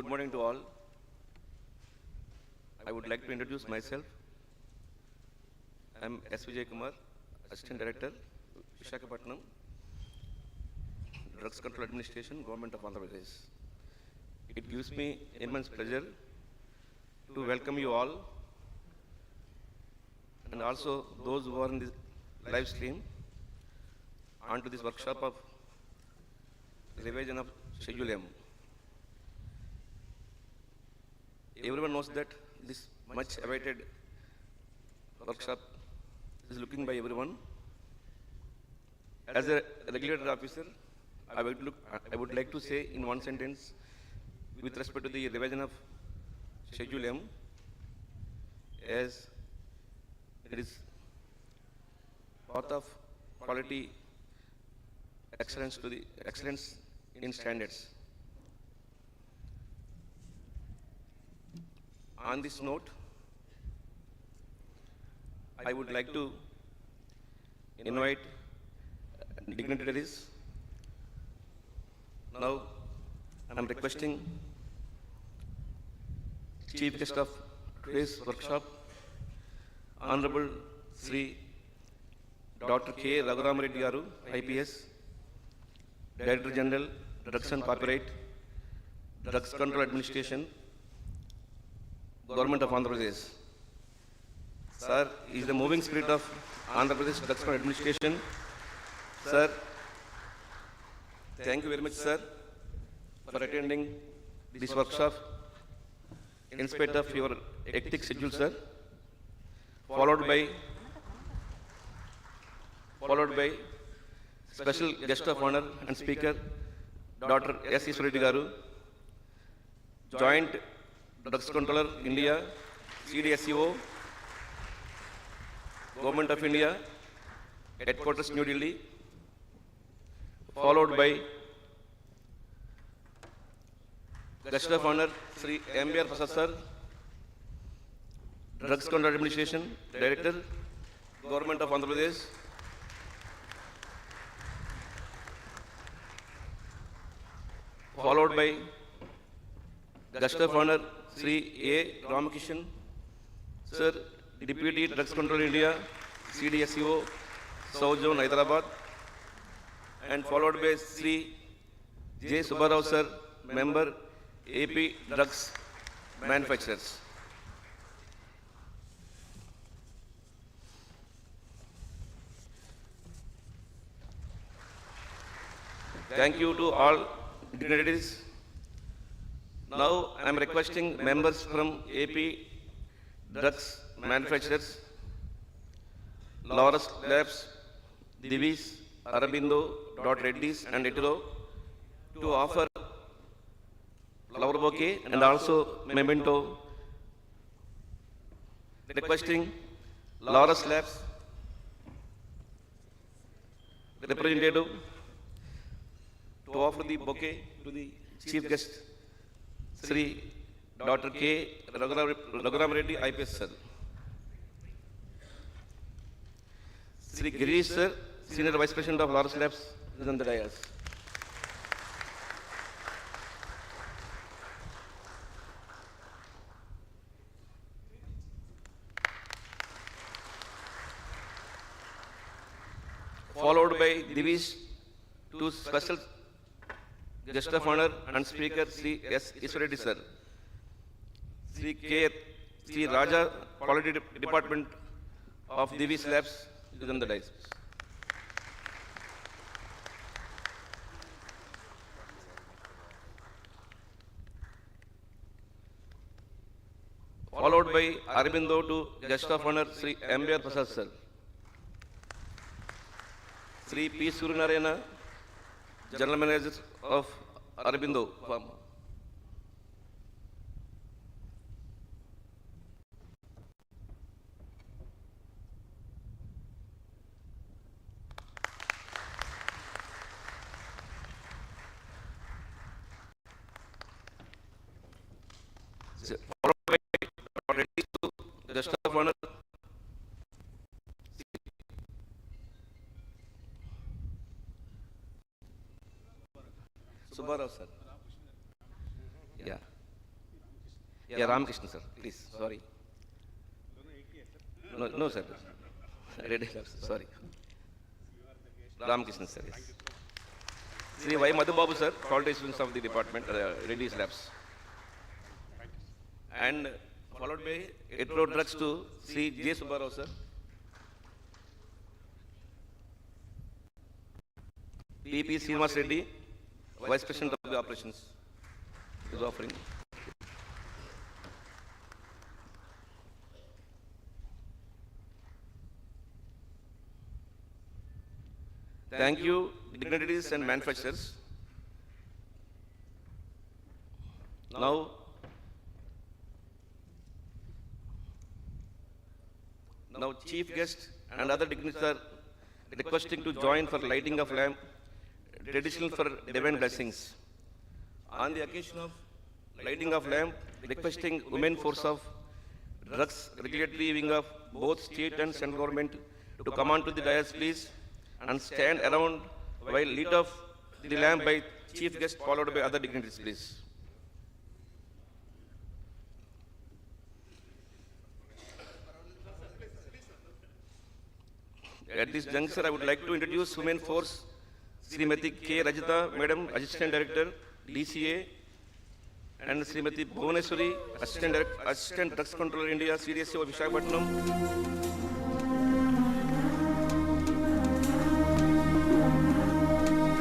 Good morning to all. I would like to introduce myself. I am S. Vijay Kumar, Assistant Director, Visakhapatnam, Drugs Control Administration, Government of Andhra Pradesh. It gives me immense pleasure to welcome you all and also those who are in this live stream onto this workshop of revision of Schedule M. Everyone knows that this much awaited workshop is looking by everyone. As a regulator officer, I would like to say in one sentence with respect to the revision of Schedule M, as it is path of quality excellence in standards. On this note, I would like to invite dignitaries. Now, I am requesting Chief Guest of today's workshop, Honorable Sri Dr. K. Raghuram Reddy Garu, IPS, Director General, Drugs and Corporate, Drugs Control Administration, Government of Andhra Pradesh. Sir, is the moving spirit of Andhra Pradesh Drugs Control Administration. Sir, thank you very much, sir, for attending this workshop in spite of your hectic schedule, sir. Followed by special guest of honor and speaker, Dr. S. Reddy Garu, Joint Drugs Controller India, CDSCO, Government of India, Headquarters New Delhi, followed by guest of honor Sri M.B.R. Prasad sir, Drugs Control Administration Director, Government of Andhra Pradesh, followed by guest of honor Sri A. Ramakishan sir, Deputy Drugs Control India, CDSCO, South Zone, Hyderabad, and followed by Sri J. Subbarao sir, Member, AP Drugs Manufacturers. Thank you to all dignitaries. Now I am requesting members from AP Drugs Manufacturers, Laurus Labs, Divis, Arabindo, Dot Reddy's and Etero to offer flower bouquet and also memento. Requesting Laurus Labs representative to offer the bouquet to the chief guest, Sri Dr. K. Raghuram Reddy, IPS sir. Sri Girish sir, Senior Vice President of Laurus Labs, is on the dais. Followed by Divish, two special guest of honor and speaker, Sri S. Reddy sir. Sri Raja, Quality Department of Divi's Labs, is on the dais. Followed by Arabindo to guest of honor, Sri M.B.R. Prasad sir. Sri P. Suryanarayana, General Manager of Arabindo Farm. Followed by Dr. guest of honor, Subbarao sir. Yeah. Yeah, Ramakrishna, sir. Please, sorry. No, no, sir. Ready, sir. Sorry. Ramakrishna, sir. Yes. Sri Y. Madhubabu, sir, quality students of the department, Reddy's Labs. And followed by Etro Drugs to Sri J. Subbarao, sir. PP Srinivas Reddy, Vice President of the Operations, is offering. Thank you, dignitaries and manufacturers. Now, chief guest and other dignitaries are requesting to join for lighting of lamp, traditional for divine blessings. On the occasion of lighting of lamp, requesting women force of drugs regulatory wing of both state and central government to come on to the dais, please, and stand around while lit off the lamp by chief guest followed by other dignitaries, please. At this juncture, I would like to introduce Women Force, Srimati K. Rajita, Madam, Assistant Director, DCA, and Srimati Bhuvaneswari, Assistant Drugs Controller India, CDSCO, Visakhapatnam.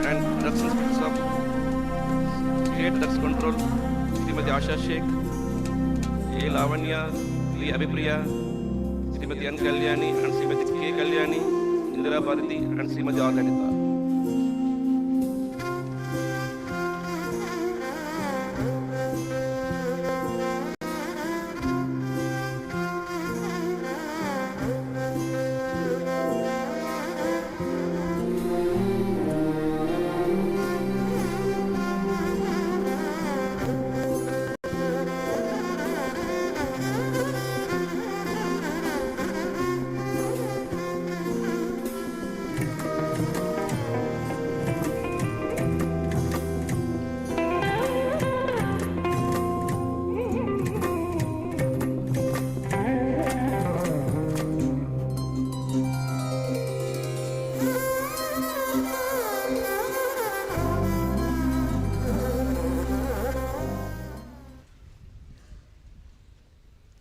And Drugs Inspectors of State Drugs Control, Srimati Asha Sheikh, A. Lavanya, Lee Abhipriya, Srimati N. Kalyani, and Srimati K. Kalyani, Indira Bharati, and Srimati R. Lanita.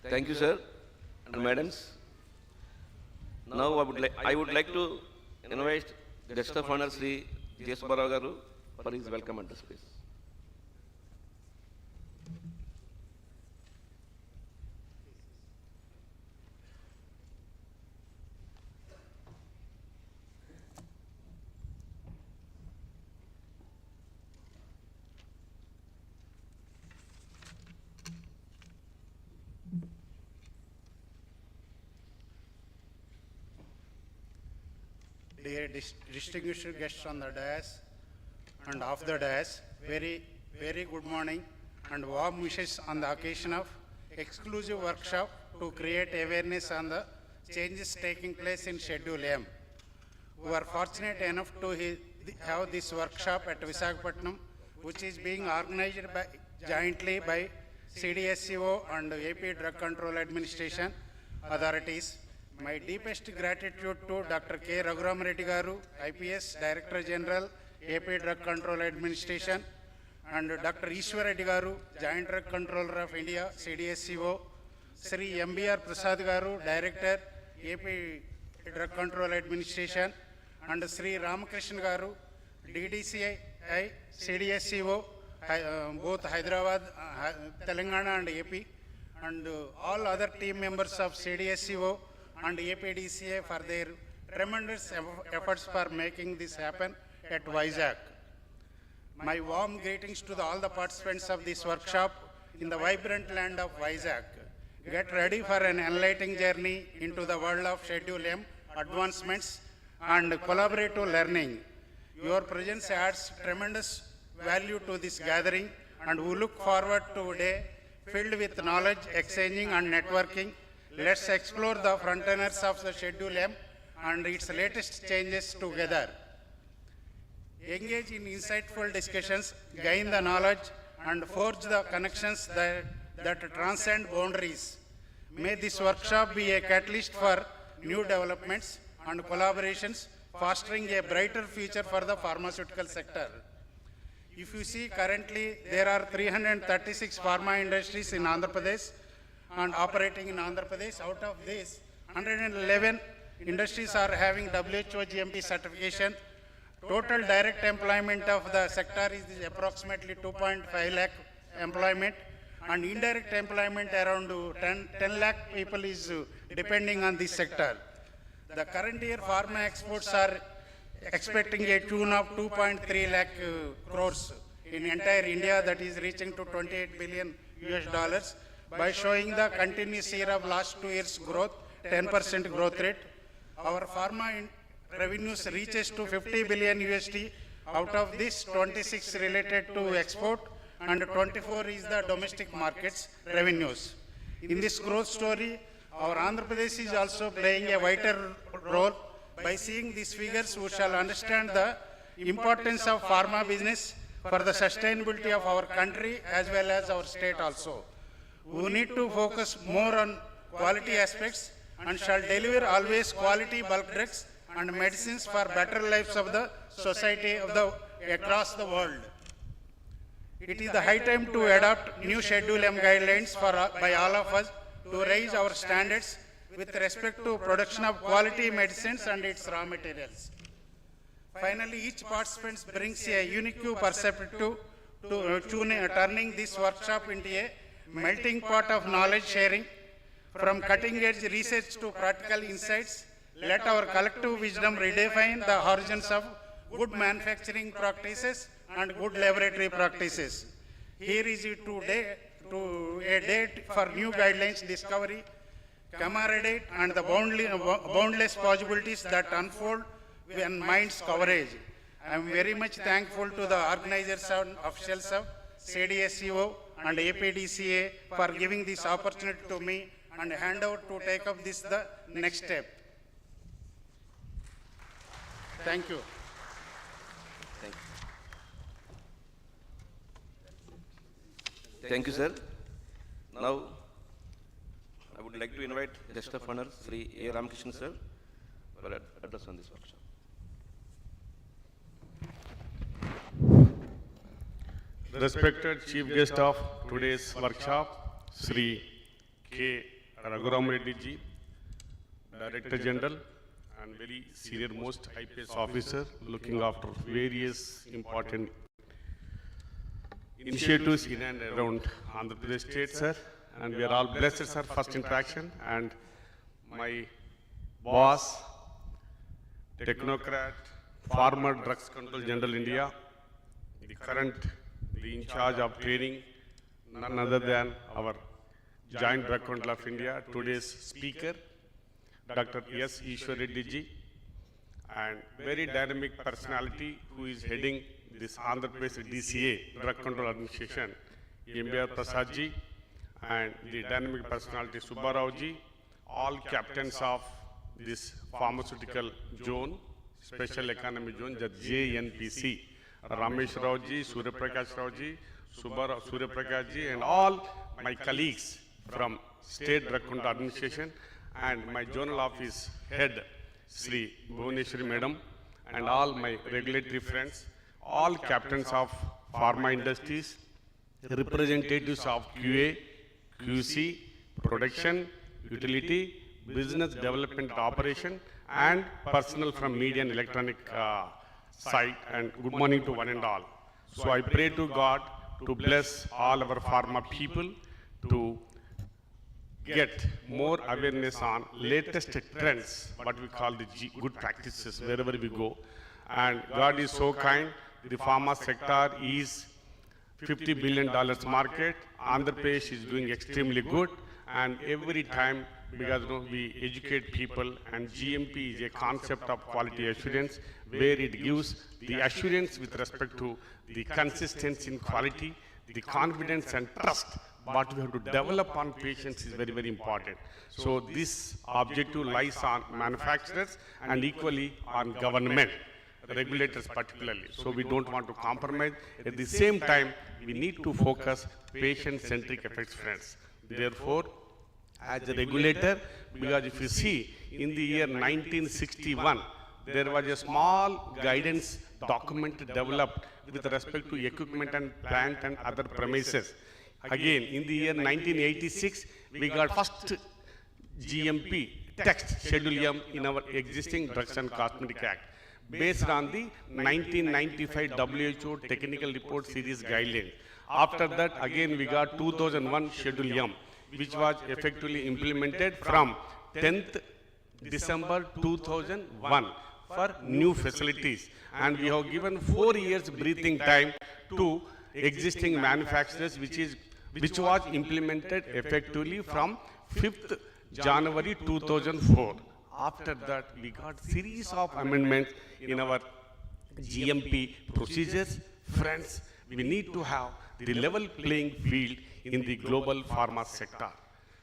Thank you, sir and madams. Now I would like to invite guest of honor Sri J. Subbarao Garu for his welcome address, please. Dear distinguished guests on the dais and off the dais, very good morning and warm wishes on the occasion of exclusive workshop to create awareness on the changes taking place in Schedule M. We are fortunate enough to have this workshop at Visakhapatnam, which is being organized jointly by CDSCO and AP Drug Control Administration authorities. My deepest gratitude to Dr. K. Raghuram Reddy Garu, IPS Director General, AP Drug Control Administration, and Dr. Ishwar Reddy Garu, Joint Drug Controller of India, CDSCO, Sri MBR Prasad Garu, Director, AP Drug Control Administration, and Sri Ramakrishna Garu, DDCI, CDSCO, both Hyderabad, Telangana and AP, and all other team members of CDSCO, and APDCA for their tremendous efforts for making this happen at Vizag. My warm greetings to all the participants of this workshop in the vibrant land of Vizag. Get ready for an enlightening journey into the world of Schedule M advancements and collaborative learning. Your presence adds tremendous value to this gathering, and we look forward to a day filled with knowledge exchanging and networking. Let's explore the frontrunners of the Schedule M and its latest changes together. Engage in insightful discussions, gain the knowledge, and forge the connections that that transcend boundaries. May this workshop be a catalyst for new developments and collaborations, fostering a brighter future for the pharmaceutical sector. If you see currently, there are 336 pharma industries in Andhra Pradesh and operating in Andhra Pradesh. Out of this, 111 industries are having WHO GMP certification. Total direct employment of the sector is approximately 2.5 lakh employment, and indirect employment around 10 lakh people is depending on this sector. The current year pharma exports are expecting a tune of 2.3 lakh crores in entire India, that is reaching to 28 billion US dollars, by showing the continuous year of last 2 years growth, 10% growth rate. Our pharma revenues reaches to 50 billion USD. Out of this, 26 related to export and 24 is the domestic markets revenues. In this growth story, our Andhra Pradesh is also playing a vital role. By seeing these figures, we shall understand the importance of pharma business for the sustainability of our country as well as our state also. We need to focus more on quality aspects and shall deliver always quality bulk drugs and medicines for better lives of the society across the world. It is the high time to adopt new Schedule M guidelines by all of us to raise our standards with respect to production of quality medicines and its raw materials. Finally, each participant brings a unique perspective to turning this workshop into a melting pot of knowledge sharing. From cutting-edge research to practical insights, let our collective wisdom redefine the horizons of good manufacturing practices and good laboratory practices. Here is it today to a date for new guidelines discovery, camaraderie, and the boundless possibilities that unfold when minds coverage. I am very much thankful to the organizers and officials of CDSCO and APDCA for giving this opportunity to me and hand out to take up this the next step. Thank you. Thank you, sir. Now, I would like to invite Guest of Honor, Sri A. Ramakrishnan, sir, for address on this workshop. Respected Chief Guest of today's workshop, Sri K. Raghuram Reddy ji, Director General and very senior most IPS officer looking after various important initiatives in and around Andhra Pradesh state, sir. And we are all blessed, sir, first interaction. And my boss, technocrat, former Drugs Control General India, the in charge of training, none other than our Joint Drug Control of India, today's speaker, Dr. S. Ishwar Reddy ji, and very dynamic personality who is heading this Andhra Pradesh DCA, Drug Control Administration, M.B.R. Prasad ji, and the dynamic personality Subbarao ji, all captains of this pharmaceutical zone, special economy zone, the JNPC, Ramesh Rao ji, Surya Prakash Rao ji, Surya Prakash ji, and all my colleagues from State Drug Control Administration, and my zonal office head, Sri Bhuvaneshwari Madam, and all my regulatory friends, all captains of pharma industries, representatives of QA, QC, production, utility, business development operation, and personnel from media and electronic side, and good morning to one and all. So I pray to God to bless all our pharma people to get more awareness on latest trends, what we call the good practices wherever we go. And God is so kind. The pharma sector is $50 billion market. Andhra Pradesh is doing extremely good, and every time, because we educate people, and GMP is a concept of quality assurance where it gives the assurance with respect to the consistency in quality, the confidence and trust what we have to develop on patients is very, very important. So this objective lies on manufacturers and equally on government. regulators particularly. So we don't want to compromise. At the same time, we need to focus patient-centric effects, friends. Therefore, as a regulator, because if you see, in the year 1961, there was a small guidance document developed with respect to equipment and plant and other premises. Again, in the year 1986, we got first GMP text Schedule M in our existing Drugs and Cosmetic Act, based on the 1995 WHO Technical Report Series guidelines. After that, again, we got 2001 Schedule M, which was effectively implemented from 10th December 2001 for new facilities. And we have given 4 years breathing time to existing manufacturers, which was implemented effectively from 5th January 2004. After that, we got series of amendments in our GMP procedures. Friends, we need to have the level playing field in the global pharma sector.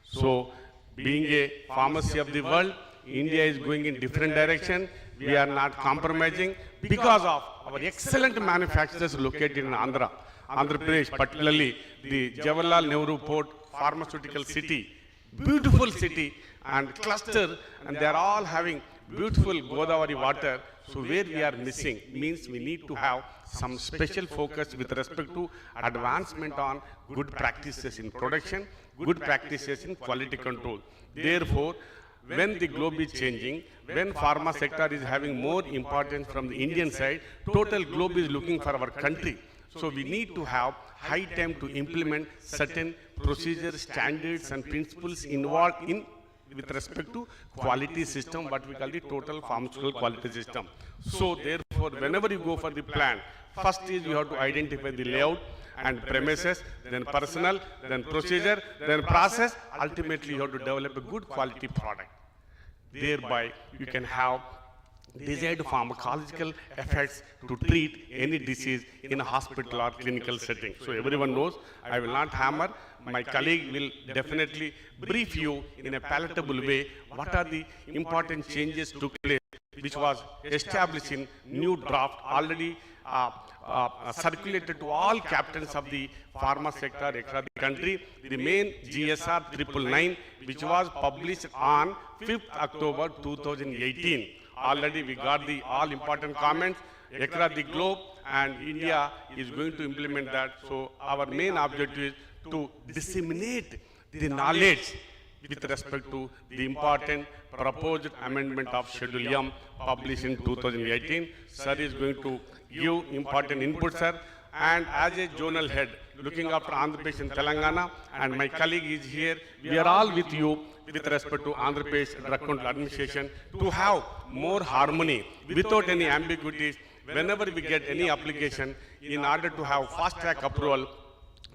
So, being a pharmacy of the world, India is going in different direction. We are not compromising because of our excellent manufacturers located in Andhra Pradesh, particularly the Jawaharlal Nehru Port Pharmaceutical City, beautiful city and cluster, and they are all having beautiful Godavari water. So where we are missing means we need to have some special focus with respect to advancement on good practices in production, good practices in quality control. Therefore, when the globe is changing, when pharma sector is having more importance from the Indian side, total globe is looking for our country. So we need to have high time to implement certain procedures, standards and principles involved in with respect to quality system, what we call the total pharmaceutical quality system. So therefore, whenever you go for the plan, first is you have to identify the layout and premises, then personnel, then procedure, then process. Ultimately, you have to develop a good quality product. Thereby, you can have desired pharmacological effects to treat any disease in a hospital or clinical setting. So everyone knows, I will not hammer. My colleague will definitely brief you in a palatable way what are the important changes took place, which was established in new draft already circulated to all captains of the pharma sector across the country. The main GSR 999, which was published on 5th October 2018. Already we got the all important comments across the globe, and India is going to implement that. So our main objective is to disseminate the knowledge with respect to the important proposed amendment of Schedule M published in 2018. Sir is going to give important input, sir. And as a zonal head, looking after Andhra Pradesh and Telangana, and my colleague is here, we are all with you with respect to Andhra Pradesh Drug Control Administration to have more harmony without any ambiguities. Whenever we get any application, in order to have fast track approval,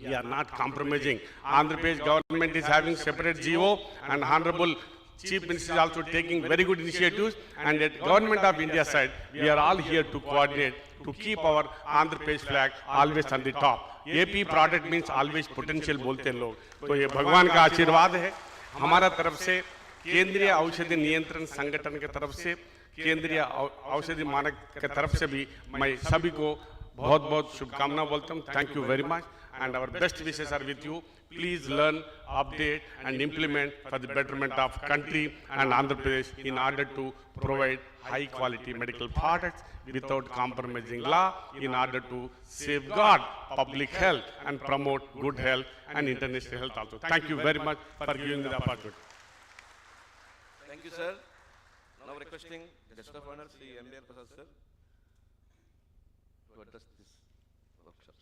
we are not compromising. Andhra Pradesh government is having separate GO, and Honorable Chief Minister is also taking very good initiatives, and at Government of India side, we are all here to coordinate to keep our Andhra Pradesh flag always on the top. AP product means always potential बोलते हैं लोग, तो ये भगवान का आशीर्वाद है हमारा तरफ से, केंद्रीय औषधि नियंत्रण संगठन के तरफ से, केंद्रीय औषधि मानक के तरफ से भी मैं सभी को बहुत बहुत शुभकामनाएं बोलता हूँ. Thank you very much, and our best wishes are with you. Please learn, update and implement for the betterment of country and Andhra Pradesh in order to provide high quality medical products without compromising law, in order to safeguard public health and promote good health and international health also. Thank you very much for giving me the opportunity. Thank you, sir. Now requesting guest of honor, Sri M.D.R. Prasad, sir, to address this workshop.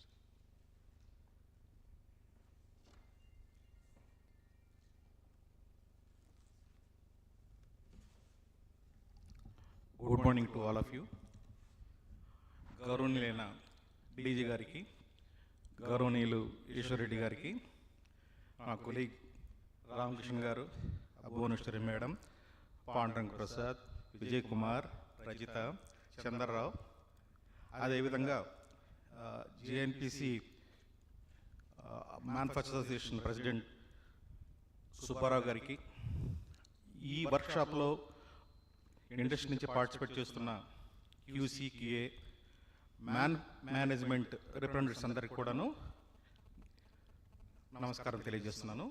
Good morning to all of you. గౌరవనీయులైన DG గారికి, గౌరవనీయులు ఈశ్వర్ రెడ్డి గారికి, మా colleague Ramakrishna గారు, Bhuvaneswari madam, Panduranga Prasad, Vijay Kumar, Rajitha, Chandra Rao, అదేవిధంగా జేఎన్పిసి manufacturers association president Subbarao గారికి, ఈ వర్క్షాప్లో industry నుంచి పార్టిసిపేట్ చేస్తున్న QCQA మేనేజ్మెంట్ రిప్రజెంటేటివ్స్ అందరికి కూడాను నమస్కారం తెలియజేస్తున్నాను.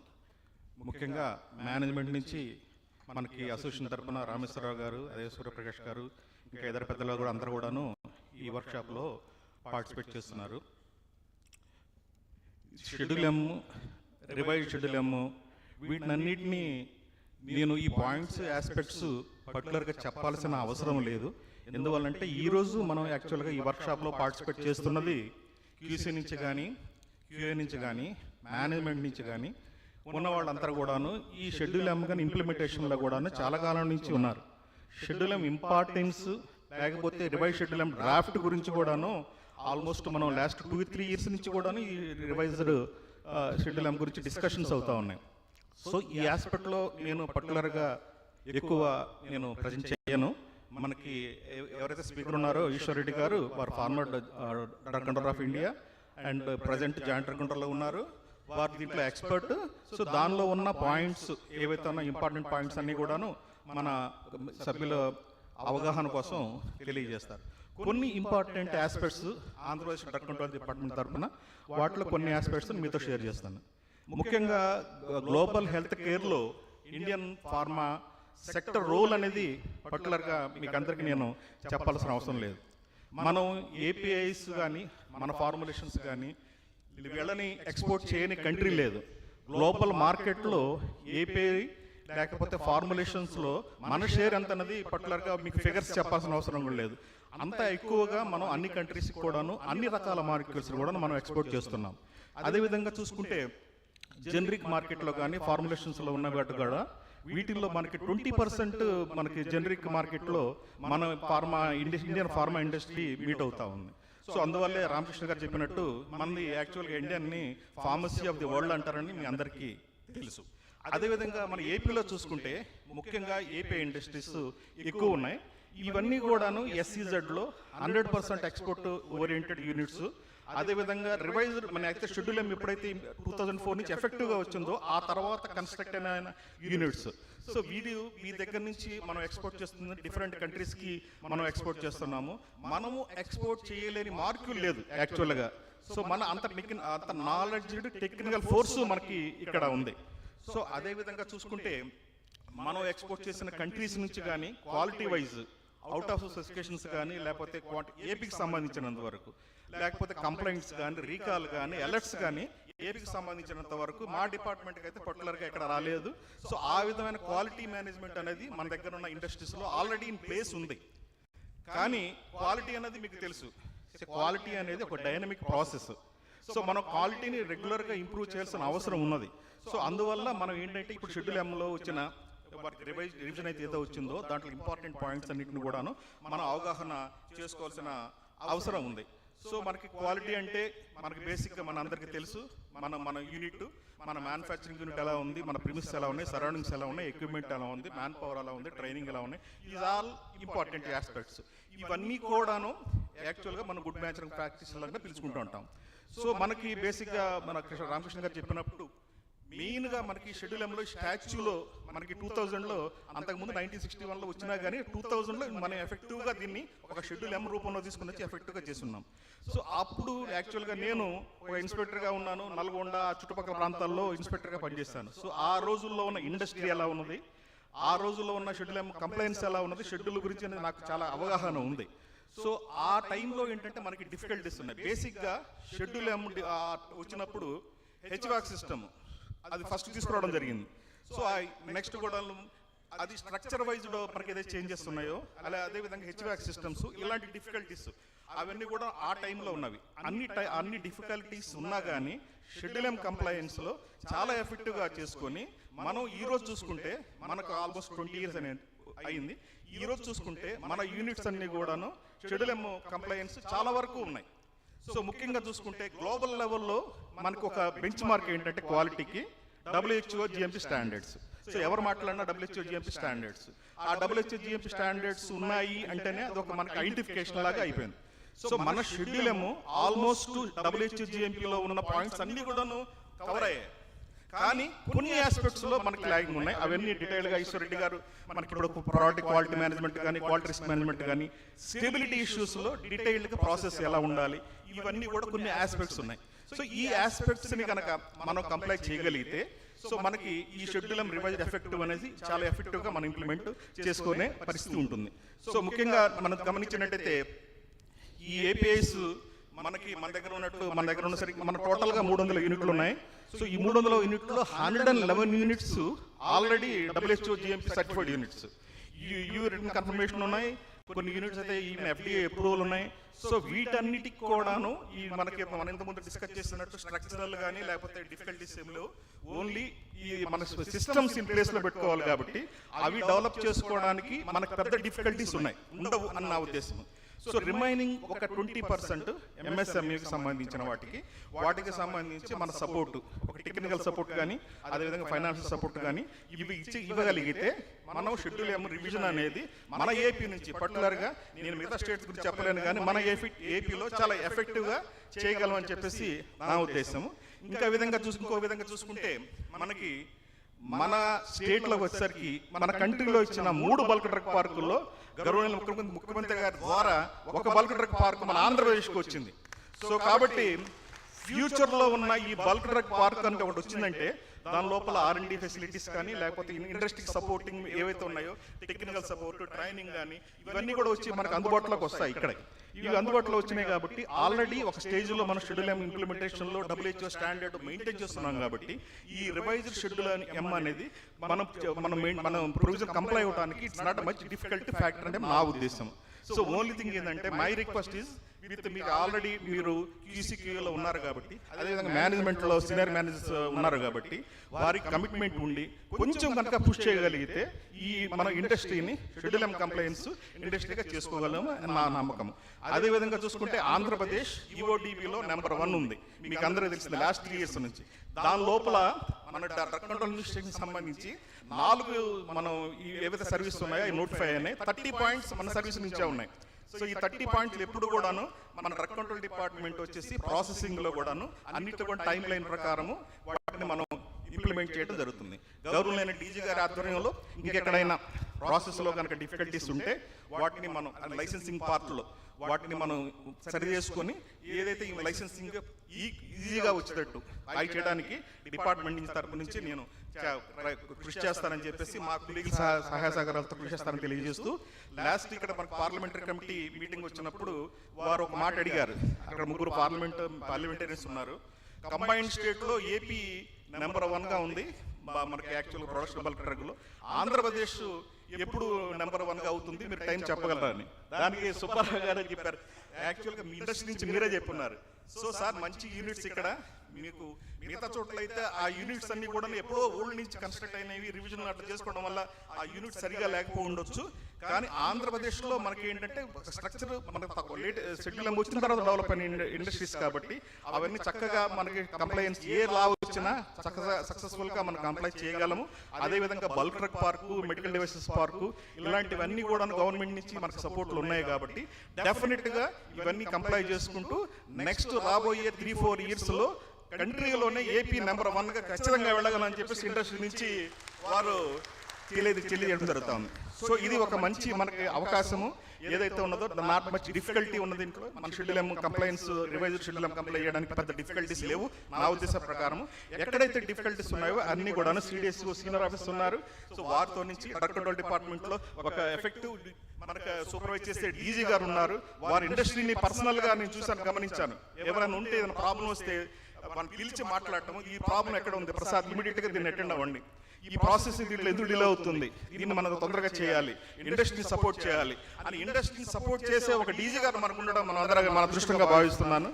ముఖ్యంగా మేనేజ్మెంట్ నుంచి మనకి అసోసియేషన్ తరఫున రామేశ్వరరావు గారు, అదే సూర్యప్రకాష్ గారు, ఇంకా ఇతర పెద్దలు కూడా అందరూ కూడాను ఈ వర్క్షాప్లో పార్టిసిపేట్ చేస్తున్నారు. షెడ్యూల్ ఎమ్, రివైజ్ షెడ్యూల్ ఎమ్, వీటినన్నిటినీ నేను ఈ పాయింట్స్ ఆస్పెక్ట్స్ పర్టికులర్గా చెప్పాల్సిన అవసరం లేదు. ఎందువల్లంటే ఈరోజు మనం యాక్చువల్గా ఈ వర్క్షాప్లో పార్టిసిపేట్ చేస్తున్నది QC నుంచి కానీ, QA నుంచి కానీ, మేనేజ్మెంట్ నుంచి కానీ ఉన్న వాళ్ళంతా కూడాను ఈ షెడ్యూల్ ఎమ్ కానీ ఇంప్లిమెంటేషన్లో కూడాను చాలా కాలం నుంచి ఉన్నారు. షెడ్యూల్ ఎమ్ ఇంపార్టెన్స్ లేకపోతే రివైజ్ షెడ్యూల్ ఎమ్ డ్రాఫ్ట్ గురించి కూడాను ఆల్మోస్ట్ మనం లాస్ట్ 2-3 ఇయర్స్ నుంచి కూడాను ఈ రివైజ్డ్ షెడ్యూల్ ఎమ్ గురించి డిస్కషన్స్ అవుతూ ఉన్నాయి. సో ఈ ఆస్పెక్ట్లో నేను పర్టికులర్గా ఎక్కువ నేను ప్రజెంట్ చేయను. మనకి ఎవరైతే స్పీకర్ ఉన్నారో ఈశ్వర్ రెడ్డి గారు, వారు former drug control of India and present joint drug కంట్రోల్లో ఉన్నారు. వారు దీంట్లో ఎక్స్పర్ట్. సో దానిలో ఉన్న పాయింట్స్ ఏవైతే ఉన్న ఇంపార్టెంట్ పాయింట్స్ అన్నీ కూడాను మన సభ్యుల అవగాహన కోసం తెలియజేస్తారు. కొన్ని important aspects Andhra Pradesh drug control department తరఫున వాటిలో కొన్ని ఆస్పెక్ట్స్ మీతో షేర్ చేస్తాను. ముఖ్యంగా గ్లోబల్ హెల్త్ కేర్లో ఇండియన్ ఫార్మా సెక్టర్ రోల్ అనేది పర్టికులర్గా మీకు అందరికీ నేను చెప్పాల్సిన అవసరం లేదు. మనం APIs కానీ మన ఫార్ములేషన్స్ కానీ వీళ్ళని ఎక్స్పోర్ట్ చేయని కంట్రీ లేదు. గ్లోబల్ మార్కెట్లో API లేకపోతే ఫార్ములేషన్స్లో మన షేర్ ఎంత అన్నది పర్టికులర్గా మీకు ఫిగర్స్ చెప్పాల్సిన అవసరం కూడా లేదు. అంత ఎక్కువగా మనం అన్ని కంట్రీస్కి కూడాను అన్ని రకాల మార్కెట్స్ కూడా మనం ఎక్స్పోర్ట్ చేస్తున్నాం. అదేవిధంగా చూసుకుంటే జనరిక్ మార్కెట్లో కానీ ఫార్ములేషన్స్లో ఉన్న వాటి కూడా వీటిల్లో మనకి 20% మనకి జనరిక్ మార్కెట్లో మన ఇండియన్ ఫార్మా ఇండస్ట్రీ మీట్ అవుతా ఉంది. సో అందువల్లే రామకృష్ణ గారు చెప్పినట్టు మనది యాక్చువల్గా ఇండియన్ని ఫార్మసీ ఆఫ్ ది వరల్డ్ అంటారని మీ అందరికీ తెలుసు. అదేవిధంగా మన ఏపీలో చూసుకుంటే ముఖ్యంగా API ఇండస్ట్రీస్ ఎక్కువ ఉన్నాయి. ఇవన్నీ కూడాను SEZలో 100% ఎక్స్పోర్ట్ ఓరియంటెడ్ యూనిట్స్. అదేవిధంగా రివైజ్డ్ మన యాక్చువల్ షెడ్యూల్ ఎమ్ ఎప్పుడైతే 2004 నుంచి ఎఫెక్టివ్గా వచ్చిందో ఆ తర్వాత కన్స్ట్రక్ట్ అయిన యూనిట్స్. సో మీ దగ్గర నుంచి మనం ఎక్స్పోర్ట్ చేస్తుంది డిఫరెంట్ కంట్రీస్కి మనం ఎక్స్పోర్ట్ చేస్తున్నాము. మనము ఎక్స్పోర్ట్ చేయలేని మార్కులు లేదు యాక్చువల్గా. సో మన అంత నాలెడ్జ్డ్ టెక్నికల్ ఫోర్స్ మనకి ఇక్కడ ఉంది. సో అదేవిధంగా చూసుకుంటే మనం ఎక్స్పోర్ట్ చేసిన కంట్రీస్ నుంచి కానీ quality wise out of specifications కానీ లేకపోతే ఏపీకి సంబంధించినంత వరకు లేకపోతే కంప్లైంట్స్ కానీ రీకాల్ కానీ అలర్ట్స్ కానీ ఏపీకి సంబంధించినంత వరకు మా డిపార్ట్మెంట్కి అయితే పర్టికులర్గా ఇక్కడ రాలేదు. సో ఆ విధమైన క్వాలిటీ మేనేజ్మెంట్ అనేది మన దగ్గర ఉన్న ఇండస్ట్రీస్లో ఆల్రెడీ ఇన్ ప్లేస్ ఉంది. కానీ క్వాలిటీ అనేది మీకు తెలుసు, క్వాలిటీ అనేది ఒక డైనమిక్ ప్రాసెస్. సో మనం క్వాలిటీని రెగ్యులర్గా ఇంప్రూవ్ చేయాల్సిన అవసరం ఉన్నది. సో అందువల్ల మనం ఏంటంటే ఇప్పుడు షెడ్యూల్ ఎమ్లో వచ్చిన వారికి రివిజన్ అయితే ఏదో వచ్చిందో దాంట్లో ఇంపార్టెంట్ పాయింట్స్ అన్నింటిని కూడాను మనం అవగాహన చేసుకోవాల్సిన అవసరం ఉంది. సో మనకి క్వాలిటీ అంటే మనకి బేసిక్గా మన అందరికీ తెలుసు, మన యూనిట్, మన మ్యానుఫ్యాక్చరింగ్ యూనిట్ ఎలా ఉంది, మన ప్రిమిస్ ఎలా ఉన్నాయి, సరౌండింగ్స్ ఎలా ఉన్నాయి, ఎక్విప్మెంట్ ఎలా ఉంది, మ్యాన్ పవర్ ఎలా ఉంది, ట్రైనింగ్ ఎలా ఉన్నాయి. Is all important aspects. ఇవన్నీ కూడాను యాక్చువల్గా మనం గుడ్ మ్యానుఫ్యాక్చరింగ్ ప్రాక్టీస్ లాగా పిలుచుకుంటూ ఉంటాం. సో మనకి బేసిక్గా మన రామకృష్ణ గారు చెప్పినప్పుడు మెయిన్గా మనకి షెడ్యూల్ ఎమ్లో స్టాచ్యూలో మనకి 2000లో అంతకుముందు 1961లో వచ్చినా కానీ 2000లో మనం ఎఫెక్టివ్గా దీన్ని ఒక షెడ్యూల్ ఎమ్ రూపంలో తీసుకుని వచ్చి ఎఫెక్టివ్గా చేస్తున్నాం. సో అప్పుడు యాక్చువల్గా నేను ఒక ఇన్స్పెక్టర్గా ఉన్నాను, నల్గొండ చుట్టుపక్కల ప్రాంతాల్లో ఇన్స్పెక్టర్గా పనిచేస్తాను. సో ఆ రోజుల్లో ఉన్న ఇండస్ట్రీ ఎలా ఉన్నది, ఆ రోజుల్లో ఉన్న షెడ్యూల్ ఎమ్ కంప్లైంట్స్ ఎలా ఉన్నది, షెడ్యూల్ గురించి అనేది నాకు చాలా అవగాహన ఉంది. సో ఆ టైంలో ఏంటంటే మనకి డిఫికల్టీస్ ఉన్నాయి. బేసిక్గా షెడ్యూల్ ఎమ్ వచ్చినప్పుడు HVAC సిస్టమ్ అది ఫస్ట్ తీసుకురావడం జరిగింది. సో నెక్స్ట్ కూడా అది స్ట్రక్చర్ వైజ్లో మనకి ఏదైతే చేంజెస్ ఉన్నాయో అదేవిధంగా HVAC సిస్టమ్స్ ఇలాంటి డిఫికల్టీస్ అవన్నీ కూడా ఆ టైంలో ఉన్నవి. అన్ని డిఫికల్టీస్ ఉన్నా కానీ షెడ్యూల్ ఎమ్ కంప్లైయన్స్లో చాలా ఎఫెక్టివ్గా చేసుకొని మనం ఈరోజు చూసుకుంటే మనకు ఆల్మోస్ట్ 20 years అయింది. ఈరోజు చూసుకుంటే మన యూనిట్స్ అన్ని కూడాను షెడ్యూల్ ఎమ్ కంప్లైయన్స్ చాలా వరకు ఉన్నాయి. సో ముఖ్యంగా చూసుకుంటే గ్లోబల్ లెవెల్లో మనకు ఒక బెంచ్ మార్క్ ఏంటంటే క్వాలిటీకి WHO GMP స్టాండర్డ్స్. సో ఎవరు మాట్లాడినా WHO GMP స్టాండర్డ్స్, ఆ WHO GMP స్టాండర్డ్స్ ఉన్నాయి అంటేనే అది ఒక మనకి ఐడెంటిఫికేషన్ లాగా అయిపోయింది. సో మన షెడ్యూల్ ఏమో ఆల్మోస్ట్ WHO GMPలో ఉన్న పాయింట్స్ అన్ని కూడాను కవర్ అయ్యాయి. కానీ కొన్ని ఆస్పెక్ట్స్లో మనకి లాగింగ్ ఉన్నాయి. అవన్నీ డీటెయిల్గా ఈశ్వరరెడ్డి గారు మనకి ఇప్పుడు ప్రోడక్ట్ క్వాలిటీ మేనేజ్మెంట్ కానీ, క్వాలిటీ రిస్క్ మేనేజ్మెంట్ కానీ, స్టెబిలిటీ ఇష్యూస్లో డీటెయిల్డ్గా ప్రాసెస్ ఎలా ఉండాలి, ఇవన్నీ కూడా కొన్ని ఆస్పెక్ట్స్ ఉన్నాయి. సో ఈ ఆస్పెక్ట్స్ని కనుక మనం కంప్లై చేయగలిగితే సో మనకి ఈ షెడ్యూల్ రివైజ్డ్ ఎఫెక్టివ్ అనేది చాలా ఎఫెక్టివ్గా మనం ఇంప్లిమెంట్ చేసుకునే పరిస్థితి ఉంటుంది. సో ముఖ్యంగా మనం గమనించినట్టయితే ఈ ఏపీఐస్ మన దగ్గర ఉన్న సరికి మన టోటల్గా 300 యూనిట్లు ఉన్నాయి. సో ఈ 300 యూనిట్లో 111 units already WHO GMP certified units. You written confirmation ఉన్నాయి, కొన్ని యూనిట్స్ అయితే ఈవెన్ FDA అప్రూవల్ ఉన్నాయి. సో వీటన్నిటికి కూడాను ఈ మన ఇంతకుముందు డిస్కస్ చేస్తున్నట్టు స్ట్రక్చరల్ కానీ లేకపోతే డిఫికల్టీస్ ఏమిలో ఓన్లీ ఈ మన సిస్టమ్స్ ఇన్ ప్లేస్లో పెట్టుకోవాలి. కాబట్టి అవి డెవలప్ చేసుకోవడానికి మనకు పెద్ద డిఫికల్టీస్ ఉండవు అన్న నా ఉద్దేశం. సో రిమైనింగ్ ఒక 20% MSMEకి సంబంధించిన వాటికి సంబంధించి మన సపోర్టు, ఒక టెక్నికల్ సపోర్ట్ కానీ అదేవిధంగా ఫైనాన్షియల్ సపోర్ట్ కానీ ఇవి ఇవ్వగలిగితే మనం షెడ్యూల్ M రివిజన్ అనేది మన ఏపీ నుంచి పర్టికులర్గా, నేను మిగతా స్టేట్స్ గురించి చెప్పలేను కానీ మన ఏపీలో చాలా ఎఫెక్టివ్గా చేయగలం అని చెప్పేసి నా ఉద్దేశము. ఇంకో విధంగా చూసుకుంటే మనకి మన స్టేట్లోకి వచ్చేసరికి మన కంట్రీలో ఇచ్చిన 3 బల్క్ డ్రగ్ పార్కుల్లో గౌరవనీయ ముఖ్యమంత్రి గారి ద్వారా ఒక బల్క్ డ్రగ్ పార్క్ మన ఆంధ్రప్రదేశ్కి వచ్చింది. సో కాబట్టి ఫ్యూచర్లో ఉన్న ఈ బల్క్ డ్రగ్ పార్క్ అంటే ఒకటి వచ్చిందంటే దాని లోపల R&D ఫెసిలిటీస్ కానీ లేకపోతే ఇండస్ట్రీకి సపోర్టింగ్ ఏవైతే ఉన్నాయో టెక్నికల్ సపోర్ట్, ట్రైనింగ్ కానీ ఇవన్నీ కూడా వచ్చి మనకు అందుబాటులోకి వస్తాయి. ఇక్కడ ఇవి అందుబాటులో వచ్చినాయి కాబట్టి ఆల్రెడీ ఒక స్టేజ్లో మన schedule M ఇంప్లిమెంటేషన్లో WHO standard maintain చేస్తున్నాం. కాబట్టి ఈ రివైజ్డ్ షెడ్యూల్ M అనేది మనం ప్రొవిజన్ కంప్లై అవడానికి it's not much difficult factor అంటే నా ఉద్దేశం. సో ఓన్లీ థింగ్ ఏంటంటే మై రిక్వెస్ట్ ఈజ్ మీకు ఆల్రెడీ మీరు QCQలో ఉన్నారు కాబట్టి, అదేవిధంగా మేనేజ్మెంట్లో సీనియర్ మేనేజర్స్ ఉన్నారు కాబట్టి వారికి కమిట్మెంట్ ఉండి కొంచెం కనుక పుష్ చేయగలిగితే ఈ మన ఇండస్ట్రీని షెడ్యూల్ M కంప్లైన్స్ ఇండస్ట్రీగా చేసుకోగలము నా నమ్మకం. అదేవిధంగా చూసుకుంటే ఆంధ్రప్రదేశ్ EODBలో నెంబర్ 1 ఉంది, మీకు అందరూ తెలిసింది లాస్ట్ 3 years నుంచి. దాని లోపల మన డ్రగ్ కంట్రోల్ అడ్మినిస్ట్రేషన్ సంబంధించి 4 మనం ఏవైతే సర్వీస్ ఉన్నాయో అవి నోటిఫై అయినాయి. 30 పాయింట్స్ మన సర్వీస్ నుంచే ఉన్నాయి. సో ఈ 30 పాయింట్లు ఎప్పుడు కూడాను మన డ్రగ్ కంట్రోల్ డిపార్ట్మెంట్ వచ్చేసి ప్రాసెసింగ్లో కూడాను అన్నిటి కూడా టైం లైన్ ప్రకారము వాటిని మనం ఇంప్లిమెంట్ చేయడం జరుగుతుంది. గౌరవనీయ DG గారి ఆధ్వర్యంలో ఇంకెక్కడైనా ప్రాసెస్లో కనుక డిఫికల్టీస్ ఉంటే వాటిని మనం లైసెన్సింగ్ పార్ట్లో వాటిని మనం సరి చేసుకొని ఏదైతే ఈ లైసెన్సింగ్ ఈజీగా వచ్చేటట్టు అవి చేయడానికి డిపార్ట్మెంట్ తరపు నుంచి నేను కృషి చేస్తానని చెప్పేసి మా కొలీగ్ల సహాయ సహకారాలతో కృషి చేస్తానని తెలియజేస్తూ, లాస్ట్ ఇక్కడ మనకు పార్లమెంటరీ కమిటీ మీటింగ్ వచ్చినప్పుడు వారు ఒక మాట అడిగారు. అక్కడ 3 పార్లమెంటరీస్ ఉన్నారు. కంబైన్డ్ స్టేట్లో ఏపీ నెంబర్ 1గా ఉంది మనకి యాక్చువల్ ప్రొడక్షన్ బల్క్ డ్రగ్లో. ఆంధ్రప్రదేశ్ ఎప్పుడు నెంబర్ 1గా అవుతుంది, మీరు టైం చెప్పగలరా అని. దానికి సుబ్బారావు గారు చెప్పారు, యాక్చువల్గా మీ ఇండస్ట్రీ నుంచి మీరే చెప్పున్నారు. సో సార్ మంచి యూనిట్స్ ఇక్కడ మీకు మిగతా చోట్ల అయితే ఆ యూనిట్స్ అన్ని కూడా ఎప్పుడో ఓల్డ్ నుంచి కన్స్ట్రక్ట్ అయినవి, రివిజన్ అట్లా చేసుకోవడం వల్ల ఆ యూనిట్ సరిగా లేకపోయి ఉండొచ్చు. కానీ ఆంధ్రప్రదేశ్లో మనకి ఏంటంటే స్ట్రక్చర్ మనకు తక్కువ లేట్ షెడ్యూల్ M వచ్చిన తర్వాత డెవలప్ అయిన ఇండస్ట్రీస్ కాబట్టి అవన్నీ చక్కగా మనకి కంప్లైన్స్ ఏ లా వచ్చినా చక్కగా సక్సెస్ఫుల్గా మనం కంప్లై చేయగలము. అదేవిధంగా bulk drug park, medical devices park ఇలాంటివన్నీ కూడా గవర్నమెంట్ నుంచి మనకు సపోర్ట్లు ఉన్నాయి. కాబట్టి డెఫినెట్గా ఇవన్నీ కంప్లై చేసుకుంటూ నెక్స్ట్ రాబోయే 3-4 yearsలో కంట్రీలోనే ఏపీ నెంబర్ 1గా ఖచ్చితంగా వెళ్ళగలని చెప్పేసి ఇండస్ట్రీ నుంచి వారు తెలియజేయడం జరుగుతుంది. సో ఇది ఒక మంచి మనకి అవకాశము ఏదైతే ఉన్నదో నాట్ మచ్ డిఫికల్టీ ఉన్నది. ఇంట్లో మన schedule M compliance revised schedule M comply చేయడానికి పెద్ద డిఫికల్టీస్ లేవు నా ఉద్దేశం ప్రకారం. ఎక్కడైతే డిఫికల్టీస్ ఉన్నాయో అన్ని కూడా CDSCO సీనియర్ ఆఫీసర్ ఉన్నారు. సో వారితో నుంచి డ్రగ్ కంట్రోల్ డిపార్ట్మెంట్లో ఒక ఎఫెక్టివ్ మనకు సూపర్వైజ్ చేసే DG గారు ఉన్నారు. వారి ఇండస్ట్రీని పర్సనల్గా నేను చూసాను, గమనించాను. ఎవరైనా ఉంటే ఏదైనా ప్రాబ్లం వస్తే మనం పిలిచి మాట్లాడటము, ఈ ప్రాబ్లం ఎక్కడ ఉంది ప్రసాద్, ఇమీడియట్గా దీన్ని అటెండ్ అవ్వండి, ఈ ప్రాసెస్ దీంట్లో ఎందుకు డిలే అవుతుంది, దీన్ని మనం తొందరగా చేయాలి, ఇండస్ట్రీని సపోర్ట్ చేయాలి అని ఇండస్ట్రీని సపోర్ట్ చేసే ఒక DG గారు మనకు ఉండడం మన అదృష్టంగా భావిస్తున్నాను.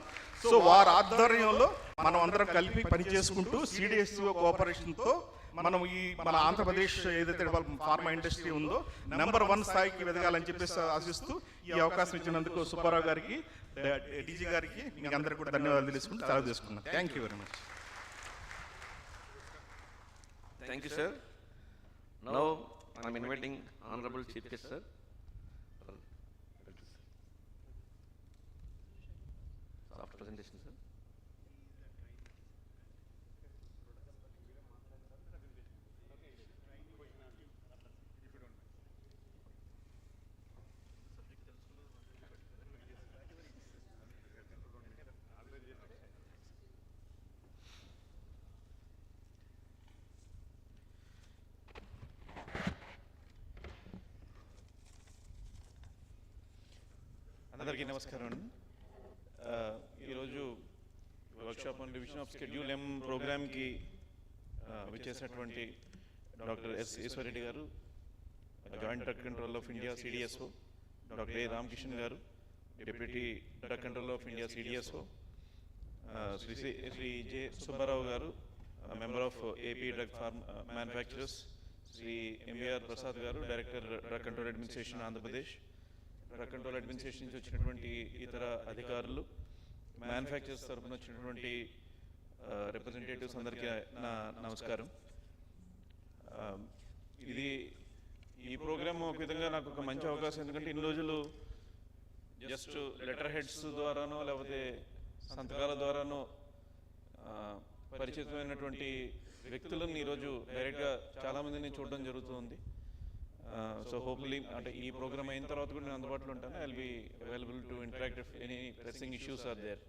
సో వారి ఆధ్వర్యంలో మనం అందరం కలిపి పనిచేసుకుంటూ CDSCO కోఆపరేషన్తో మనం మన ఆంధ్రప్రదేశ్ ఏదైతే ఫార్మా ఇండస్ట్రీ ఉందో నెంబర్ 1 స్థాయికి ఎదగాలని చెప్పేసి ఆశిస్తూ ఈ అవకాశం ఇచ్చినందుకు సుబ్బారావు గారికి, DG గారికి మీకు అందరికీ కూడా ధన్యవాదాలు తెలుసుకుంటూ సెలవు తీసుకున్నాను. Thank you very much. Thank you, sir. Now I am inviting Honorable Chief Guest, sir. After presentation, sir. అందరికీ నమస్కారం అండి. ఈరోజు workshop on revision of schedule M ప్రోగ్రామ్కి విచ్చేసినటువంటి doctor S Eshwar Reddy garu, joint drug control of India CDSCO, doctor A Ramakrishna garu, deputy drug control of India CDSCO, Shri J Subbarao garu, member of AP drug manufacturers, Shri MVR Prasad garu, director drug control administration Andhra Pradesh, drug control administration నుంచి వచ్చినటువంటి ఇతర అధికారులు, manufacturers తరఫున వచ్చినటువంటి representatives అందరికీ నా నమస్కారం. ఈ ప్రోగ్రామ్ ఒక విధంగా నాకు ఒక మంచి అవకాశం, ఎందుకంటే ఇన్ని రోజులు జస్ట్ లెటర్ హెడ్స్ ద్వారానో లేకపోతే సంతకాల ద్వారానో పరిచితమైనటువంటి వ్యక్తులను ఈరోజు డైరెక్ట్గా చాలామందిని చూడడం జరుగుతుంది. సో హోప్ఫుల్లీ అంటే ఈ ప్రోగ్రామ్ అయిన తర్వాత కూడా నేను అందుబాటులో ఉంటాను. I will be available to interact if any pressing issues are there.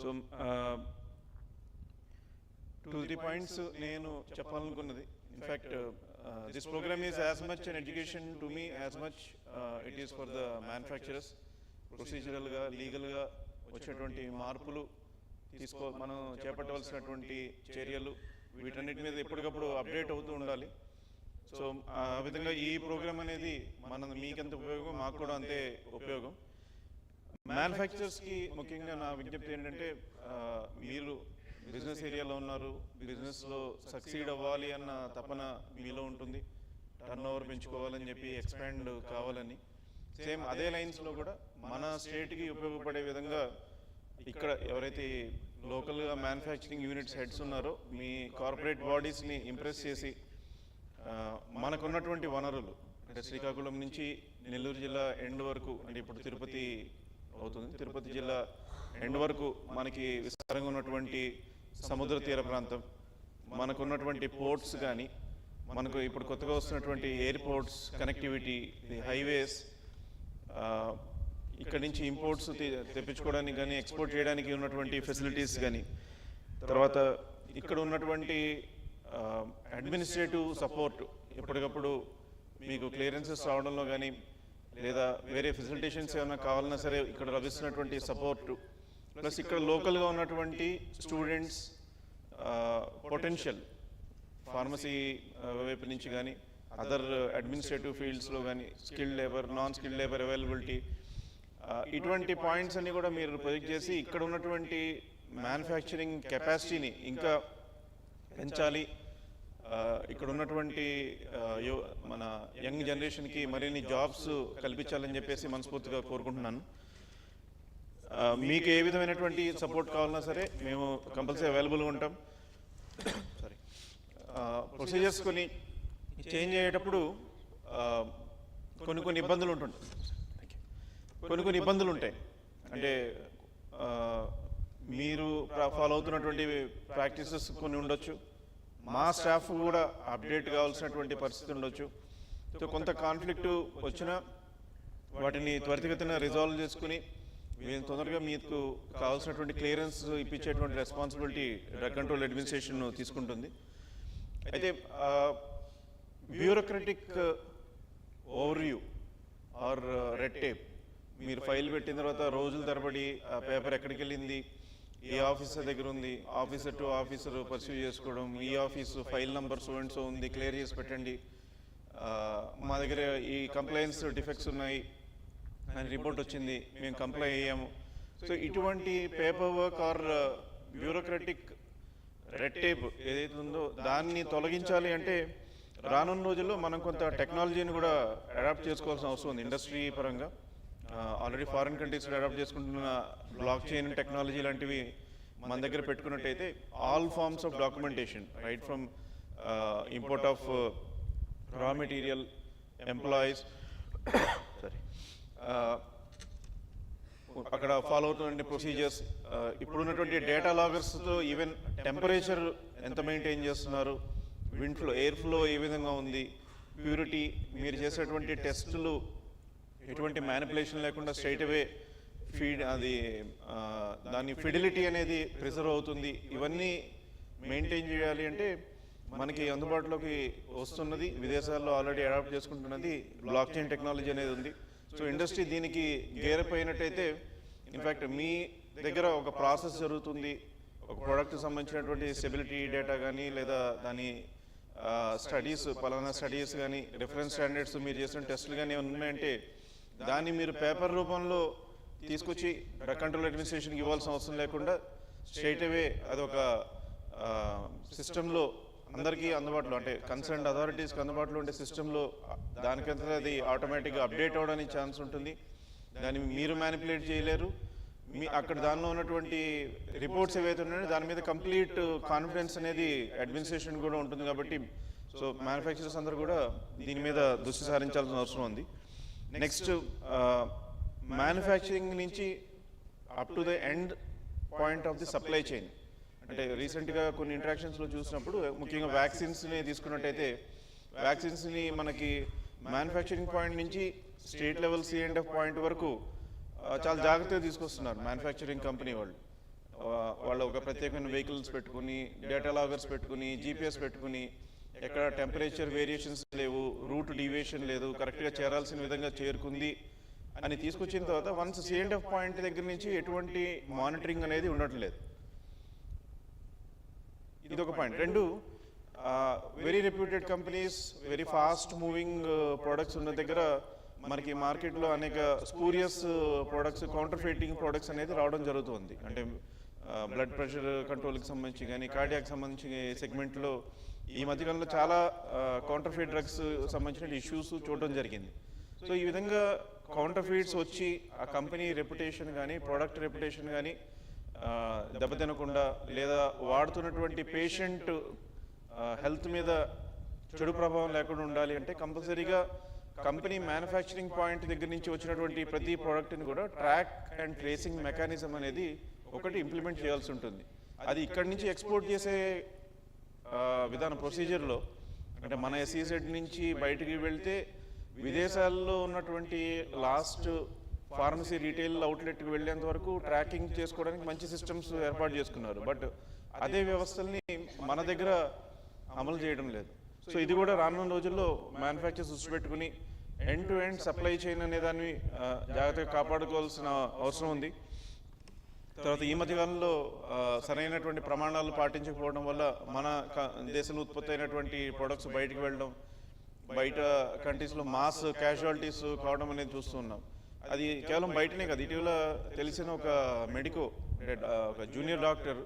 So 2-3 points నేను చెప్పాలనుకున్నది. In fact this program is as much an education to me as much it is for the manufacturers. ప్రొసీజరల్గా లీగల్గా వచ్చేటువంటి మార్పులు మనం చేపట్టవలసినటువంటి చర్యలు, వీటన్నిటి మీద ఎప్పటికప్పుడు అప్డేట్ అవుతూ ఉండాలి. సో ఆ విధంగా ఈ ప్రోగ్రామ్ అనేది మీకెంత ఉపయోగం, మాకు కూడా అంతే ఉపయోగం. మ్యానుఫ్యాక్చరర్స్కి ముఖ్యంగా నా విజ్ఞప్తి ఏంటంటే, మీరు బిజినెస్ ఏరియాలో ఉన్నారు, బిజినెస్లో సక్సీడ్ అవ్వాలి అన్న తపన మీలో ఉంటుంది, టర్న్ ఓవర్ పెంచుకోవాలని చెప్పి, ఎక్స్పాండ్ కావాలని. సేమ్ అదే లైన్స్లో కూడా మన స్టేట్కి ఉపయోగపడే విధంగా ఇక్కడ ఎవరైతే లోకల్గా మ్యానుఫ్యాక్చరింగ్ యూనిట్స్ హెడ్స్ ఉన్నారో మీ కార్పొరేట్ బాడీస్ని ఇంప్రెస్ చేసి మనకున్నటువంటి వనరులు, అంటే శ్రీకాకుళం నుంచి నెల్లూరు జిల్లా ఎండ్ వరకు, అంటే ఇప్పుడు తిరుపతి అవుతుంది, తిరుపతి జిల్లా ఎండ్ వరకు మనకి విస్తారంగా ఉన్నటువంటి సముద్ర తీర ప్రాంతం, మనకున్నటువంటి పోర్ట్స్ కానీ, మనకు ఇప్పుడు కొత్తగా వస్తున్నటువంటి ఎయిర్పోర్ట్స్ కనెక్టివిటీ, హైవేస్, ఇక్కడి నుంచి ఇంపోర్ట్స్ తెప్పించుకోవడానికి కానీ ఎక్స్పోర్ట్ చేయడానికి ఉన్నటువంటి ఫెసిలిటీస్ కానీ, తర్వాత ఇక్కడ ఉన్నటువంటి అడ్మినిస్ట్రేటివ్ సపోర్ట్, ఎప్పటికప్పుడు మీకు క్లియరెన్సెస్ రావడంలో కానీ లేదా వేరే ఫెసిలిటేషన్స్ ఏమైనా కావాలన్నా సరే ఇక్కడ లభిస్తున్నటువంటి సపోర్టు, ప్లస్ ఇక్కడ లోకల్గా ఉన్నటువంటి స్టూడెంట్స్, పొటెన్షియల్ ఫార్మసీ వైపు నుంచి కానీ అదర్ అడ్మినిస్ట్రేటివ్ ఫీల్డ్స్లో కానీ skilled labour, non skilled labour availability, ఇటువంటి పాయింట్స్ అన్ని కూడా మీరు ప్రొజెక్ట్ చేసి ఇక్కడ ఉన్నటువంటి మ్యానుఫ్యాక్చరింగ్ కెపాసిటీని ఇంకా పెంచాలి, ఇక్కడ ఉన్నటువంటి మన యంగ్ జనరేషన్కి మరిన్ని జాబ్స్ కల్పించాలని చెప్పేసి మనస్ఫూర్తిగా కోరుకుంటున్నాను. మీకు ఏ విధమైనటువంటి సపోర్ట్ కావాలన్నా సరే మేము కంపల్సరీ అవైలబుల్గా ఉంటాం. సారీ, ప్రొసీజర్స్ కొన్ని చేంజ్ అయ్యేటప్పుడు కొన్ని ఇబ్బందులు ఉంటుంటాయి, కొన్ని ఇబ్బందులు ఉంటాయి. అంటే మీరు ఫాలో అవుతున్నటువంటి ప్రాక్టీసెస్ కొన్ని ఉండొచ్చు, మా స్టాఫ్ కూడా అప్డేట్ కావాల్సినటువంటి పరిస్థితి ఉండొచ్చు. సో కొంత కాన్ఫ్లిక్ట్ వచ్చినా వాటిని త్వరితగతిన రిజాల్వ్ చేసుకుని మేము తొందరగా మీకు కావాల్సినటువంటి క్లియరెన్స్ ఇప్పించేటువంటి రెస్పాన్సిబిలిటీ డ్రగ్ కంట్రోల్ అడ్మినిస్ట్రేషన్ తీసుకుంటుంది. అయితే bureaucratic overview or red tape, మీరు ఫైల్ పెట్టిన తర్వాత రోజుల తరబడి ఆ పేపర్ ఎక్కడికి వెళ్ళింది, ఏ ఆఫీసర్ దగ్గర ఉంది, ఆఫీసర్ టు ఆఫీసర్ పర్సీవ్ చేసుకోవడం, ఈ office file number so and so ఉంది, క్లియర్ చేసి పెట్టండి, మా దగ్గర ఈ కంప్లైన్స్ డిఫెక్ట్స్ ఉన్నాయి అని రిపోర్ట్ వచ్చింది, మేము కంప్లై అయ్యాము. సో ఇటువంటి paper work or bureaucratic red tape ఏదైతే ఉందో దాన్ని తొలగించాలి అంటే రానున్న రోజుల్లో మనం కొంత టెక్నాలజీని కూడా అడాప్ట్ చేసుకోవాల్సిన అవసరం ఉంది. ఇండస్ట్రీ పరంగా ఆల్రెడీ ఫారిన్ కంట్రీస్లో అడాప్ట్ చేసుకుంటున్న బ్లాక్ చైన్ టెక్నాలజీ లాంటివి మన దగ్గర పెట్టుకున్నట్టయితే all forms of documentation, right from import of raw material, employees, sorry, అక్కడ ఫాలో అవుతున్న ప్రొసీజర్స్, ఇప్పుడున్నటువంటి డేటా లాగర్స్తో ఈవెన్ టెంపరేచర్ ఎంత మెయింటైన్ చేస్తున్నారు, విండ్ ఫ్లో, ఎయిర్ ఫ్లో ఏ విధంగా ఉంది, ప్యూరిటీ, మీరు చేసేటువంటి టెస్టులు ఎటువంటి మ్యానిపులేషన్ లేకుండా స్ట్రైట్ అవే దాని ఫిడిలిటీ అనేది ప్రిజర్వ్ అవుతుంది. ఇవన్నీ మెయింటైన్ చేయాలి అంటే మనకి అందుబాటులోకి వస్తున్నది, విదేశాల్లో ఆల్రెడీ అడాప్ట్ చేసుకుంటున్నది బ్లాక్ చైన్ టెక్నాలజీ అనేది ఉంది. సో ఇండస్ట్రీ దీనికి గేరప్ అయినట్టయితే ఇన్ఫ్యాక్ట్ మీ దగ్గర ఒక ప్రాసెస్ జరుగుతుంది, ఒక ప్రోడక్ట్ సంబంధించినటువంటి స్టెబిలిటీ డేటా కానీ లేదా దాని స్టడీస్ పలానా స్టడీస్ కానీ రిఫరెన్స్ స్టాండర్డ్స్ మీరు చేసిన టెస్టులు కానీ ఏమైనా ఉన్నాయంటే దాన్ని మీరు పేపర్ రూపంలో తీసుకొచ్చి డ్రగ్ కంట్రోల్ అడ్మినిస్ట్రేషన్కి ఇవ్వాల్సిన అవసరం లేకుండా స్ట్రైట్ అవే అదొక సిస్టంలో అందరికీ అందుబాటులో అంటే కన్సర్న్డ్ అథారిటీస్కి అందుబాటులో ఉండే సిస్టంలో దానికంతా అది ఆటోమేటిక్గా అప్డేట్ అవ్వడానికి ఛాన్స్ ఉంటుంది. దాన్ని మీరు మ్యానిపులేట్ చేయలేరు. అక్కడ దానిలో ఉన్నటువంటి రిపోర్ట్స్ ఏవైతే ఉన్నాయో దాని మీద కంప్లీట్ కాన్ఫిడెన్స్ అనేది అడ్మినిస్ట్రేషన్ కూడా ఉంటుంది. కాబట్టి సో మ్యానుఫ్యాక్చరర్స్ అందరూ కూడా దీని మీద దృష్టి సారించాల్సిన అవసరం ఉంది. నెక్స్ట్ మ్యానుఫ్యాక్చరింగ్ నుంచి up to the end point of the supply chain అంటే రీసెంట్గా కొన్ని ఇంటరాక్షన్స్లో చూసినప్పుడు ముఖ్యంగా వ్యాక్సిన్స్ని తీసుకున్నట్టయితే వ్యాక్సిన్స్ని మనకి మ్యానుఫ్యాక్చరింగ్ పాయింట్ నుంచి స్టేట్ లెవెల్ C&F పాయింట్ వరకు చాలా జాగ్రత్తగా తీసుకొస్తున్నారు మ్యానుఫ్యాక్చరింగ్ కంపెనీ వాళ్ళు ఒక ప్రత్యేకమైన వెహికల్స్ పెట్టుకుని డేటా లాగర్స్ పెట్టుకుని GPS పెట్టుకుని ఎక్కడ టెంపరేచర్ వేరియేషన్స్ లేవు, రూట్ డీవియేషన్ లేదు, కరెక్ట్గా చేరాల్సిన విధంగా చేరుకుంది అని తీసుకొచ్చిన తర్వాత వన్స్ C&F పాయింట్ దగ్గర నుంచి ఎటువంటి మానిటరింగ్ అనేది ఉండట్లేదు. ఇది ఒక పాయింట్. రెండు, very reputed companies, very fast moving products ఉన్న దగ్గర మనకి మార్కెట్లో అనేక స్పూరియస్ ప్రోడక్ట్స్, కౌంటర్ఫీటింగ్ ప్రోడక్ట్స్ అనేది రావడం జరుగుతుంది. అంటే బ్లడ్ ప్రెషర్ కంట్రోల్కి సంబంధించి కానీ కార్డియాక్ సంబంధించి సెగ్మెంట్లో ఈ మధ్యకాలంలో చాలా కౌంటర్ఫీట్ డ్రగ్స్ సంబంధించిన ఇష్యూస్ చూడడం జరిగింది. సో ఈ విధంగా కౌంటర్ఫీట్స్ వచ్చి ఆ కంపెనీ రెప్యుటేషన్ కానీ ప్రోడక్ట్ రెప్యుటేషన్ కానీ దెబ్బతినకుండా లేదా వాడుతున్నటువంటి పేషెంట్ హెల్త్ మీద చెడు ప్రభావం లేకుండా ఉండాలి అంటే కంపల్సరీగా కంపెనీ మ్యానుఫ్యాక్చరింగ్ పాయింట్ దగ్గర నుంచి వచ్చినటువంటి ప్రతి ప్రోడక్ట్ని కూడా ట్రాక్ అండ్ ట్రేసింగ్ మెకానిజం అనేది ఒకటి ఇంప్లిమెంట్ చేయాల్సి ఉంటుంది. అది ఇక్కడి నుంచి ఎక్స్పోర్ట్ చేసే విధాన ప్రొసీజర్లో అంటే మన SEZ నుంచి బయటికి వెళ్తే విదేశాల్లో ఉన్నటువంటి లాస్ట్ ఫార్మసీ రీటైల్ అవుట్లెట్కి వెళ్ళేంత వరకు ట్రాకింగ్ చేసుకోవడానికి మంచి సిస్టమ్స్ ఏర్పాటు చేసుకున్నారు. బట్ అదే వ్యవస్థల్ని మన దగ్గర అమలు చేయడం లేదు. సో ఇది కూడా రానున్న రోజుల్లో మ్యానుఫ్యాక్చర్స్ దృష్టి పెట్టుకుని end to end supply chain అనే దాన్ని జాగ్రత్తగా కాపాడుకోవాల్సిన అవసరం ఉంది. తర్వాత ఈ మధ్యకాలంలో సరైనటువంటి ప్రమాణాలు పాటించకపోవడం వల్ల మన దేశంలో ఉత్పత్తి అయినటువంటి ప్రొడక్ట్స్ బయటకు వెళ్ళడం, బయట కంట్రీస్లో మాస్ క్యాజువాలిటీస్ కావడం అనేది చూస్తూ ఉన్నాం. అది కేవలం బయటనే కాదు, ఇటీవల తెలిసిన ఒక ఒక జూనియర్ డాక్టర్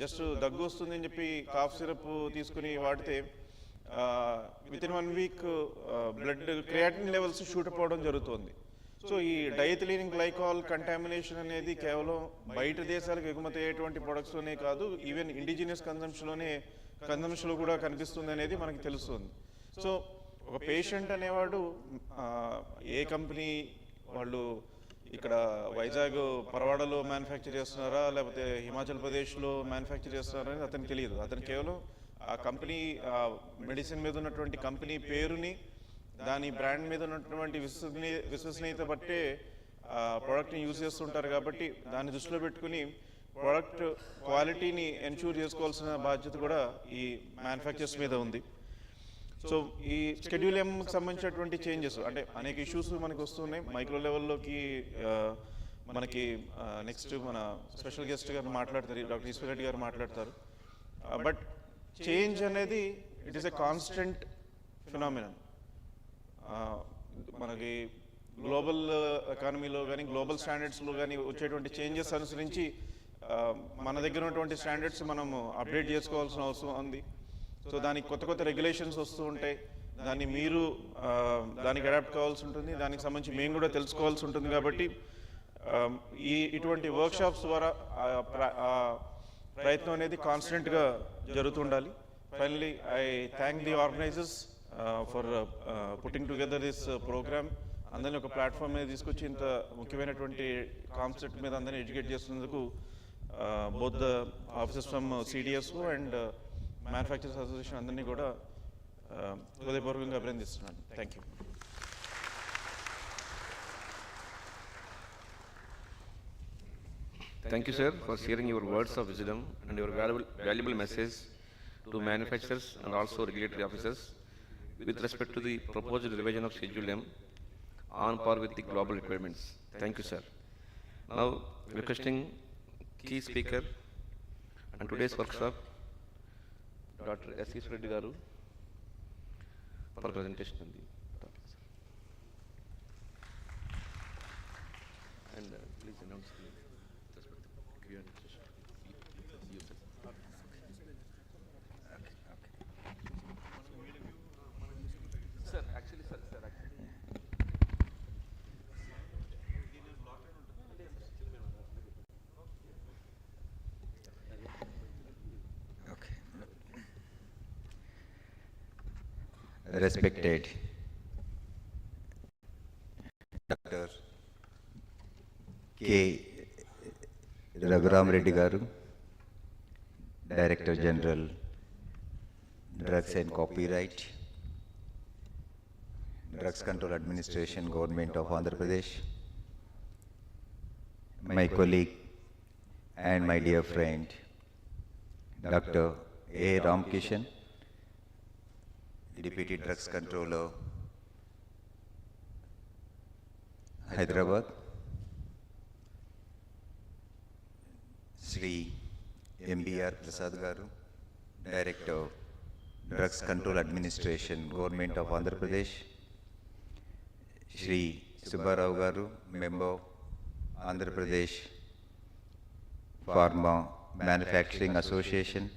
జస్ట్ దగ్గు వస్తుందని చెప్పి కాఫ్ సిరప్ తీసుకుని వాడితే within 1 week blood creatinine levels shoot up అవడం జరుగుతుంది. సో ఈ డైథిలీన్ గ్లైకాల్ కంటామినేషన్ అనేది కేవలం బయట దేశాలకు ఎగుమతి అయ్యేటువంటి ప్రొడక్ట్స్లోనే కాదు, ఈవెన్ ఇండిజినియస్ కన్జంప్షన్లో కూడా కనిపిస్తుంది అనేది మనకి తెలుస్తుంది. సో ఒక పేషెంట్ అనేవాడు ఏ కంపెనీ వాళ్ళు ఇక్కడ వైజాగ్ పరవాడలో మ్యానుఫ్యాక్చర్ చేస్తున్నారా లేకపోతే హిమాచల్ ప్రదేశ్లో మ్యానుఫ్యాక్చర్ చేస్తున్నారా అనేది అతనికి తెలియదు. అతను కేవలం ఆ కంపెనీ మెడిసిన్ మీద ఉన్నటువంటి కంపెనీ పేరుని దాని బ్రాండ్ మీద ఉన్నటువంటి విశ్వసనీయత బట్టే ప్రోడక్ట్ని యూజ్ చేస్తుంటారు. కాబట్టి దాన్ని దృష్టిలో పెట్టుకుని ప్రోడక్ట్ క్వాలిటీని ఎన్ష్యూర్ చేసుకోవాల్సిన బాధ్యత కూడా ఈ మ్యానుఫ్యాక్చర్స్ మీద ఉంది. సో ఈ షెడ్యూల్ ఎంకి సంబంధించినటువంటి చేంజెస్ అంటే అనేక ఇష్యూస్ మనకు వస్తున్నాయి. మైక్రో లెవెల్లోకి మనకి నెక్స్ట్ మన స్పెషల్ గెస్ట్ గారు మాట్లాడతారు, డాక్టర్ ఈశ్వర్ రెడ్డి గారు మాట్లాడతారు. బట్ చేంజ్ అనేది it is a constant phenomenon. మనకి గ్లోబల్ ఎకానమీలో కానీ గ్లోబల్ స్టాండర్డ్స్లో కానీ వచ్చేటువంటి చేంజెస్ అనుసరించి మన దగ్గర ఉన్నటువంటి స్టాండర్డ్స్ మనము అప్డేట్ చేసుకోవాల్సిన అవసరం ఉంది. సో దానికి కొత్త కొత్త రెగ్యులేషన్స్ వస్తూ ఉంటాయి, దాన్ని మీరు దానికి అడాప్ట్ కావాల్సి ఉంటుంది, దానికి సంబంధించి మేము కూడా తెలుసుకోవాల్సి ఉంటుంది. కాబట్టి ఇటువంటి వర్క్షాప్స్ ద్వారా ప్రయత్నం అనేది కాన్స్టెంట్గా జరుగుతుండాలి. Finally I thank the organizers for putting together this program. అందరినీ ఒక ప్లాట్ఫామ్ మీద తీసుకొచ్చి ఇంత ముఖ్యమైనటువంటి కాన్సెప్ట్ మీద అందరినీ ఎడ్యుకేట్ చేస్తున్నందుకు both the officers from CDSCO and manufacturers association అందరినీ కూడా హృదయపూర్వకంగా అభినందిస్తున్నాను. Thank you. Thank you, sir, for sharing your words of wisdom and your valuable message to manufacturers and also regulatory officers with respect to the proposed revision of Schedule M. on par with the global requirements. Thank you, sir. Now, requesting key speaker on today's workshop, Dr. S. Reddy Garu, for presentation on the topic. And please announce the Q&A session. You, sir. Sir, actually. Respected Dr. K. Raghuram Reddy Garu, Director General, Drugs and Copyright, Drugs Control Administration, Government of Andhra Pradesh, my colleague and my dear friend, Dr. A. Ramkishan, Deputy Drugs Controller, Hyderabad, Sri M.B.R. Prasad Garu, Director, Drugs Control Administration, Government of Andhra Pradesh, Sri Subbarao Garu, Member, Andhra Pradesh Pharma Manufacturing Association,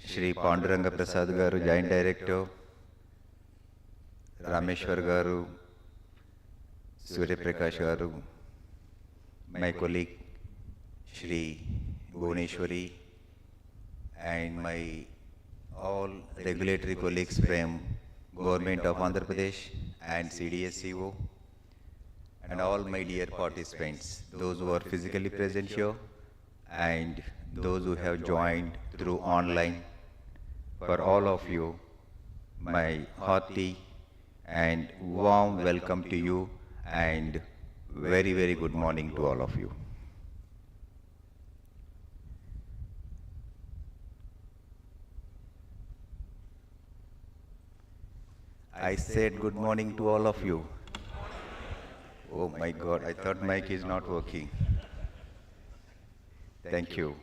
Shri Panduranga Prasad Garu, Joint Director, Rameshwar Garu, Surya Prakash Garu, my colleague Shri Bhuneshwari, and my all regulatory colleagues from Government of Andhra Pradesh and CDSCO, and all my dear participants, those who are physically present here and those who have joined through online. For all of you, my hearty and warm welcome to you, and very, very good morning to all of you. I said good morning to all of you. Oh my God, I thought mic is not working. Thank you.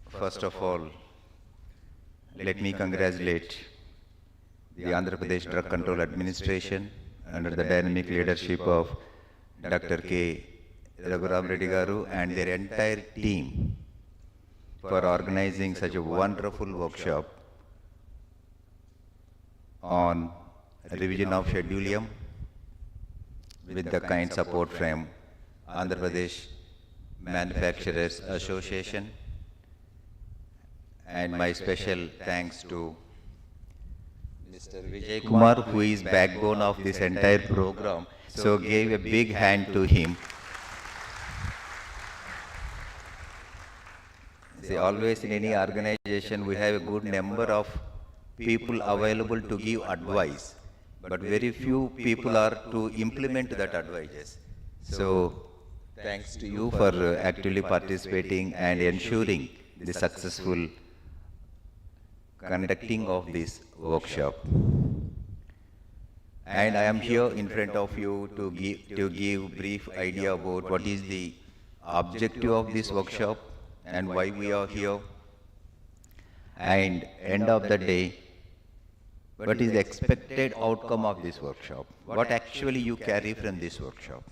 First of all, let me congratulate the Andhra Pradesh Drug Control Administration under the dynamic leadership of Dr. K. Raghuram Reddy Garu and their entire team for organizing such a wonderful workshop on revision of Schedule M with the kind support from Andhra Pradesh Manufacturers Association. And my special thanks to Mr. Vijay Kumar, who is backbone of this entire program. So give a big hand to him. See, always in any organization we have a good number of people available to give advice, but very few people are to implement that advice. So thanks to you for actively participating and ensuring the successful conducting of this workshop. And I am here in front of you to give brief idea about what is the objective of this workshop and why we are here, and end of the day, what is the expected outcome of this workshop? What actually you carry from this workshop?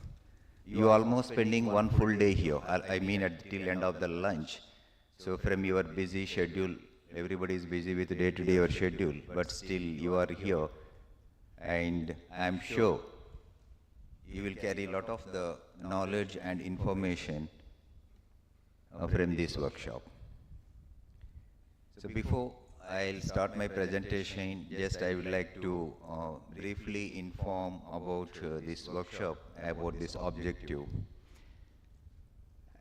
You almost spending one full day here, I mean at till end of the lunch. So from your busy schedule, everybody is busy with day-to-day or schedule, but still you are here, and I am sure you will carry a lot of the knowledge and information from this workshop. So before I'll start my presentation, just I would like to briefly inform about this workshop, about this objective.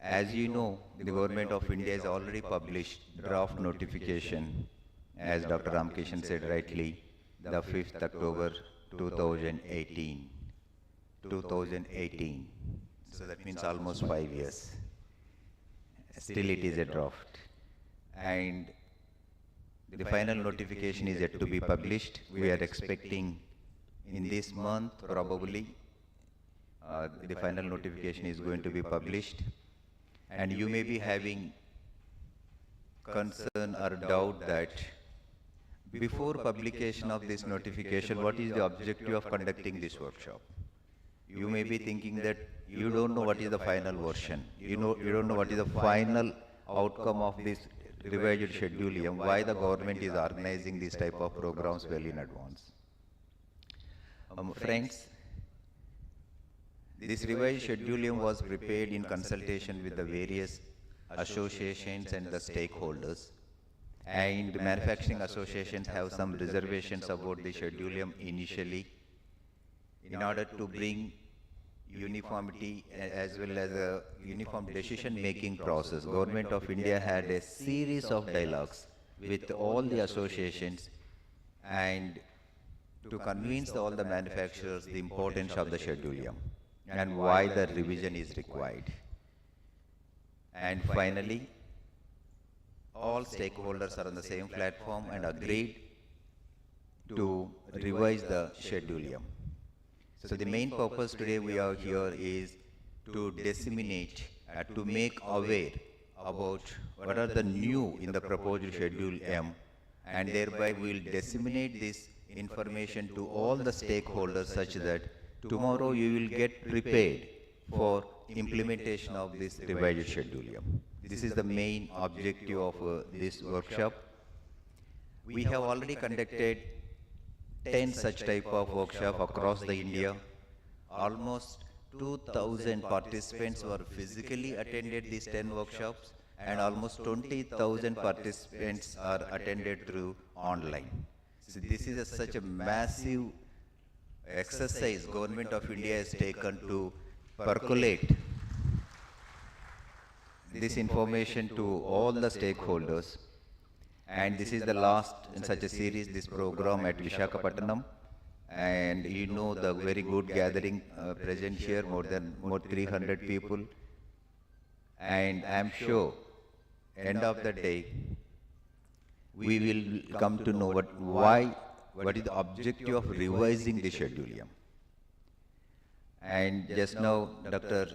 As you know, the Government of India has already published draft notification, as Dr. Ramkishan said rightly, the 5th October 2018. 2018. So that means almost 5 years. Still it is a draft. And The final notification is yet to be published. We are expecting in this month probably the final notification is going to be published. And you may be having concern or doubt that before publication of this notification, what is the objective of conducting this workshop? You may be thinking that you don't know what is the final version. You don't know what is the final outcome of this revised schedule M, why the government is organizing this type of programs well in advance. Friends, this revised schedule M was prepared in consultation with the various associations and the stakeholders. And manufacturing associations have some reservations about the schedule M initially. In order to bring uniformity as well as a uniform decision-making process, Government of India had a series of dialogues with all the associations and to convince all the manufacturers the importance of the schedule M and why the revision is required. And finally, all stakeholders are on the same platform and agreed to revise the schedule M. So the main purpose today we are here is to disseminate, to make aware about what are the new in the proposed schedule M, and thereby we will disseminate this information to all the stakeholders such that tomorrow you will get prepared for implementation of this revised schedule M. This is the main objective of this workshop. We have already conducted 10 such type of workshop across the India. Almost 2,000 participants were physically attended these 10 workshops, and almost 20,000 participants are attended through online. So this is such a massive exercise Government of India has taken to percolate this information to all the stakeholders. And this is the last in such a series, this program at Visakhapatnam. And you know the very good gathering present here, more 300 people. And I am sure, end of the day, we will come to know what is the objective of revising the schedule M. And just now, Dr.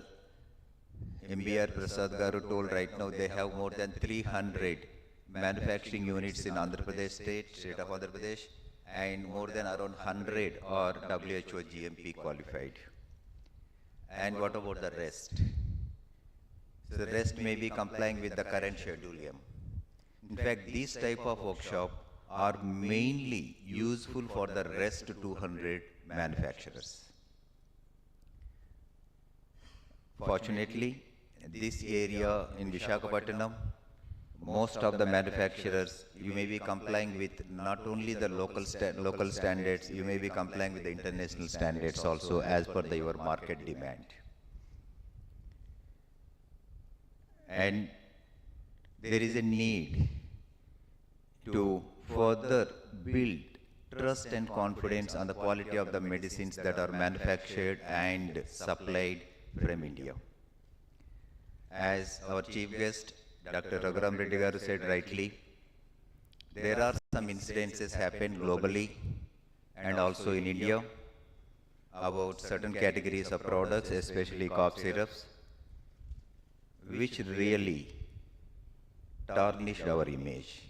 MBR Prasad Garu told right now they have more than 300 manufacturing units in Andhra Pradesh state of Andhra Pradesh, and more than around 100 are WHO GMP qualified. And what about the rest? So the rest may be complying with the current schedule M. In fact, these type of workshop are mainly useful for the rest 200 manufacturers. Fortunately, this area in Visakhapatnam, most of the manufacturers, you may be complying with not only the local standards, you may be complying with the international standards also as per your market demand. And there is a need to further build trust and confidence on the quality of the medicines that are manufactured and supplied from India. As our chief guest, Dr. Raghuram Reddy Garu said rightly, there are some incidences happen globally and also in India about certain categories of products, especially cough syrups, which really tarnished our image.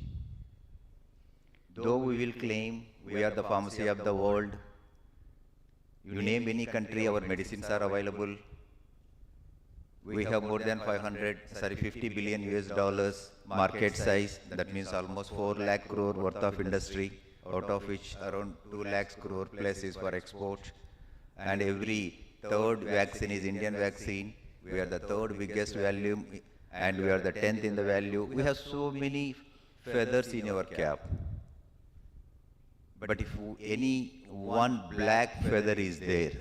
Though we will claim we are the pharmacy of the world, you name any country, our medicines are available. We have more than 50 billion US dollars market size. That means almost 4 lakh crore worth of industry, out of which around 2 lakhs crore plus is for export. And every third vaccine is Indian vaccine. We are the third biggest volume and we are the 10th in the value. We have so many feathers in our cap. But if any one black feather is there,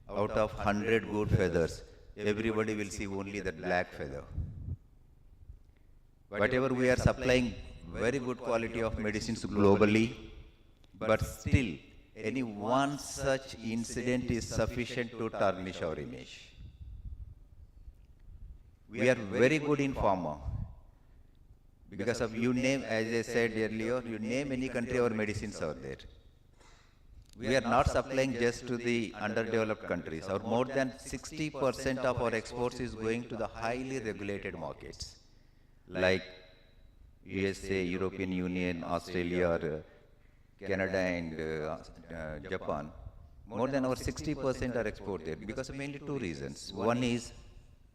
out of 100 good feathers, everybody will see only that black feather. Whatever we are supplying very good quality of medicines globally, but still any one such incident is sufficient to tarnish our image. We are very good in pharma Because of you name, as I said earlier, you name any country, our medicines are there. We are not supplying just to the underdeveloped countries. Our more than 60% of our exports is going to the highly regulated markets, like USA, European Union, Australia, or, Canada and Japan. More than our 60% are exported because of mainly two reasons. One is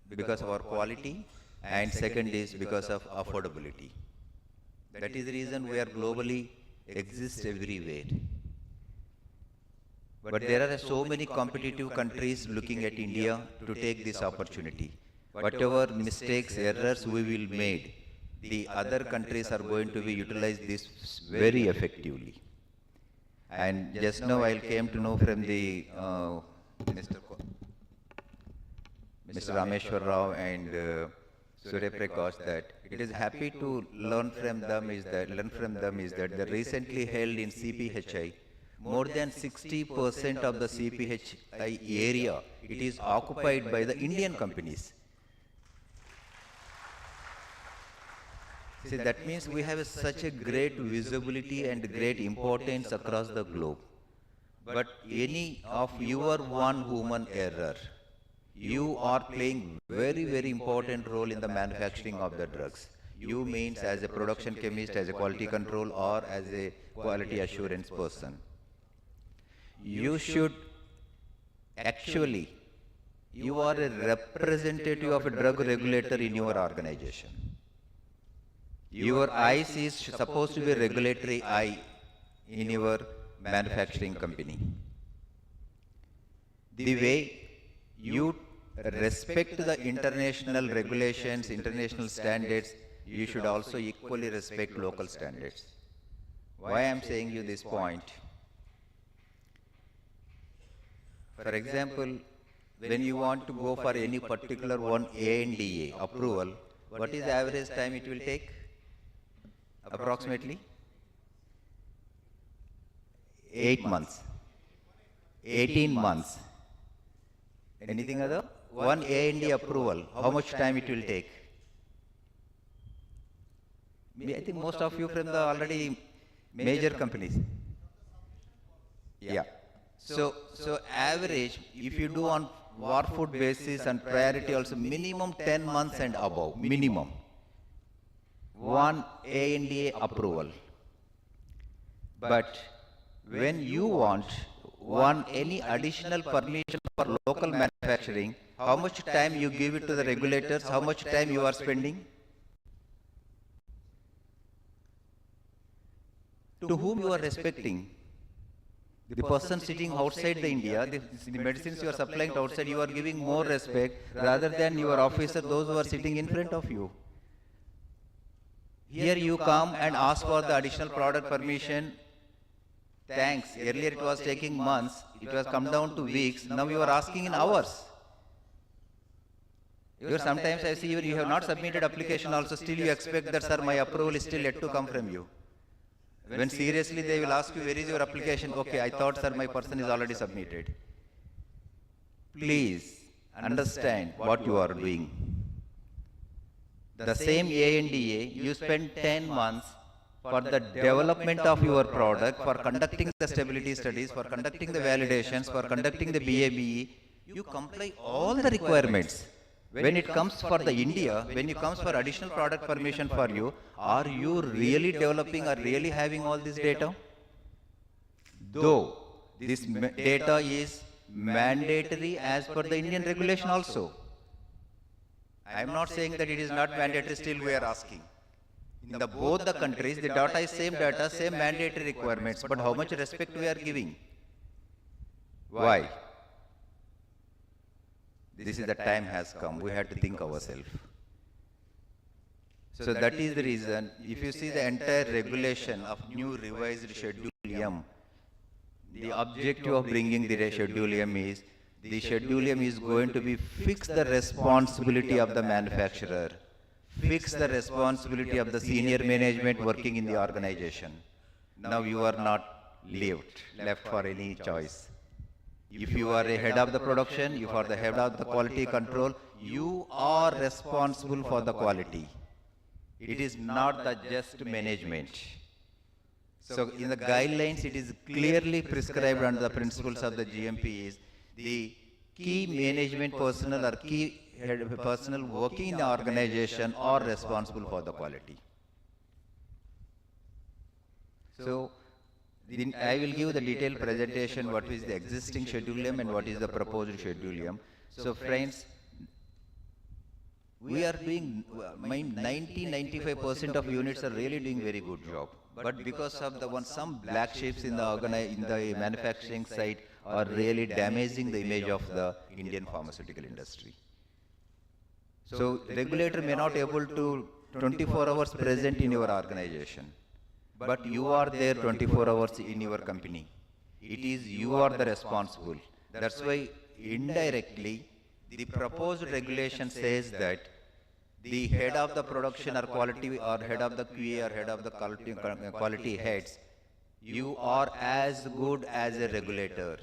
because of our quality, and second is because of affordability. That is the reason we are globally exist everywhere. But there are so many competitive countries looking at India to take this opportunity. Whatever mistakes, errors we will make, the other countries are going to be utilize this very effectively. And just now I came to know from the Mr. Rameshwar Rao and Surya Prakash that it is happy to learn from them is that they recently held in CPHI more than 60% of the CPHI area, it is occupied by the Indian companies. See, that means we have such a great visibility and great importance across the globe. But any of your one human error, you are playing very, very important role in the manufacturing of the drugs. You means as a production chemist, as a quality control, or as a quality assurance person. You should actually, you are a representative of a drug regulator in your organization. Your eyes is supposed to be a regulatory eye in your manufacturing company. The way you respect the international regulations, international standards, you should also equally respect local standards. Why I am saying you this point? For example, when you want to go for any particular one ANDA approval, what is the average time it will take? Approximately 8 months, 18 months. Anything other? One ANDA approval, how much time it will take? I think most of you from the already major companies. Yeah. So average, if you do on war food basis and priority also, minimum 10 months and above, minimum. One ANDA approval. But when you want any additional permission for local manufacturing, how much time you give it to the regulators, how much time you are spending? To whom you are respecting? The person sitting outside the India, the medicines you are supplying to outside, you are giving more respect rather than your officer, those who are sitting in front of you. Here you come and ask for the additional product permission. Thanks. Earlier it was taking months. It was come down to weeks. Now you are asking in hours. Sometimes I see you have not submitted application also. Still you expect that, sir, my approval is still yet to come from you. When seriously they will ask you, where is your application? Okay, I thought, sir, my person is already submitted. Please understand what you are doing. The same ANDA, you spend 10 months for the development of your product, for conducting the stability studies, for conducting the validations, for conducting the BABE. You comply all the requirements. When it comes for the India, when it comes for additional product permission for you, are you really developing or really having all this data? Though this data is mandatory as per the Indian regulation also. I am not saying that it is not mandatory, still we are asking. In both the countries, the data is same data, same mandatory requirements, but how much respect we are giving? Why? This is the time has come, we have to think ourselves. So that is the reason, if you see the entire regulation of new revised Schedule M, the objective of bringing the Schedule M is, the Schedule M is going to be fix the responsibility of the manufacturer, fix the responsibility of the senior management working in the organization. Now you are not left for any choice. If you are a head of the production, if you are the head of the quality control, you are responsible for the quality. It is not the just management. So in the guidelines, it is clearly prescribed under the principles of the GMP is the key management personnel or key head personnel working in the organization are responsible for the quality. So I will give the detailed presentation what is the existing Schedule M and what is the proposed Schedule M. So friends, we are doing, 90-95% of units are really doing very good job. But because of some black sheeps in the manufacturing side are really damaging the image of the Indian pharmaceutical industry. So regulator may not able to 24 hours present in your organization, but you are there 24 hours in your company. It is you are the responsible. That's why indirectly the proposed regulation says that the head of the production or quality or head of the QA or head of the quality heads, you are as good as a regulator.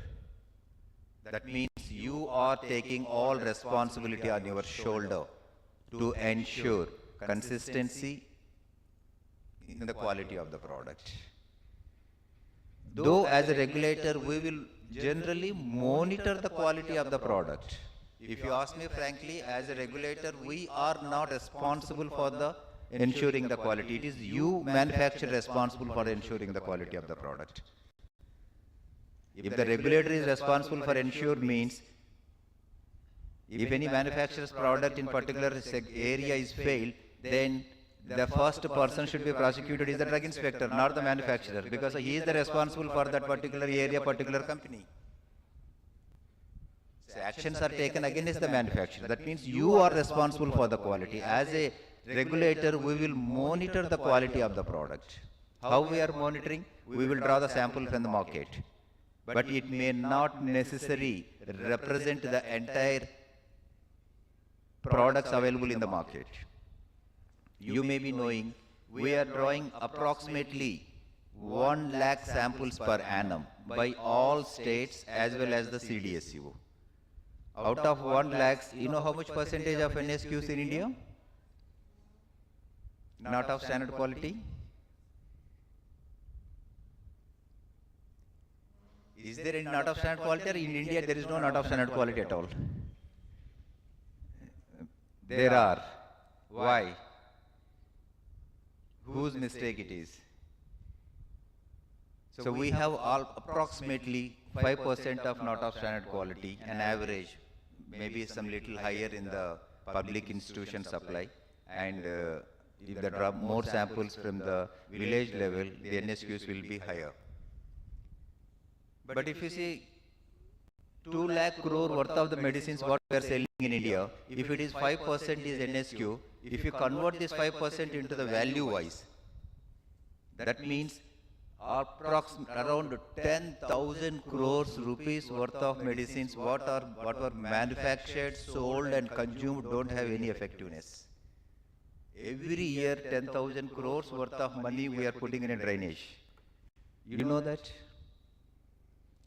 That means you are taking all responsibility on your shoulder to ensure consistency in the quality of the product. Though as a regulator, we will generally monitor the quality of the product. If you ask me frankly, as a regulator, we are not responsible for the ensuring the quality. It is you manufacturer responsible for ensuring the quality of the product. If the regulator is responsible for ensure means, if any manufacturer's product in particular area is failed, then the first person should be prosecuted is the drug inspector, not the manufacturer, because he is the responsible for that particular area, particular company. So actions are taken against the manufacturer. That means you are responsible for the quality. As a regulator, we will monitor the quality of the product. How we are monitoring? We will draw the sample from the market. But it may not necessarily represent the entire products available in the market. You may be knowing we are drawing approximately 1 lakh samples per annum by all states as well as the CDSCO. Out of 1 lakh, you know how much percentage of NSQs in India? Not of standard quality? Is there any not of standard quality, or in India there is no not of standard quality at all? There are. Why? Whose mistake it is? So we have approximately 5% of not of standard quality, an average, maybe some little higher in the public institution supply, and if there are more samples from the village level, the NSQs will be higher. But if you see 2 lakh crore worth of the medicines what we are selling in India, if it is 5% is NSQ, if you convert this 5% into the value wise, that means around 10,000 crores rupees worth of medicines what were manufactured, sold and consumed don't have any effectiveness. Every year 10,000 crores worth of money we are putting in a drainage. You know that?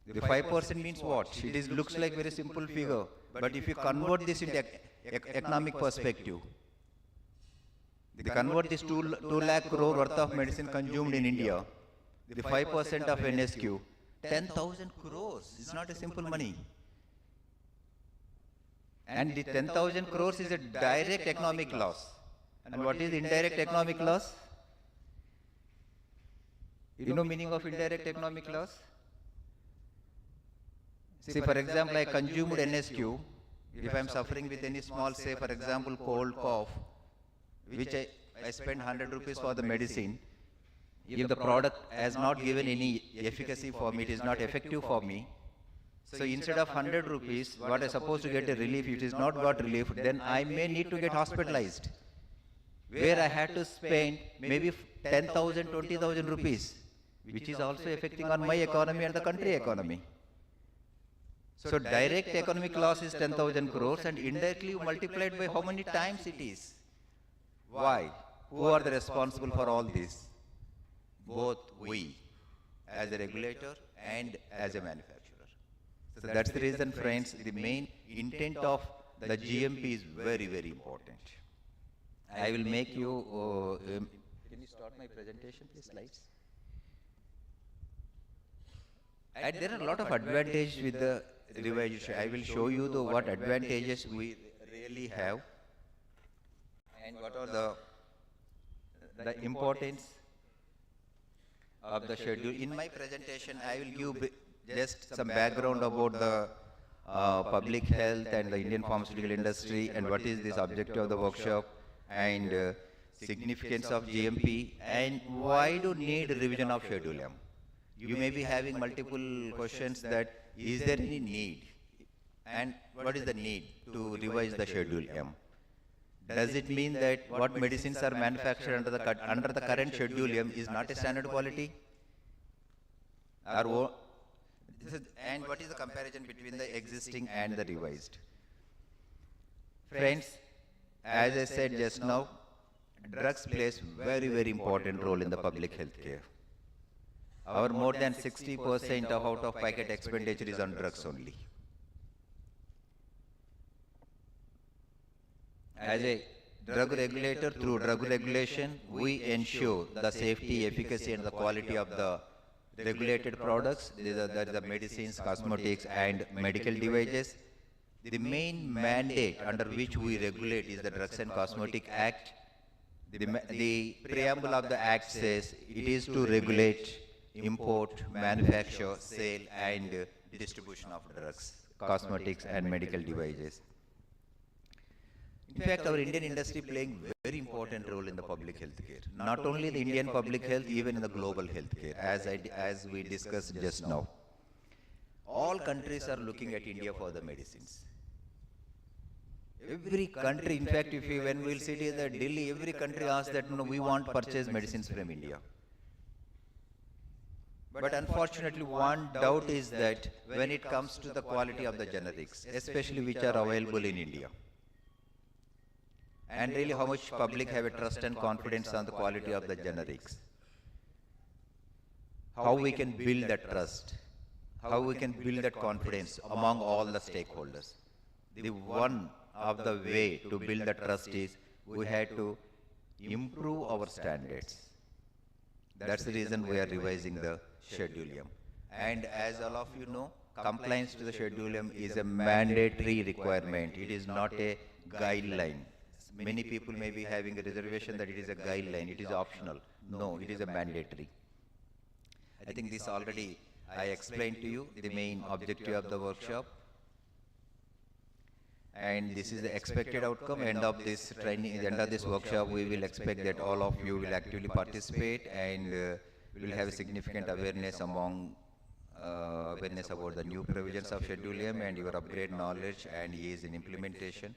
The 5% means what? It looks like very simple figure, but if you convert this into economic perspective, convert this 2 lakh crore worth of medicine consumed in India, the 5% of NSQ, 10,000 crores. It's not a simple money. And the 10,000 crores is a direct economic loss. And what is indirect economic loss? You know meaning of indirect economic loss? See, for example, I consumed NSQ. If I am suffering with any small, say, for example, cold, cough, which I spend 100 rupees for the medicine, if the product has not given any efficacy for me, it is not effective for me, so instead of 100 rupees, what I supposed to get a relief, if it is not got relief, then I may need to get hospitalized, where I had to spend maybe 10,000, 20,000 rupees, which is also affecting on my economy and the country economy. So direct economic loss is 10,000 crores and indirectly multiplied by how many times it is. Why? Who are the responsible for all this? Both we, as a regulator and as a manufacturer. So that's the reason, friends, the main intent of the GMP is very, very important. I will make you, can you start my presentation, please, slides? And there are a lot of advantages with the revised. I will show you what advantages we really have and what are the importance of the schedule. In my presentation, I will give just some background about the public health and the Indian pharmaceutical industry and what is this objective of the workshop and significance of GMP and why do need revision of Schedule M. You may be having multiple questions that is there any need and what is the need to revise the Schedule M? Does it mean that what medicines are manufactured under the current Schedule M is not a standard quality? And what is the comparison between the existing and the revised? Friends, as I said just now, drugs plays very, very important role in the public health care. Our more than 60% of out-of-pocket expenditure is on drugs only. As a drug regulator, through drug regulation, we ensure the safety, efficacy and the quality of the regulated products. These are the medicines, cosmetics and medical devices. The main mandate under which we regulate is the Drugs and Cosmetic Act. The preamble of the Act says it is to regulate, import, manufacture, sale and distribution of drugs, cosmetics and medical devices. In fact, our Indian industry playing very important role in the public health care. Not only the Indian public health, even in the global health care, as we discussed just now. All countries are looking at India for the medicines. Every country, in fact, when we'll sit in the Delhi, every country asks that, no, we want to purchase medicines from India. But unfortunately, one doubt is that when it comes to the quality of the generics, especially which are available in India, and really how much public have a trust and confidence on the quality of the generics. How we can build that trust, how we can build that confidence among all the stakeholders. The one of the way to build the trust is we had to improve our standards. That's the reason we are revising the Schedule M. And as all of you know, compliance to the Schedule M is a mandatory requirement. It is not a guideline. Many people may be having a reservation that it is a guideline, it is optional. No, it is a mandatory. I think this already I explained to you, the main objective of the workshop. And this is the expected outcome. End of this training, at the end of this workshop, we will expect that all of you will actively participate and we will have a significant awareness among awareness about the new provisions of Schedule M and your upgrade knowledge and ease in implementation.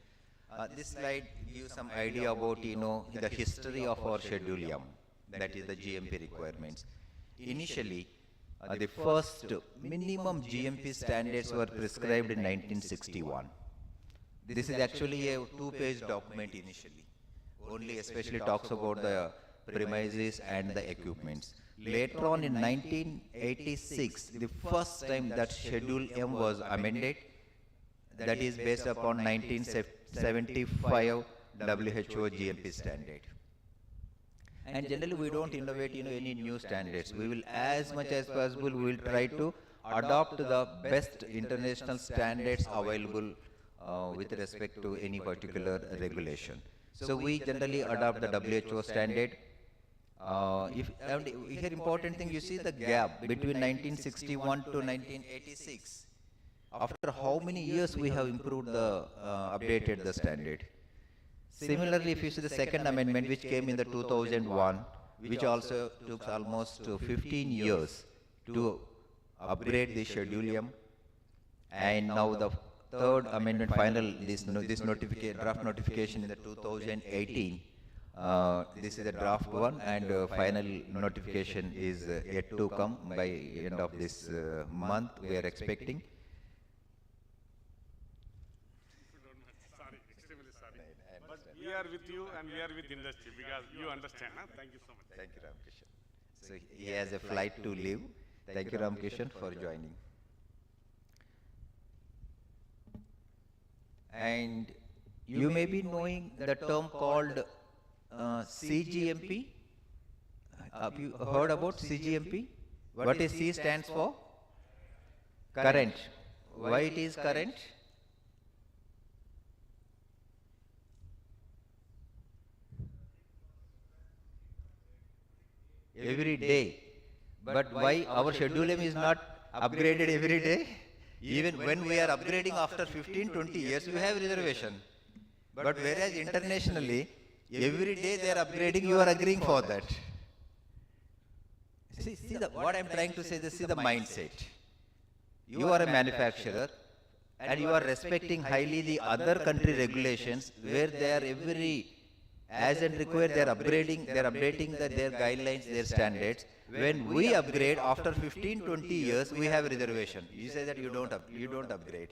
This slide gives some idea about, the history of our Schedule M, that is the GMP requirements. Initially, the first minimum GMP standards were prescribed in 1961. This is actually a two-page document initially. Only especially talks about the premises and the equipments. Later on in 1986, the first time that Schedule M was amended, that is based upon 1975 WHO GMP standard. And generally we don't innovate any new standards. We will, as much as possible, we will try to adopt the best international standards available with respect to any particular regulation. So we generally adopt the WHO standard. Here important thing, you see the gap between 1961 to 1986. After how many years we have improved updated the standard. Similarly, if you see the second amendment which came in the 2001, which also took almost 15 years to upgrade the Schedule M, and now the third amendment final, this draft notification in the 2018, this is the draft one and final notification is yet to come by end of this month we are expecting. We are with you and we are with industry because you understand. Huh? Thank you so much. Thank you, Ramkishan. So he has a flight to leave. Thank you, Ramkishan, for joining. And you may be knowing the term called CGMP? Have you heard about CGMP? What is C stands for? Current. Why it is current? Every day. But why our schedule is not upgraded every day? Even when we are upgrading after 15-20 years, we have reservation. But whereas internationally, every day they are upgrading, you are agreeing for that. See what I am trying to say, see the mindset. You are a manufacturer and you are respecting highly the other country regulations where they are as and required, they are updating their guidelines, their standards. When we upgrade after 15-20 years, we have reservation. You say that you don't upgrade.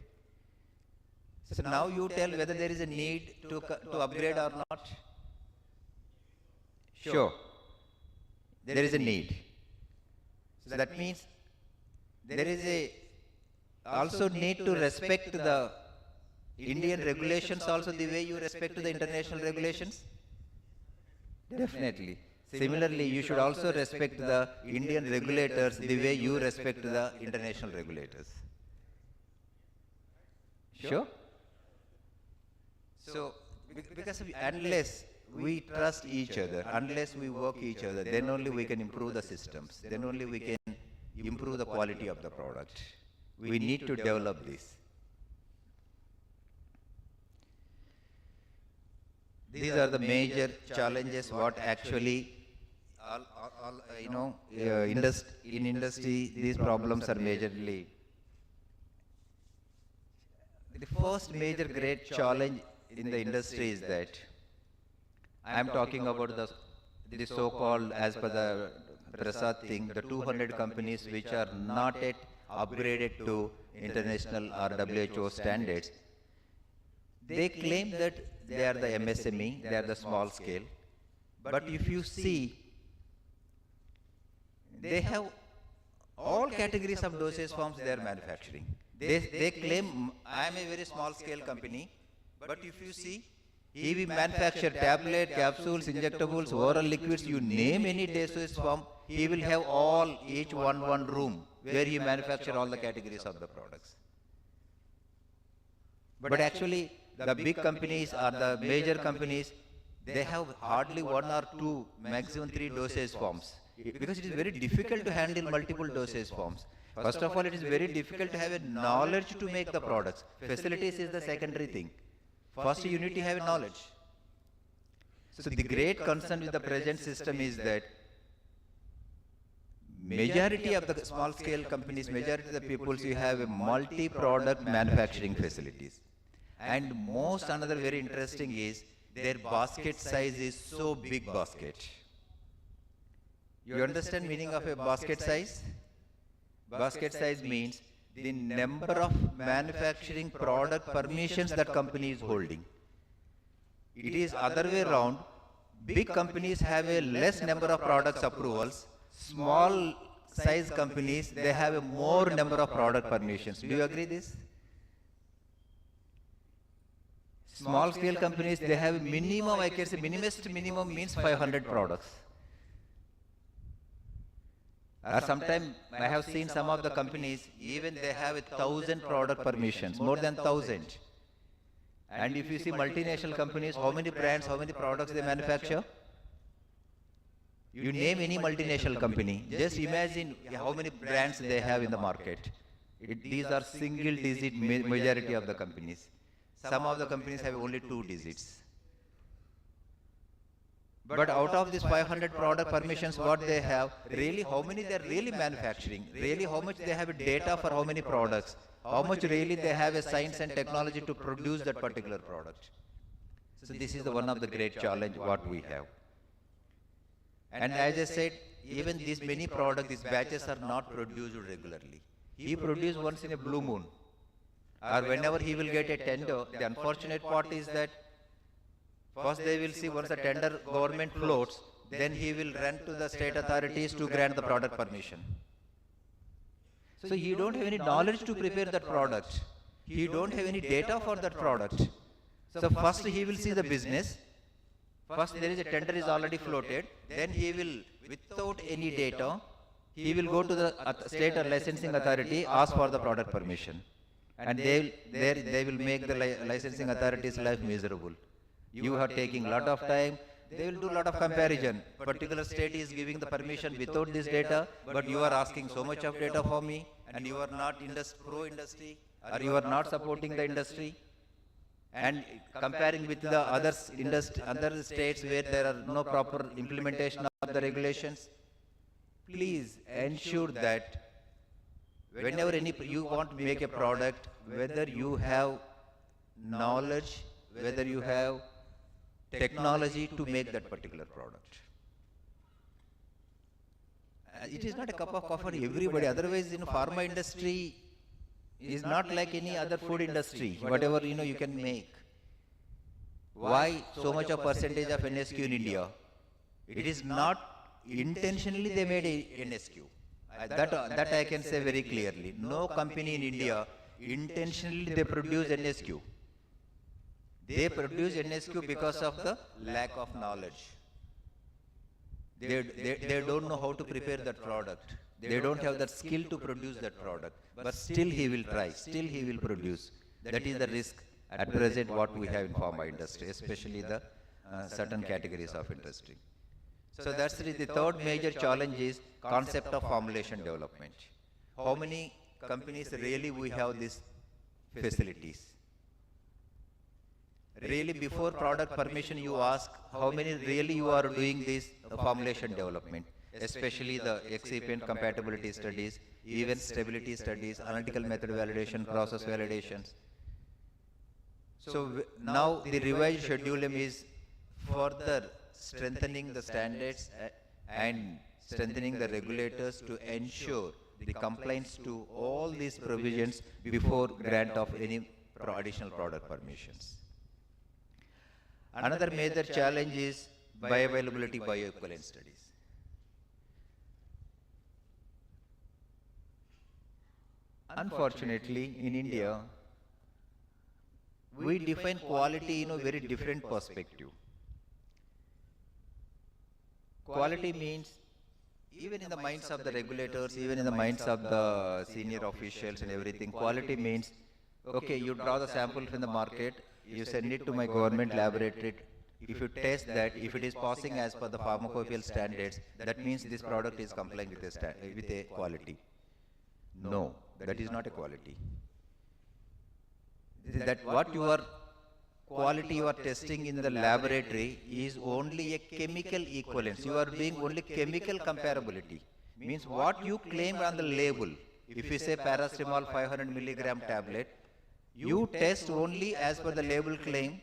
So now you tell whether there is a need to upgrade or not. Sure, there is a need. So that means there is also need to respect the Indian regulations also the way you respect to the international regulations. Definitely. Similarly, you should also respect the Indian regulators the way you respect the international regulators. Sure? So, because unless we trust each other, unless we work each other, then only we can improve the systems. Then only we can improve the quality of the product. We need to develop this. These are the major challenges what actually, in industry, these problems are majorly. The first major great challenge in the industry is that I am talking about the so-called, as per the Prasad thing, the 200 companies which are not yet upgraded to international or WHO standards. They claim that they are the MSME, they are the small scale. But if you see, they have all categories of dosage forms they are manufacturing. They claim, I am a very small scale company, but if you see, he will manufacture tablet, capsules, injectables, oral liquids, you name any dosage form, he will have each one room where he manufacture all the categories of the products. But actually, the big companies or the major companies, they have hardly 1 or 2, maximum 3 dosage forms. Because it is very difficult to handle multiple dosage forms. First of all, it is very difficult to have a knowledge to make the products. Facilities is the secondary thing. First, you need to have knowledge. So the great concern with the present system is that majority of the small scale companies, majority of the people, you have a multi-product manufacturing facilities. And another very interesting is their basket size is so big basket. You understand meaning of a basket size? Basket size means the number of manufacturing product permissions that company is holding. It is other way around. Big companies have a less number of products approvals. Small size companies, they have a more number of product permissions. Do you agree this? Small scale companies, they have a minimum, I can say minimum means 500 products. Or sometimes I have seen some of the companies, even they have 1,000 product permissions, more than 1,000. And if you see multinational companies, how many brands, how many products they manufacture? You name any multinational company, just imagine how many brands they have in the market. These are single digit majority of the companies. Some of the companies have only 2 digits. But out of these 500 product permissions, what they have, really how many they are really manufacturing, really how much they have data for how many products, how much really they have a science and technology to produce that particular product. So this is one of the great challenge what we have. And as I said, even these many products, these batches are not produced regularly. He produces once in a blue moon. Or whenever he will get a tender, the unfortunate part is that first they will see once the tender government floats, then he will run to the state authorities to grant the product permission. So he don't have any knowledge to prepare that product. He don't have any data for that product. So first he will see the business. First there is a tender is already floated, then he will, without any data, he will go to the state or licensing authority, ask for the product permission. And they will make the licensing authorities' life miserable. You are taking lot of time, they will do lot of comparison. Particular state is giving the permission without this data, but you are asking so much of data for me, and you are not pro-industry, or you are not supporting the industry. And comparing with the other states where there are no proper implementation of the regulations, please ensure that whenever you want to make a product, whether you have knowledge, whether you have technology to make that particular product. It is not a cup of coffee for everybody. Otherwise, pharma industry is not like any other food industry. Whatever you can make. Why so much of percentage of NSQ in India? It is not intentionally they made a NSQ. That I can say very clearly. No company in India intentionally they produce NSQ. They produce NSQ because of the lack of knowledge. They don't know how to prepare that product. They don't have that skill to produce that product. But still he will try, still he will produce. That is the risk at present what we have in pharma industry, especially the certain categories of industry. So that's the third major challenge is concept of formulation development. How many companies really we have these facilities? Really before product permission you ask how many really you are doing this formulation development, especially the excipient compatibility studies, even stability studies, analytical method validation, process validations. So now the revised schedule is further strengthening the standards and strengthening the regulators to ensure the compliance to all these provisions before grant of any additional product permissions. Another major challenge is bioavailability bioequivalence studies. Unfortunately, in India, we define quality in a very different perspective. Quality means, even in the minds of the regulators, even in the minds of the senior officials and everything, quality means, okay, you draw the sample from the market, you send it to my government laboratory. If you test that, if it is passing as per the pharmacopoeial standards, that means this product is complying with a quality. No, that is not a quality. That what you are quality you are testing in the laboratory is only a chemical equivalence. You are doing only chemical comparability. Means what you claim on the label. If you say paracetamol 500 milligram tablet, you test only as per the label claim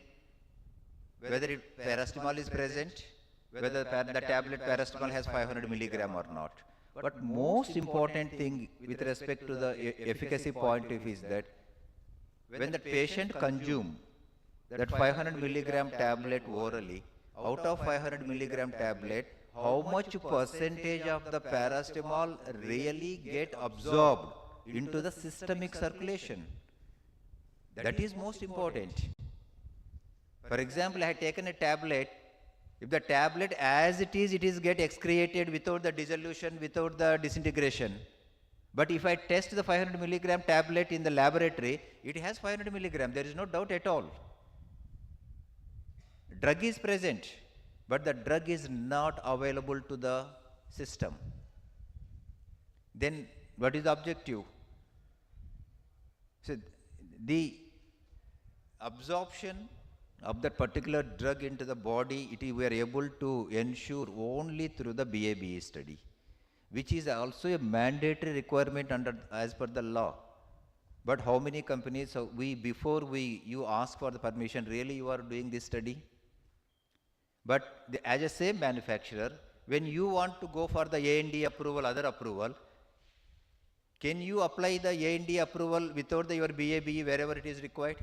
whether paracetamol is present, whether the tablet paracetamol has 500 milligram or not. But most important thing with respect to the efficacy point of is that when the patient consume that 500 milligram tablet orally, out of 500 milligram tablet, how much percentage of the paracetamol really get absorbed into the systemic circulation? That is most important. For example, I had taken a tablet. If the tablet as it is get excreted without the dissolution, without the disintegration. But if I test the 500 milligram tablet in the laboratory, it has 500 milligram. There is no doubt at all. Drug is present, but the drug is not available to the system. Then what is the objective? So the absorption of that particular drug into the body, we are able to ensure only through the BABE study, which is also a mandatory requirement as per the law. But how many companies, before you ask for the permission, really you are doing this study? But as a same manufacturer, when you want to go for the A&D approval, other approval, can you apply the A&D approval without your BABE wherever it is required?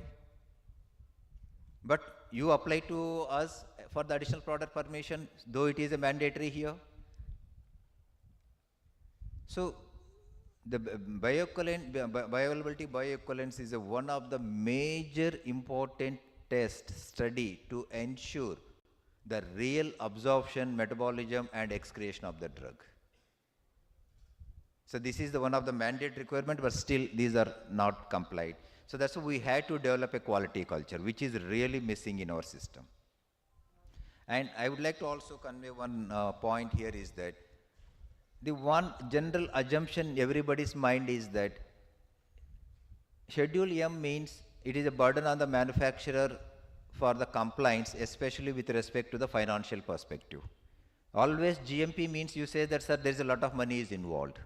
But you apply to us for the additional product permission, though it is a mandatory here. So the bioavailability bioequivalence is one of the major important test study to ensure the real absorption, metabolism, and excretion of the drug. So this is the one of the mandate requirement, but still these are not complied. So that's why we had to develop a quality culture, which is really missing in our system. And I would like to also convey one point here is that the one general assumption in everybody's mind is that Schedule M means it is a burden on the manufacturer for the compliance, especially with respect to the financial perspective. Always GMP means you say that, sir, there is a lot of money is involved.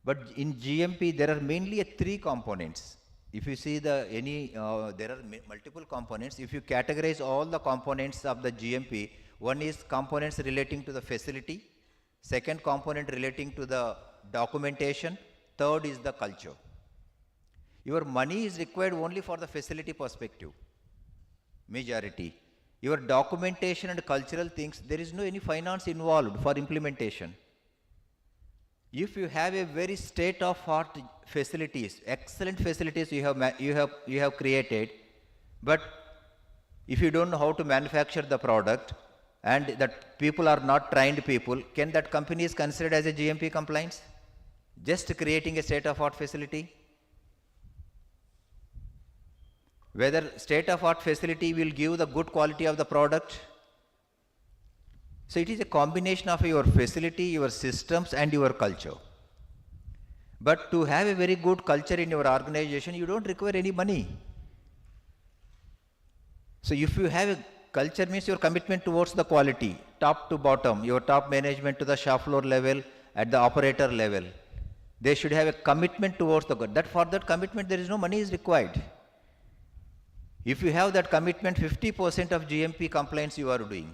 But in GMP, there are mainly three components. If you see there are multiple components. If you categorize all the components of the GMP, one is components relating to the facility, second component relating to the documentation, third is the culture. Your money is required only for the facility perspective, majority. Your documentation and cultural things, there is no any finance involved for implementation. If you have a very state-of-art facilities, excellent facilities you have created, but if you don't know how to manufacture the product and that people are not trained people, can that company is considered as a GMP compliance? Just creating a state-of-art facility? Whether state-of-art facility will give the good quality of the product? So it is a combination of your facility, your systems, and your culture. But to have a very good culture in your organization, you don't require any money. So if you have a culture, means your commitment towards the quality, top to bottom, your top management to the shop floor level, at the operator level, they should have a commitment towards the good. That for that commitment, there is no money is required. If you have that commitment, 50% of GMP compliance you are doing.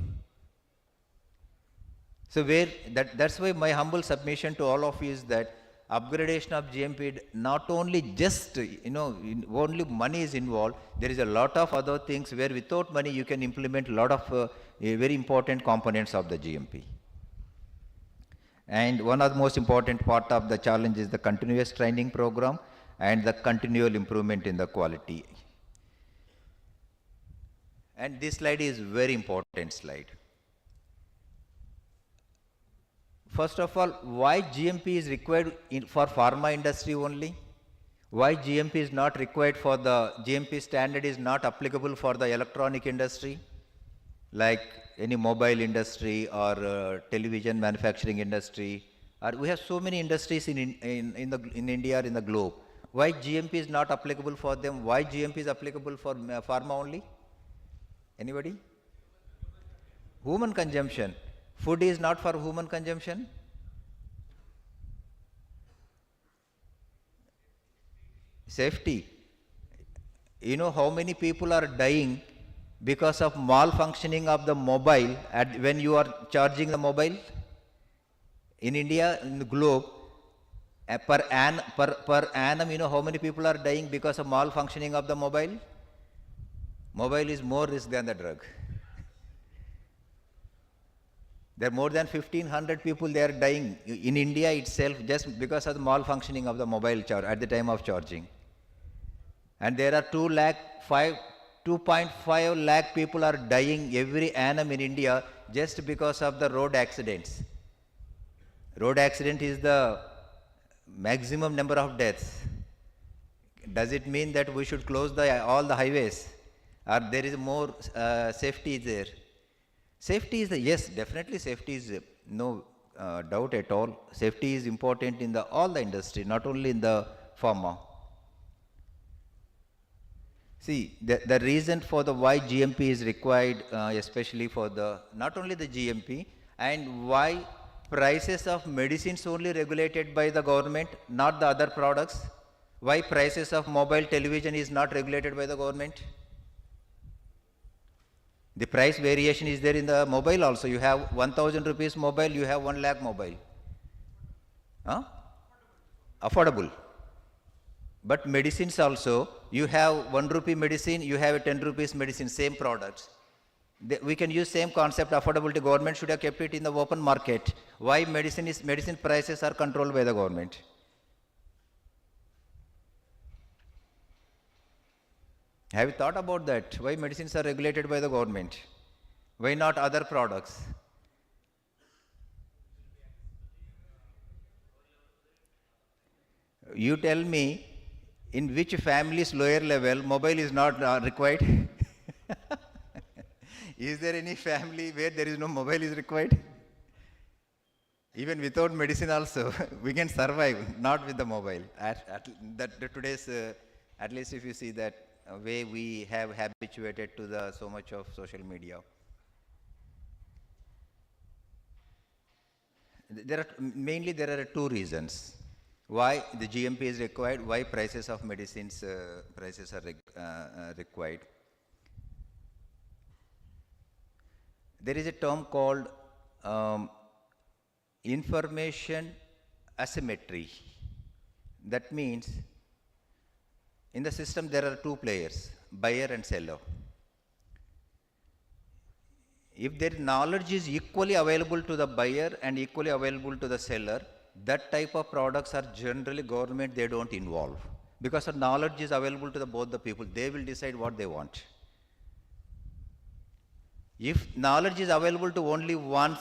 So that's why my humble submission to all of you is that upgradation of GMP, not only just, only money is involved, there is a lot of other things where without money you can implement a lot of very important components of the GMP. And one of the most important part of the challenge is the continuous training program and the continual improvement in the quality. And this slide is very important slide. First of all, why GMP is required for pharma industry only? Why GMP is not required for the GMP standard is not applicable for the electronic industry, like any mobile industry or television manufacturing industry? We have so many industries in India or in the globe. Why GMP is not applicable for them? Why GMP is applicable for pharma only? Anybody? Human consumption. Food is not for human consumption? Safety. You know how many people are dying because of malfunctioning of the mobile when you are charging the mobile? In India, in the globe, per annum, you know how many people are dying because of malfunctioning of the mobile? Mobile is more risk than the drug. There are more than 1,500 people they are dying in India itself just because of the malfunctioning of the mobile charge at the time of charging. And there are 2.5 lakh people are dying every annum in India just because of the road accidents. Road accident is the maximum number of deaths. Does it mean that we should close all the highways? Or there is more safety there? Safety is yes, definitely safety is no doubt at all. Safety is important in all the industry, not only in the pharma. See, the reason for the why GMP is required, especially for not only the GMP, and why prices of medicines only regulated by the government, not the other products. Why prices of mobile television is not regulated by the government? The price variation is there in the mobile also. You have 1,000 rupees mobile, you have 1 lakh mobile. Affordable. But medicines also, you have 1 rupee medicine, you have a 10 rupees medicine, same products. We can use same concept, affordability. Government should have kept it in the open market. Why medicine prices are controlled by the government? Have you thought about that? Why medicines are regulated by the government? Why not other products? You tell me, in which family's lower level mobile is not required? Is there any family where there is no mobile is required? Even without medicine also, we can survive, not with the mobile. Today's, at least if you see that way we have habituated to the so much of social media. Mainly there are two reasons why the GMP is required, why prices of medicines prices are required. There is a term called information asymmetry. That means in the system there are two players, buyer and seller. If their knowledge is equally available to the buyer and equally available to the seller, that type of products are generally government, they don't involve. Because the knowledge is available to both the people, they will decide what they want. If knowledge is available to only one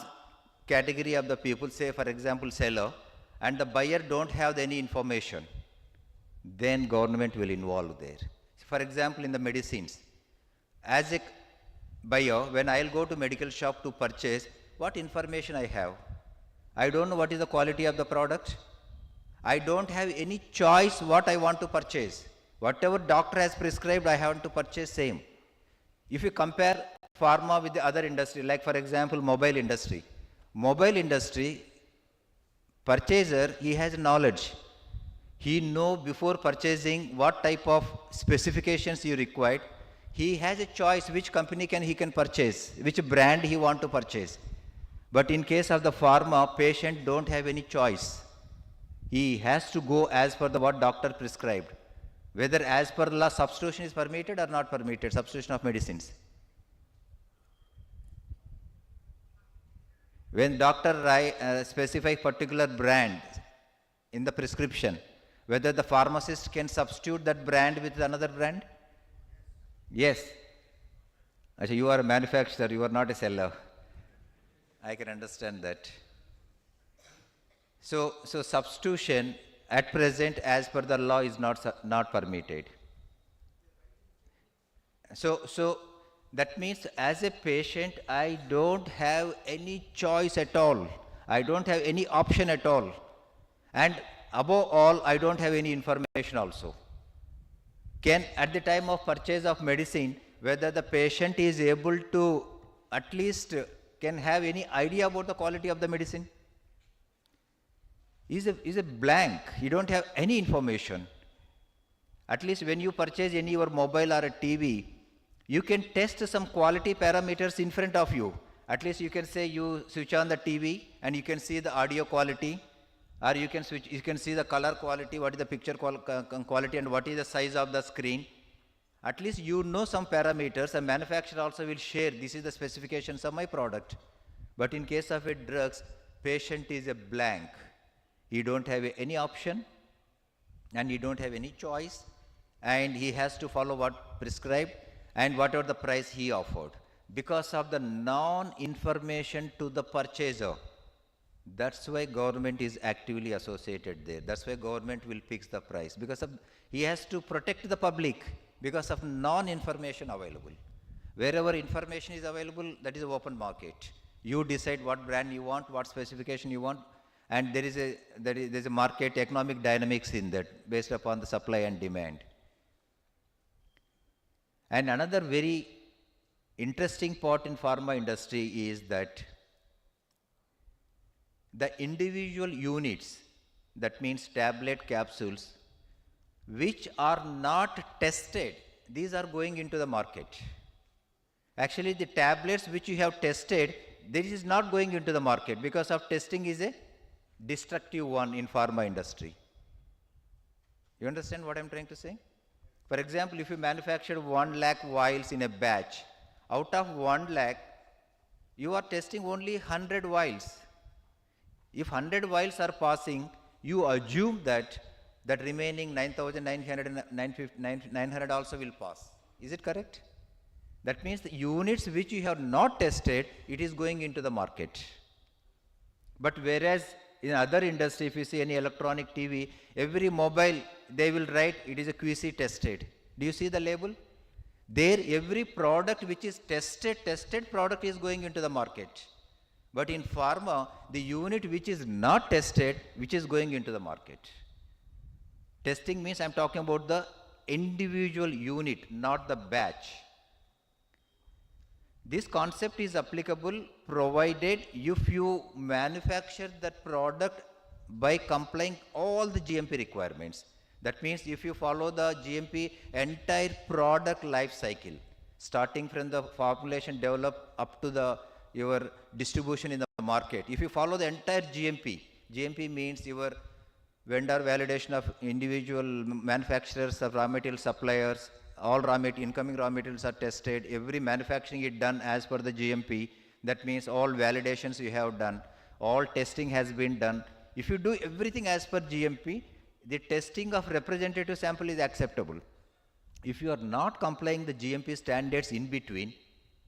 category of the people, say for example seller, and the buyer don't have any information, then government will involve there. For example, in the medicines, as a buyer, when I'll go to medical shop to purchase, what information I have? I don't know what is the quality of the product. I don't have any choice what I want to purchase. Whatever doctor has prescribed, I have to purchase same. If you compare pharma with the other industry, like for example mobile industry, purchaser, he has knowledge. He know before purchasing what type of specifications you required. He has a choice which company he can purchase, which brand he want to purchase. But in case of the pharma, patient don't have any choice. He has to go as per what doctor prescribed. Whether as per law substitution is permitted or not permitted, substitution of medicines. When doctor specify particular brand in the prescription, whether the pharmacist can substitute that brand with another brand? Yes. Actually, you are a manufacturer, you are not a seller. I can understand that. So substitution at present as per the law is not permitted. So that means as a patient, I don't have any choice at all. I don't have any option at all. And above all, I don't have any information also. At the time of purchase of medicine, whether the patient is able to at least can have any idea about the quality of the medicine? Is a blank. You don't have any information. At least when you purchase any your mobile or a TV, you can test some quality parameters in front of you. At least you can say you switch on the TV and you can see the audio quality, or you can see the color quality, what is the picture quality and what is the size of the screen. At least you know some parameters, and manufacturer also will share, this is the specifications of my product. But in case of a drugs, patient is a blank. He don't have any option and he don't have any choice, and he has to follow what prescribed and whatever the price he offered. Because of the non-information to the purchaser, that's why government is actively associated there. That's why government will fix the price, because he has to protect the public because of non-information available. Wherever information is available, that is an open market. You decide what brand you want, what specification you want, and there is a market economic dynamics in that based upon the supply and demand. And another very interesting part in pharma industry is that the individual units, that means tablet capsules, which are not tested, these are going into the market. Actually, the tablets which you have tested, this is not going into the market because of testing is a destructive one in pharma industry. You understand what I'm trying to say? For example, if you manufacture 1 lakh vials in a batch, out of 1 lakh, you are testing only 100 vials. If 100 vials are passing, you assume that remaining 9,900 also will pass. Is it correct? That means the units which you have not tested, it is going into the market. But whereas in other industry, if you see any electronic TV, every mobile, they will write it is a QC tested. Do you see the label? There, every product which is tested product is going into the market. But in pharma, the unit which is not tested, which is going into the market. Testing means I'm talking about the individual unit, not the batch. This concept is applicable provided if you manufacture that product by complying all the GMP requirements. That means if you follow the GMP entire product life cycle, starting from the formulation develop up to your distribution in the market. If you follow the entire GMP means your vendor validation of individual manufacturers of raw material suppliers, all incoming raw materials are tested, every manufacturing is done as per the GMP. That means all validations you have done, all testing has been done. If you do everything as per GMP, the testing of representative sample is acceptable. If you are not complying the GMP standards in between,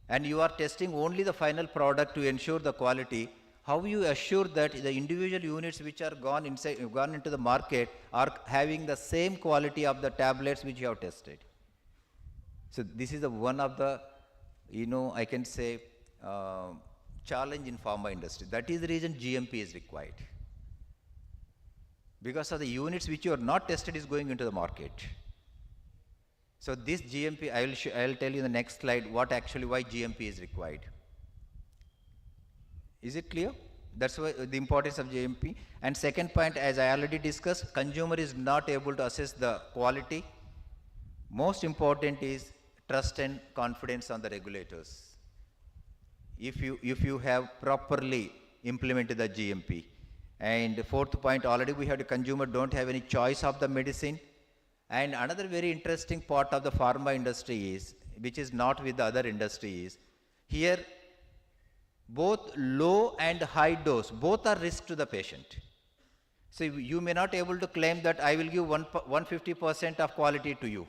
and you are testing only the final product to ensure the quality, how you assure that the individual units which are gone into the market are having the same quality of the tablets which you have tested? So this is one of the, I can say, challenge in pharma industry. That is the reason GMP is required. Because of the units which you are not tested is going into the market. So this GMP, I will tell you in the next slide why GMP is required. Is it clear? That's why the importance of GMP. And second point, as I already discussed, consumer is not able to assess the quality. Most important is trust and confidence on the regulators. If you have properly implemented the GMP. And the fourth point, already we have the consumer don't have any choice of the medicine. And another very interesting part of the pharma industry is, which is not with the other industries, here both low and high dose, both are risk to the patient. So you may not able to claim that I will give 150% of quality to you.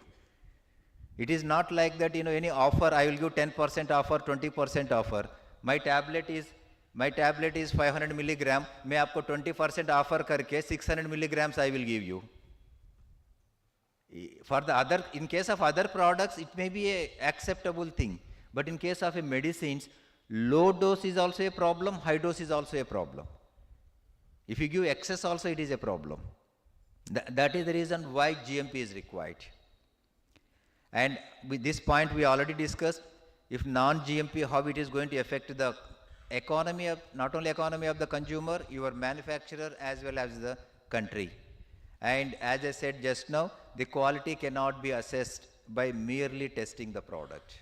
It is not like that, any offer, I will give 10% offer, 20% offer. My tablet is 500 milligram, मैं आपको 20% offer करके 600 milligrams I will give you. For in case of other products, it may be a acceptable thing. But in case of medicines, low dose is also a problem, high dose is also a problem. If you give excess also, it is a problem. That is the reason why GMP is required. And with this point we already discussed, if non-GMP, how it is going to affect the economy of, not only economy of the consumer, your manufacturer as well as the country. And as I said just now, the quality cannot be assessed by merely testing the product.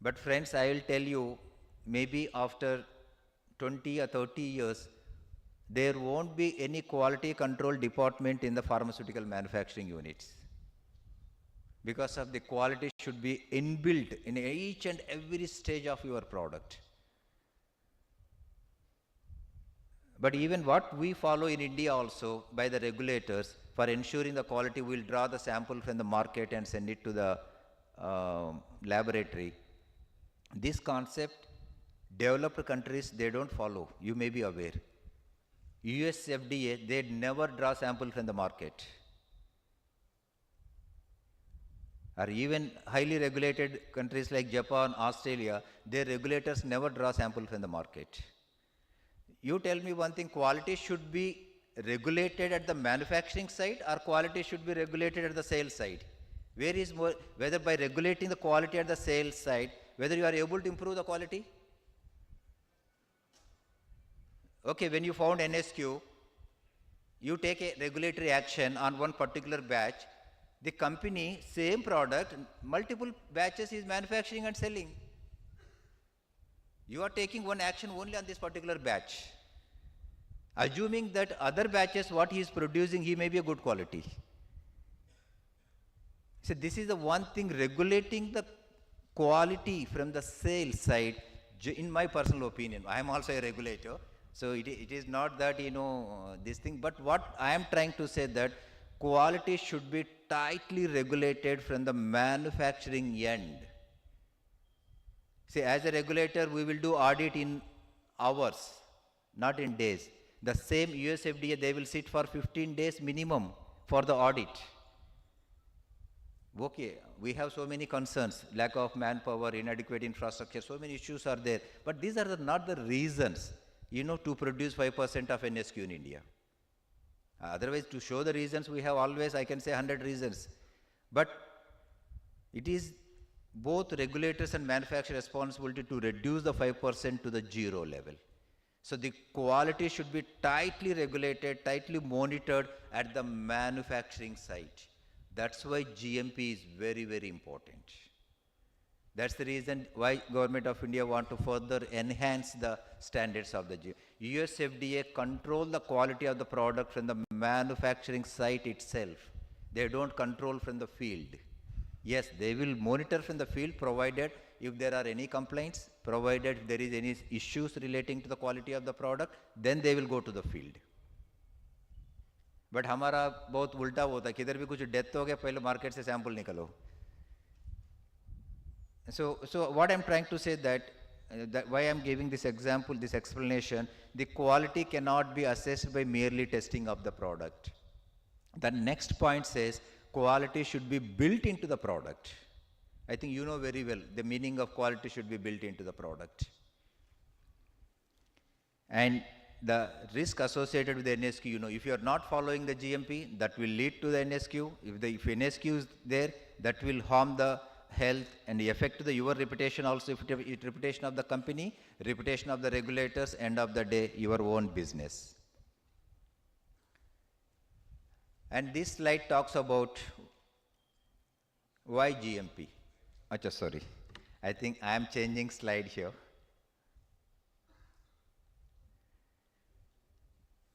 But friends, I will tell you, maybe after 20 or 30 years, there won't be any quality control department in the pharmaceutical manufacturing units. Because of the quality should be inbuilt in each and every stage of your product. But even what we follow in India also by the regulators for ensuring the quality, we will draw the sample from the market and send it to the laboratory. This concept, developed countries, they don't follow. You may be aware. US FDA, they never draw sample from the market. Or even highly regulated countries like Japan, Australia, their regulators never draw sample from the market. You tell me one thing, quality should be regulated at the manufacturing side or quality should be regulated at the sales side? Where is more, whether by regulating the quality at the sales side, whether you are able to improve the quality? Okay, when you found NSQ, you take a regulatory action on one particular batch, the company, same product, multiple batches is manufacturing and selling. You are taking one action only on this particular batch. Assuming that other batches, what he is producing, he may be a good quality. So this is the one thing, regulating the quality from the sales side, in my personal opinion. I am also a regulator. So it is not that, this thing, but what I am trying to say that quality should be tightly regulated from the manufacturing end. See, as a regulator, we will do audit in hours, not in days. The same US FDA, they will sit for 15 days minimum for the audit. Okay, we have so many concerns, lack of manpower, inadequate infrastructure, so many issues are there. But these are not the reasons, to produce 5% of NSQ in India. Otherwise, to show the reasons, we have always, I can say 100 reasons. But it is both regulators and manufacturer responsibility to reduce the 5% to the zero level. So the quality should be tightly regulated, tightly monitored at the manufacturing site. That's why GMP is very, very important. That's the reason why Government of India want to further enhance the standards of the GMP. US FDA control the quality of the product from the manufacturing site itself. They don't control from the field. Yes, they will monitor from the field provided if there are any complaints, provided if there is any issues relating to the quality of the product, then they will go to the field. But हमारा बहुत उल्टा होता है, किधर भी कुछ death हो गया पहले मार्केट से सैंपल निकलो. So what I'm trying to say that why I'm giving this example, this explanation, the quality cannot be assessed by merely testing of the product. The next point says quality should be built into the product. I think you know very well the meaning of quality should be built into the product. And the risk associated with the NSQ, if you are not following the GMP, that will lead to the NSQ. If NSQ is there, that will harm the health and affect your reputation also, reputation of the company, reputation of the regulators, end of the day, your own business. And this slide talks about why GMP. Achha, sorry. I think I am changing slide here.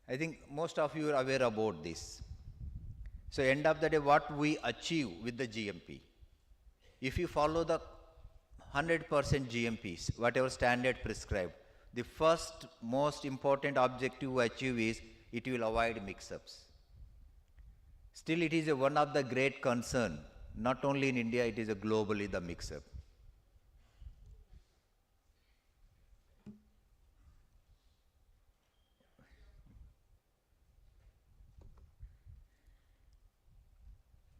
I think most of you are aware about this. So end of the day, what we achieve with the GMP, if you follow the 100% GMPs, whatever standard prescribed, the first most important objective we achieve is it will avoid mix-ups. Still, it is one of the great concern, not only in India, it is globally the mix-up.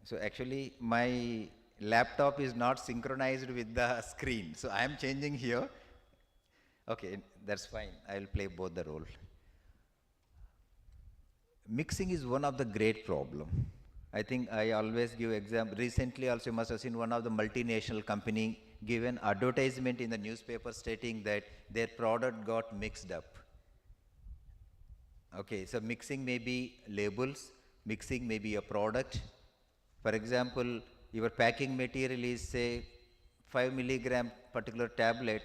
So actually, my laptop is not synchronized with the screen. So I am changing here. Okay, that's fine. I will play both the role. Mixing is one of the great problem. I think I always give example. Recently also you must have seen one of the multinational company give an advertisement in the newspaper stating that their product got mixed up. Okay, so mixing may be labels, mixing may be a product. For example, your packing material is say 5 milligram particular tablet,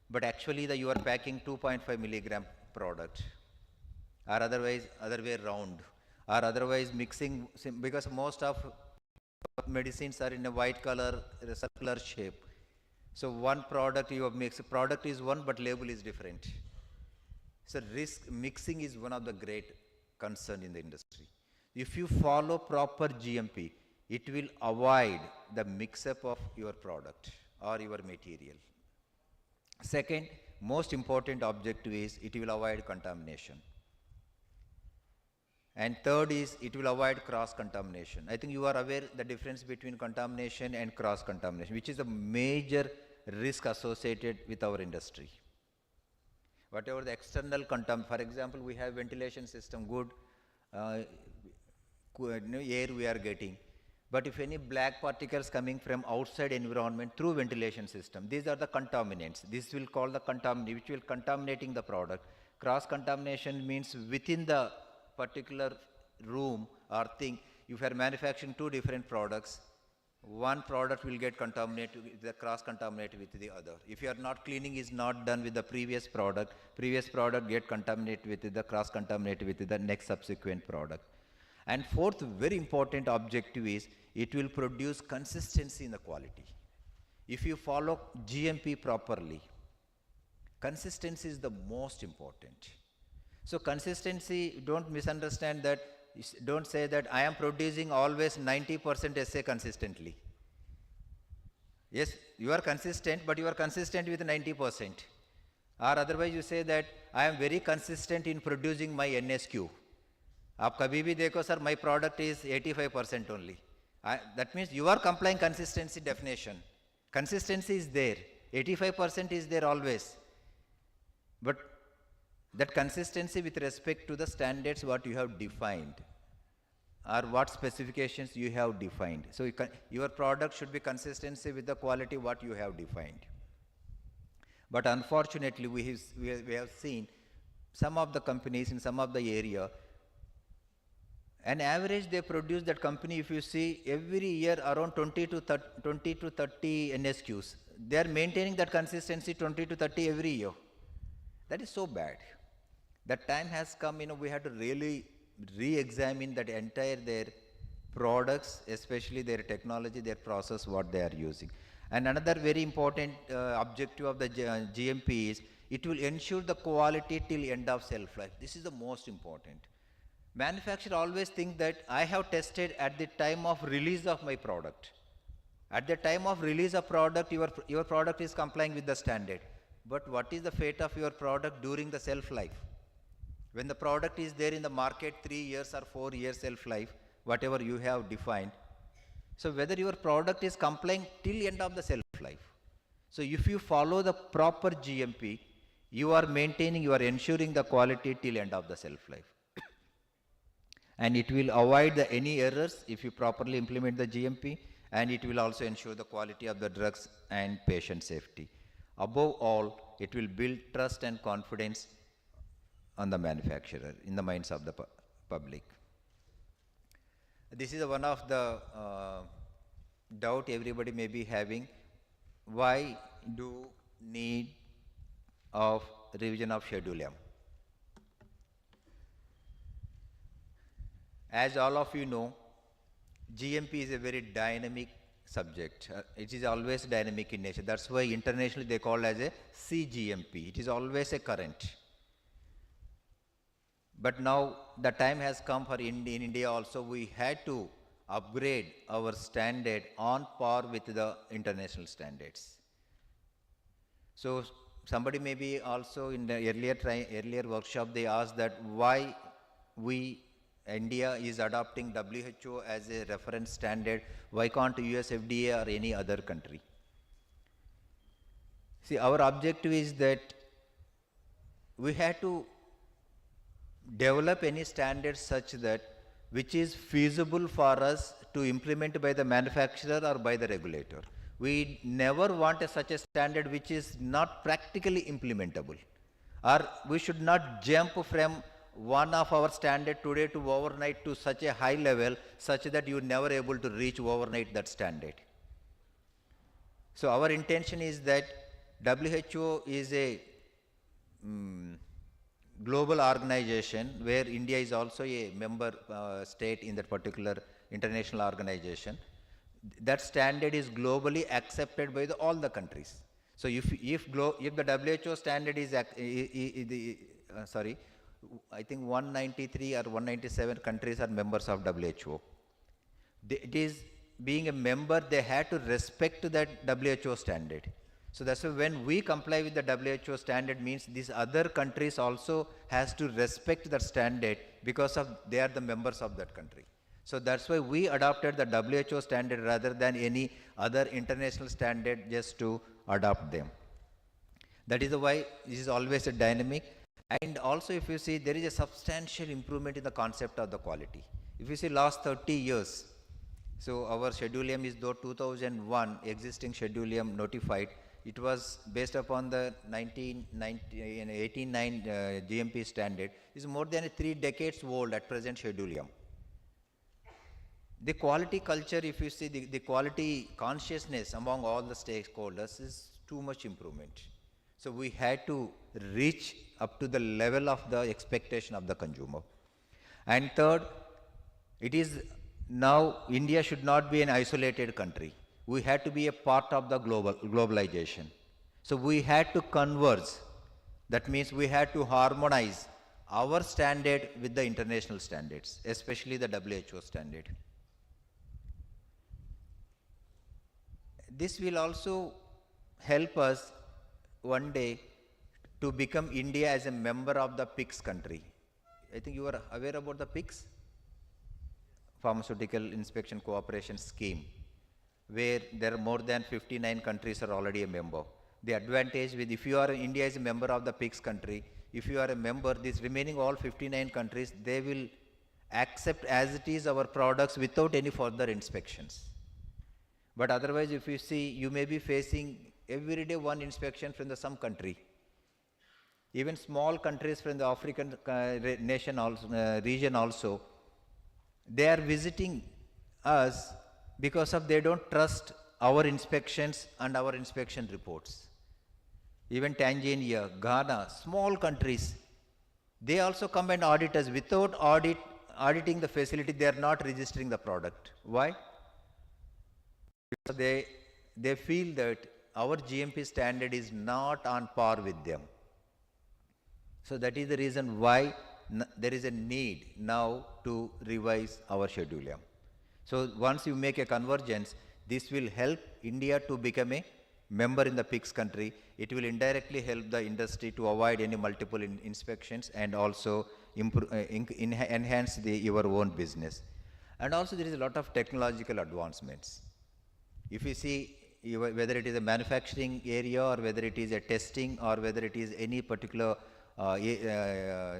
but actually you are packing 2.5 milligram product, or otherwise other way around, or otherwise mixing, because most of medicines are in a white color, a circular shape. So one product you have mixed, product is one but label is different. So mixing is one of the great concern in the industry. If you follow proper GMP, it will avoid the mix-up of your product or your material. Second, most important objective is it will avoid contamination. And third is it will avoid cross-contamination. I think you are aware the difference between contamination and cross-contamination, which is a major risk associated with our industry. Whatever the external for example, we have ventilation system, good air we are getting. But if any black particles coming from outside environment through ventilation system, these are the contaminants. This will call the contaminant, which will contaminating the product. Cross-contamination means within the particular room or thing, if you are manufacturing two different products, one product will get contaminated, the cross-contaminated with the other. If you are not cleaning is not done with the previous product get contaminated with the cross-contaminated with the next subsequent product. And fourth very important objective is it will produce consistency in the quality. If you follow GMP properly, consistency is the most important. So consistency, don't misunderstand that don't say that I am producing always 90% SA consistently. Yes, you are consistent, but you are consistent with 90%. Or otherwise you say that I am very consistent in producing my NSQ. आप कभी भी देखो sir, my product is 85% only. That means you are complying consistency definition. Consistency is there. 85% is there always. But that consistency with respect to the standards what you have defined or what specifications you have defined. So your product should be consistency with the quality what you have defined. But unfortunately, we have seen some of the companies in some of the area, an average they produce that company, if you see every year around 20 to 30 NSQs. They are maintaining that consistency 20 to 30 every year. That is so bad. That time has come, we have to really re-examine that entire their products, especially their technology, their process, what they are using. And another very important objective of the GMP is it will ensure the quality till end of shelf life. This is the most important. Manufacturer always think that I have tested at the time of release of my product. At the time of release of product, your product is complying with the standard. But what is the fate of your product during the shelf life? When the product is there in the market 3 years or 4 years shelf life, whatever you have defined. So whether your product is complying till end of the shelf life. So if you follow the proper GMP, you are maintaining, you are ensuring the quality till end of the shelf life. And it will avoid any errors if you properly implement the GMP, and it will also ensure the quality of the drugs and patient safety. Above all, it will build trust and confidence on the manufacturer in the minds of the public. This is one of the doubt everybody may be having. Why do need of revision of Schedule M? As all of you know, GMP is a very dynamic subject. It is always dynamic in nature. That's why internationally they call as a CGMP. It is always a current. But now the time has come for in India also, we had to upgrade our standard on par with the international standards. So somebody may be also in the earlier workshop, they asked that why India is adopting WHO as a reference standard, why can't US FDA or any other country? See, our objective is that we had to develop any standard such that which is feasible for us to implement by the manufacturer or by the regulator. We never want such a standard which is not practically implementable, or we should not jump from one of our standard today to overnight to such a high level such that you never able to reach overnight that standard. So our intention is that WHO is a global organization where India is also a member state in that particular international organization. That standard is globally accepted by all the countries. So if the WHO standard is I think 193 or 197 countries are members of WHO. It is being a member, they had to respect that WHO standard. So that's why when we comply with the WHO standard means these other countries also has to respect that standard because of they are the members of that country. So that's why we adopted the WHO standard rather than any other international standard just to adopt them. That is why this is always a dynamic. And also if you see, there is a substantial improvement in the concept of the quality. If you see last 30 years, so our Schedule M is though 2001 existing Schedule M notified. It was based upon the 1809 GMP standard. It's more than 3 decades old at present Schedule M. The quality culture, if you see the quality consciousness among all the stakeholders is too much improvement. So we had to reach up to the level of the expectation of the consumer. And third, it is now India should not be an isolated country. We had to be a part of the globalization. So we had to converge. That means we had to harmonize our standard with the international standards, especially the WHO standard. This will also help us one day to become India as a member of the PICS country. I think you are aware about the PICS, Pharmaceutical Inspection Cooperation Scheme, where there are more than 59 countries are already a member. The advantage with, if you are, India is a member of the PICS country, if you are a member, these remaining all 59 countries, they will accept as it is our products without any further inspections. But otherwise, if you see, you may be facing every day one inspection from some country. Even small countries from the African nation also, region also, they are visiting us because of they don't trust our inspections and our inspection reports. Even Tanzania, Ghana, small countries, they also come and audit us. Without auditing the facility, they are not registering the product. Why? Because they feel that our GMP standard is not on par with them. So that is the reason why there is a need now to revise our schedule. So once you make a convergence, this will help India to become a member in the PICS country. It will indirectly help the industry to avoid any multiple inspections and also enhance your own business. And also there is a lot of technological advancements. If you see, whether it is a manufacturing area or whether it is a testing or whether it is any particular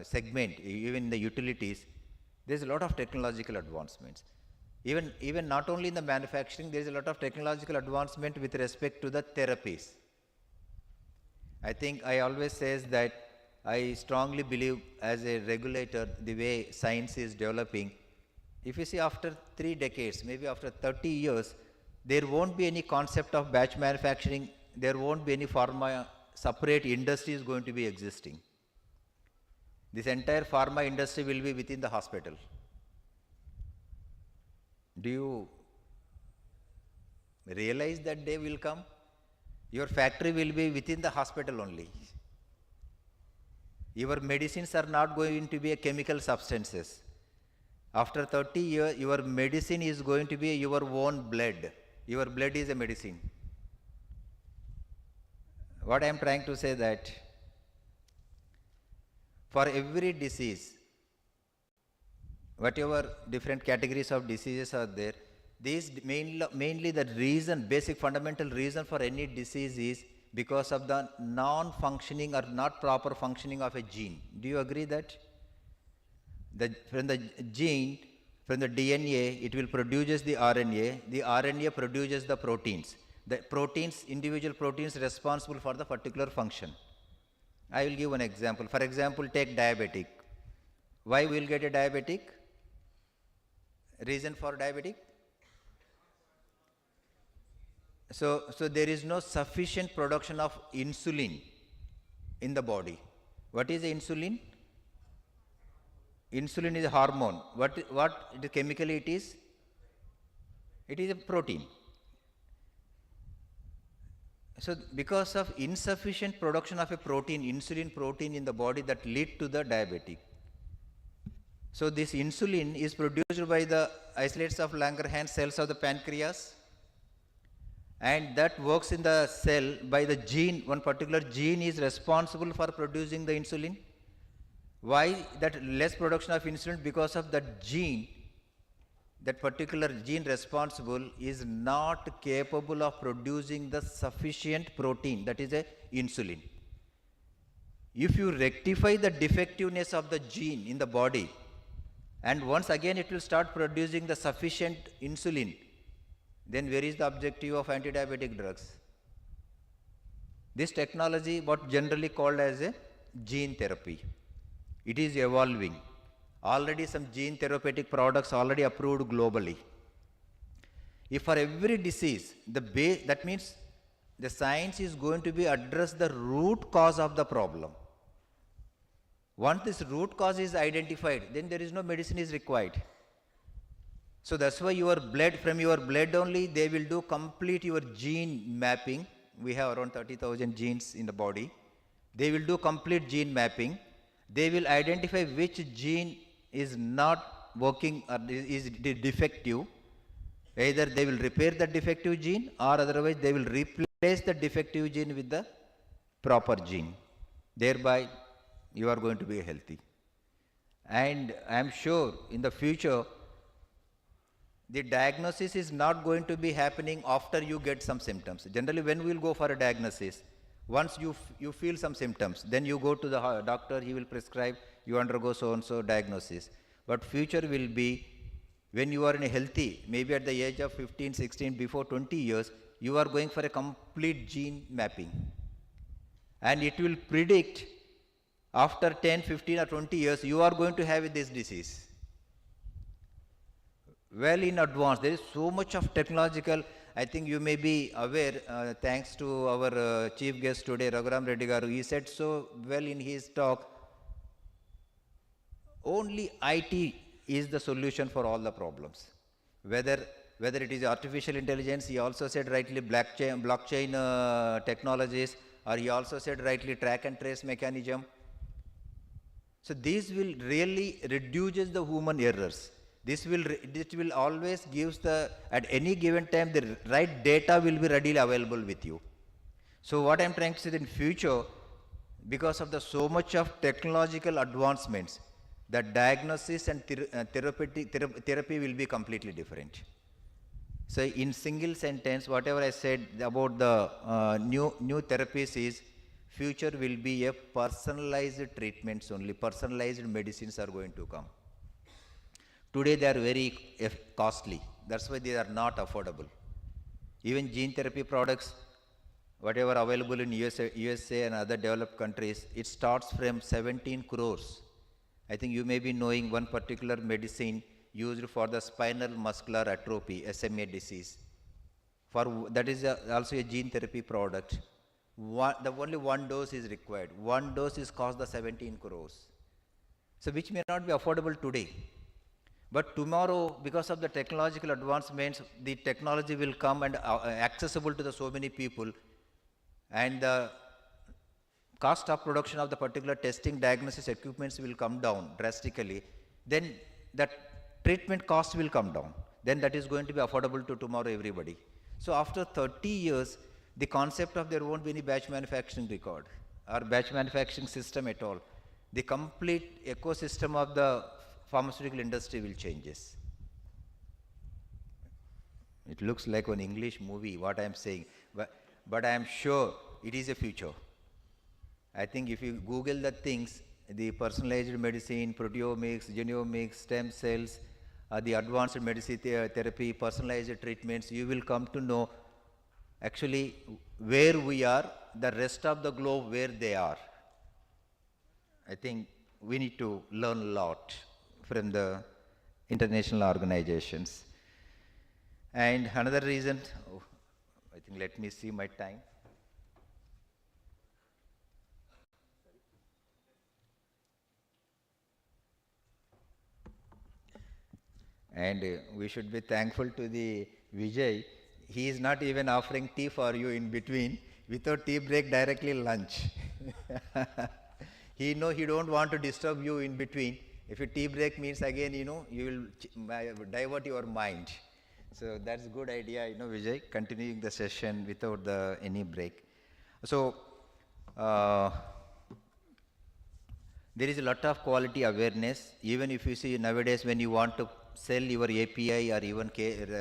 segment, even the utilities, there is a lot of technological advancements. Even not only in the manufacturing, there is a lot of technological advancement with respect to the therapies. I think I always says that I strongly believe as a regulator, the way science is developing, if you see after 3 decades, maybe after 30 years, there won't be any concept of batch manufacturing, there won't be any pharma separate industry is going to be existing. This entire pharma industry will be within the hospital. Do you realize that day will come? Your factory will be within the hospital only. Your medicines are not going to be a chemical substances. After 30 years, your medicine is going to be your own blood. Your blood is a medicine. What I am trying to say that for every disease, whatever different categories of diseases are there, these mainly the reason, basic fundamental reason for any disease is because of the non-functioning or not proper functioning of a gene. Do you agree that? From the gene, from the DNA, it will produce the RNA produces the proteins. The proteins, individual proteins responsible for the particular function. I will give one example. For example, take diabetic. Why we will get a diabetic? Reason for diabetic? So there is no sufficient production of insulin in the body. What is the insulin? Insulin is a hormone. What chemically it is? It is a protein. So because of insufficient production of a protein, insulin protein in the body, that lead to the diabetic. So this insulin is produced by the isolates of Langerhans cells of the pancreas, and that works in the cell by the gene. One particular gene is responsible for producing the insulin. Why that less production of insulin? Because of that gene, that particular gene responsible is not capable of producing the sufficient protein, that is a insulin. If you rectify the defectiveness of the gene in the body, and once again it will start producing the sufficient insulin, then where is the objective of anti-diabetic drugs? This technology, what generally called as a gene therapy, it is evolving. Already some gene therapeutic products already approved globally. If for every disease, that means the science is going to be address the root cause of the problem. Once this root cause is identified, then there is no medicine is required. So that's why from your blood only, they will do complete your gene mapping. We have around 30,000 genes in the body. They will do complete gene mapping. they will identify which gene is not working or is defective. Either they will repair the defective gene or otherwise they will replace the defective gene with the proper gene. Thereby, you are going to be healthy. And I am sure in the future, the diagnosis is not going to be happening after you get some symptoms. Generally, when we will go for a diagnosis, once you feel some symptoms, then you go to the doctor, he will prescribe, you undergo so-and-so diagnosis. But future will be when you are in a healthy, maybe at the age of 15, 16, before 20 years, you are going for a complete gene mapping. And it will predict after 10, 15 or 20 years, you are going to have this disease. Well in advance, there is so much of technological, I think you may be aware, thanks to our chief guest today, Raghuram Reddy Garu, he said so well in his talk, only IT is the solution for all the problems. Whether it is artificial intelligence, he also said rightly blockchain technologies, or he also said rightly track and trace mechanism. So these will really reduces the human errors. This will always gives at any given time, the right data will be readily available with you. So what I am trying to say in future, because of the so much of technological advancements, the diagnosis and therapy will be completely different. So in single sentence, whatever I said about the new therapies is, future will be a personalized treatments only, personalized medicines are going to come. Today they are very costly, that's why they are not affordable. Even gene therapy products, whatever available in USA and other developed countries, it starts from 17 crores. I think you may be knowing one particular medicine used for the spinal muscular atrophy, SMA disease. That is also a gene therapy product. Only one dose is required. One dose is cost the 17 crores. So which may not be affordable today. But tomorrow, because of the technological advancements, the technology will come and accessible to so many people, and the cost of production of the particular testing diagnosis equipments will come down drastically. Then that treatment cost will come down. Then that is going to be affordable to tomorrow everybody. So after 30 years, the concept of there won't be any batch manufacturing record or batch manufacturing system at all. The complete ecosystem of the pharmaceutical industry will changes. It looks like an English movie, what I am saying, but I am sure it is a future. I think if you Google the things, the personalized medicine, proteomics, genomics, stem cells, the advanced medicine therapy, personalized treatments, you will come to know actually where we are, the rest of the globe where they are. I think we need to learn a lot from the international organizations. And another reason, I think let me see my time. And we should be thankful to the Vijay. He is not even offering tea for you in between. Without tea break, directly lunch. He don't want to disturb you in between. If a tea break means again, you will divert your mind. So that's a good idea, Vijay, continuing the session without any break. So there is a lot of quality awareness. Even if you see nowadays when you want to sell your API or even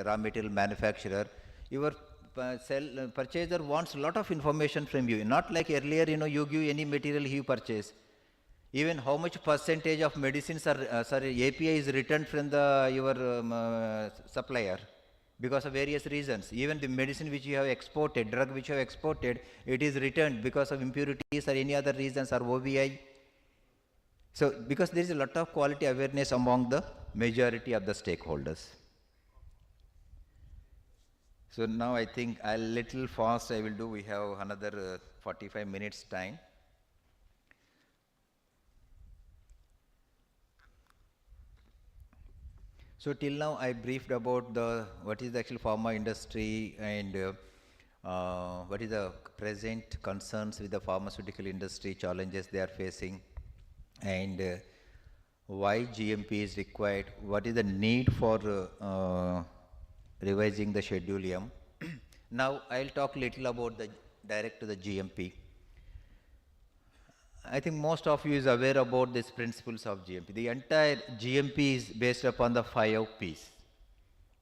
raw material manufacturer, your purchaser wants a lot of information from you. Not like earlier, you give any material he purchase. Even how much percentage of medicines API is returned from your supplier because of various reasons. Even the medicine which you have exported, drug which you have exported, it is returned because of impurities or any other reasons or OVI. So because there is a lot of quality awareness among the majority of the stakeholders. So now I think a little fast I will do. We have another 45 minutes time. So till now I briefed about what is the actual pharma industry and what is the present concerns with the pharmaceutical industry, challenges they are facing, and why GMP is required, what is the need for revising the Schedule M. Now I'll talk little about the direct to the GMP. I think most of you is aware about these principles of GMP. The entire GMP is based upon the 5 P's.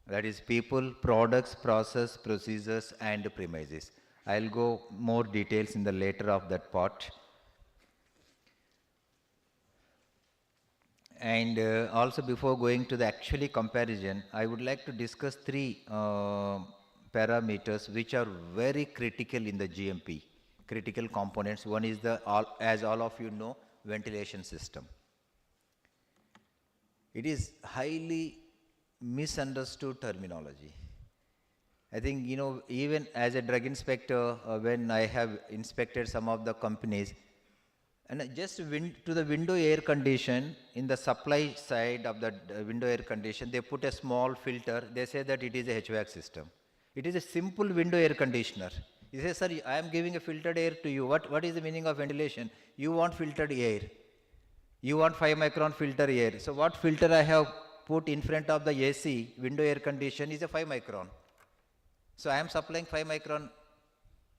That is people, products, process, procedures, and premises. I'll go more details in the later of that part. And also before going to the actually comparison, I would like to discuss 3 parameters which are very critical in the GMP, critical components. One is the, as all of you know, ventilation system. It is highly misunderstood terminology. I think, you know, even as a drug inspector, when I have inspected some of the companies, and just to the window air condition, in the supply side of the window air condition, they put a small filter. They say that it is a HVAC system. It is a simple window air conditioner. You say, sir, I am giving a filtered air to you. What is the meaning of ventilation? You want filtered air. You want 5 micron filter air. So what filter I have put in front of the AC, window air condition, is a 5 micron. So I am supplying 5 micron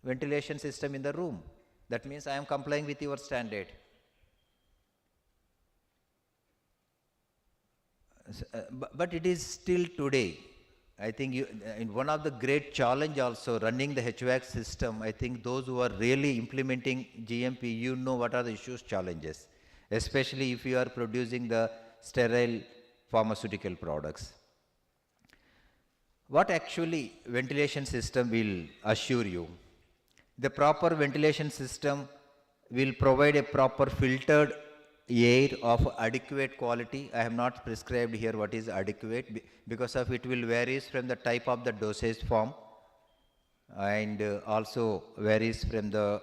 ventilation system in the room. That means I am complying with your standard. But it is still today. I think in one of the great challenge also running the HVAC system, I think those who are really implementing GMP, you know what are the issues, challenges, especially if you are producing the sterile pharmaceutical products. What actually ventilation system will assure you? The proper ventilation system will provide a proper filtered air of adequate quality. I have not prescribed here what is adequate because of it will varies from the type of the dosage form and also varies from the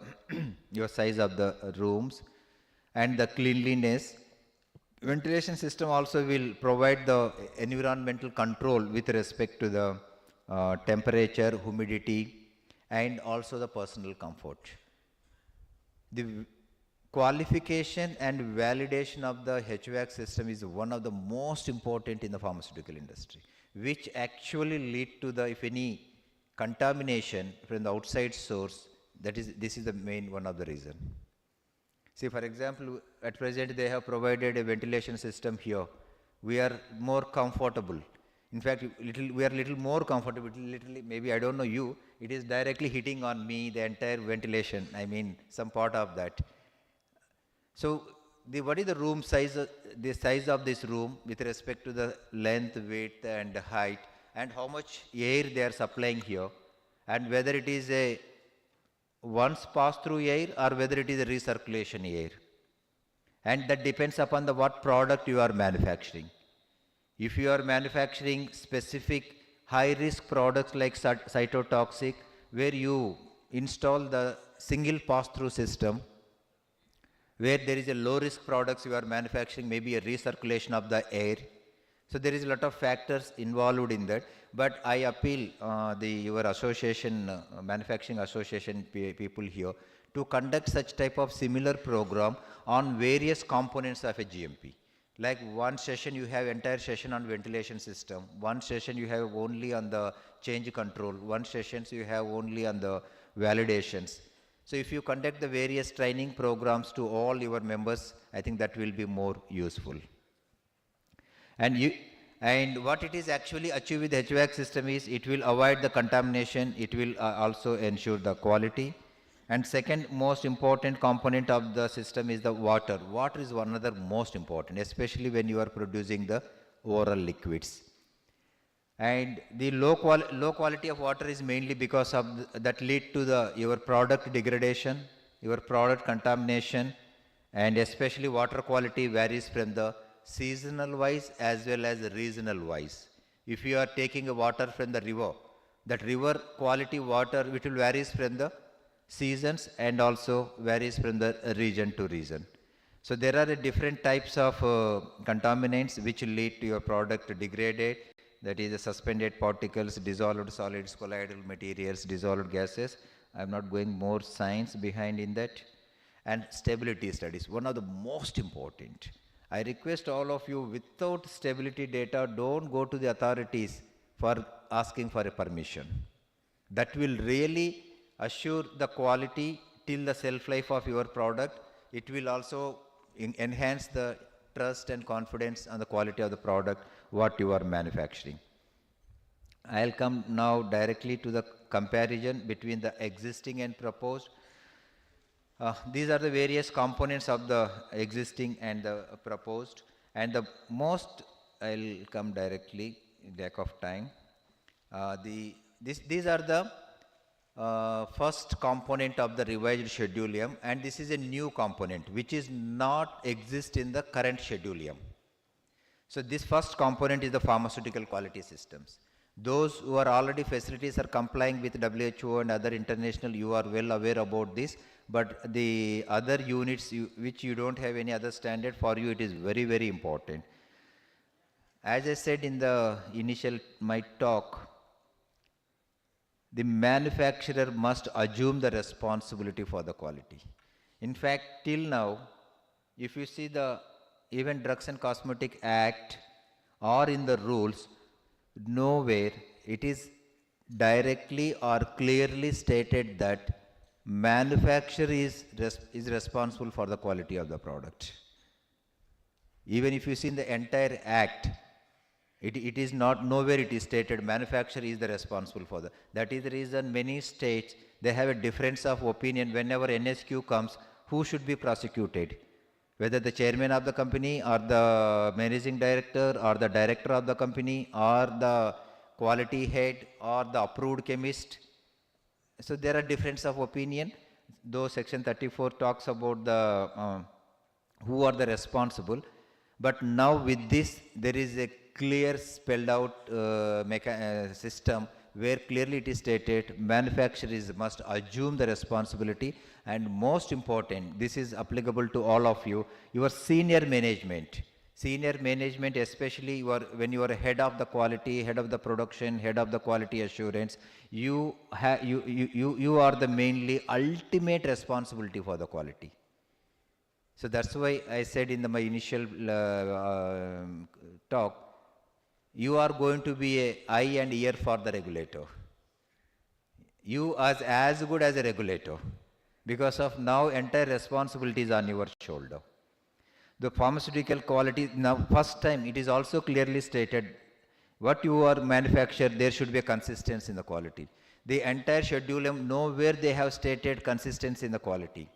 your size of the rooms and the cleanliness. Ventilation system also will provide the environmental control with respect to the temperature, humidity, and also the personal comfort. The qualification and validation of the HVAC system is one of the most important in the pharmaceutical industry, which actually lead to the, if any contamination from the outside source, this is the main one of the reason. See, for example, at present they have provided a ventilation system here. We are more comfortable. In fact, we are little more comfortable, literally, maybe I don't know you, it is directly hitting on me, the entire ventilation, I mean, some part of that. So, what is the room size, the size of this room with respect to the length, width and height and how much air they are supplying here and whether it is a once pass through air or whether it is a recirculation air. And that depends upon the what product you are manufacturing. If you are manufacturing specific high-risk products like cytotoxic, where you install the single pass-through system, where there is a low-risk products you are manufacturing, maybe a recirculation of the air. So there is a lot of factors involved in that. But I appeal your association, manufacturing association people here, to conduct such type of similar program on various components of a GMP. Like one session you have entire session on ventilation system, one session you have only on the change control, one session you have only on the validations. So if you conduct the various training programs to all your members, I think that will be more useful. And what it is actually achieved with the HVAC system is it will avoid the contamination, it will also ensure the quality. And second most important component of the system is the water. Water is one other most important, especially when you are producing the oral liquids. And the low quality of water is mainly because of that lead to your product degradation, your product contamination, and especially water quality varies from the seasonal wise as well as regional wise. If you are taking a water from the river, that river quality water which will varies from the seasons and also varies from the region to region. So there are different types of contaminants which lead to your product degraded, that is the suspended particles, dissolved solids, colloidal materials, dissolved gases. I am not going more science behind in that. and stability studies, one of the most important. I request all of you, without stability data, don't go to the authorities for asking for a permission. That will really assure the quality till the shelf life of your product. It will also enhance the trust and confidence on the quality of the product what you are manufacturing. I'll come now directly to the comparison between the existing and proposed. These are the various components of the existing and the proposed, and the most, I'll come directly, lack of time. These are the first component of the revised Schedule M, and this is a new component which is not exist in the current Schedule M. So this first component is the pharmaceutical quality systems. Those who are already facilities are complying with WHO and other international, you are well aware about this, but the other units which you don't have any other standard, for you it is very, very important. As I said in the initial my talk, the manufacturer must assume the responsibility for the quality. In fact, till now, if you see the even Drugs and Cosmetic Act or in the rules, nowhere it is directly or clearly stated that manufacturer is responsible for the quality of the product. Even if you see in the entire act, it is not, nowhere it is stated manufacturer is the responsible for the. That is the reason many states, they have a difference of opinion whenever NSQ comes, who should be prosecuted. Whether the chairman of the company or the managing director or the director of the company or the quality head or the approved chemist. So there are difference of opinion. Though section 34 talks about the who are the responsible, but now with this there is a clear spelled out system where clearly it is stated manufacturers must assume the responsibility, and most important, this is applicable to all of you, your senior management, especially when you are head of the quality, head of the production, head of the quality assurance, you are the mainly ultimate responsibility for the quality. So that's why I said in my initial talk, you are going to be an eye and ear for the regulator. You are as good as a regulator, because of now entire responsibility is on your shoulder. The pharmaceutical quality, now first time it is also clearly stated what you are manufacture, there should be a consistency in the quality. The entire schedule, nowhere they have stated consistency in the quality.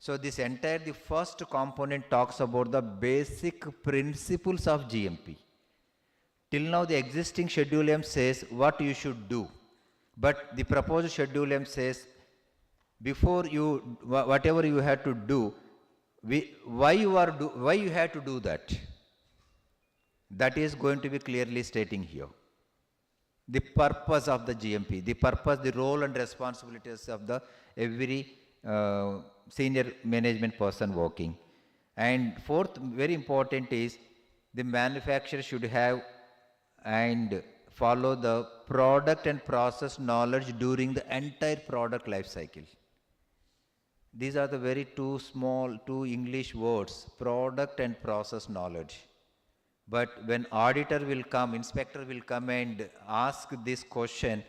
So this entire, the first component talks about the basic principles of GMP. Till now the existing Schedule M says what you should do, but the proposed Schedule M says before you, whatever you have to do, why you have to do that. That is going to be clearly stating here. The purpose of the GMP, the purpose, the role and responsibilities of the every senior management person working. And fourth, very important is the manufacturer should have and follow the product and process knowledge during the entire product life cycle. These are the very two English words, product and process knowledge. But when auditor will come, inspector will come and ask this question,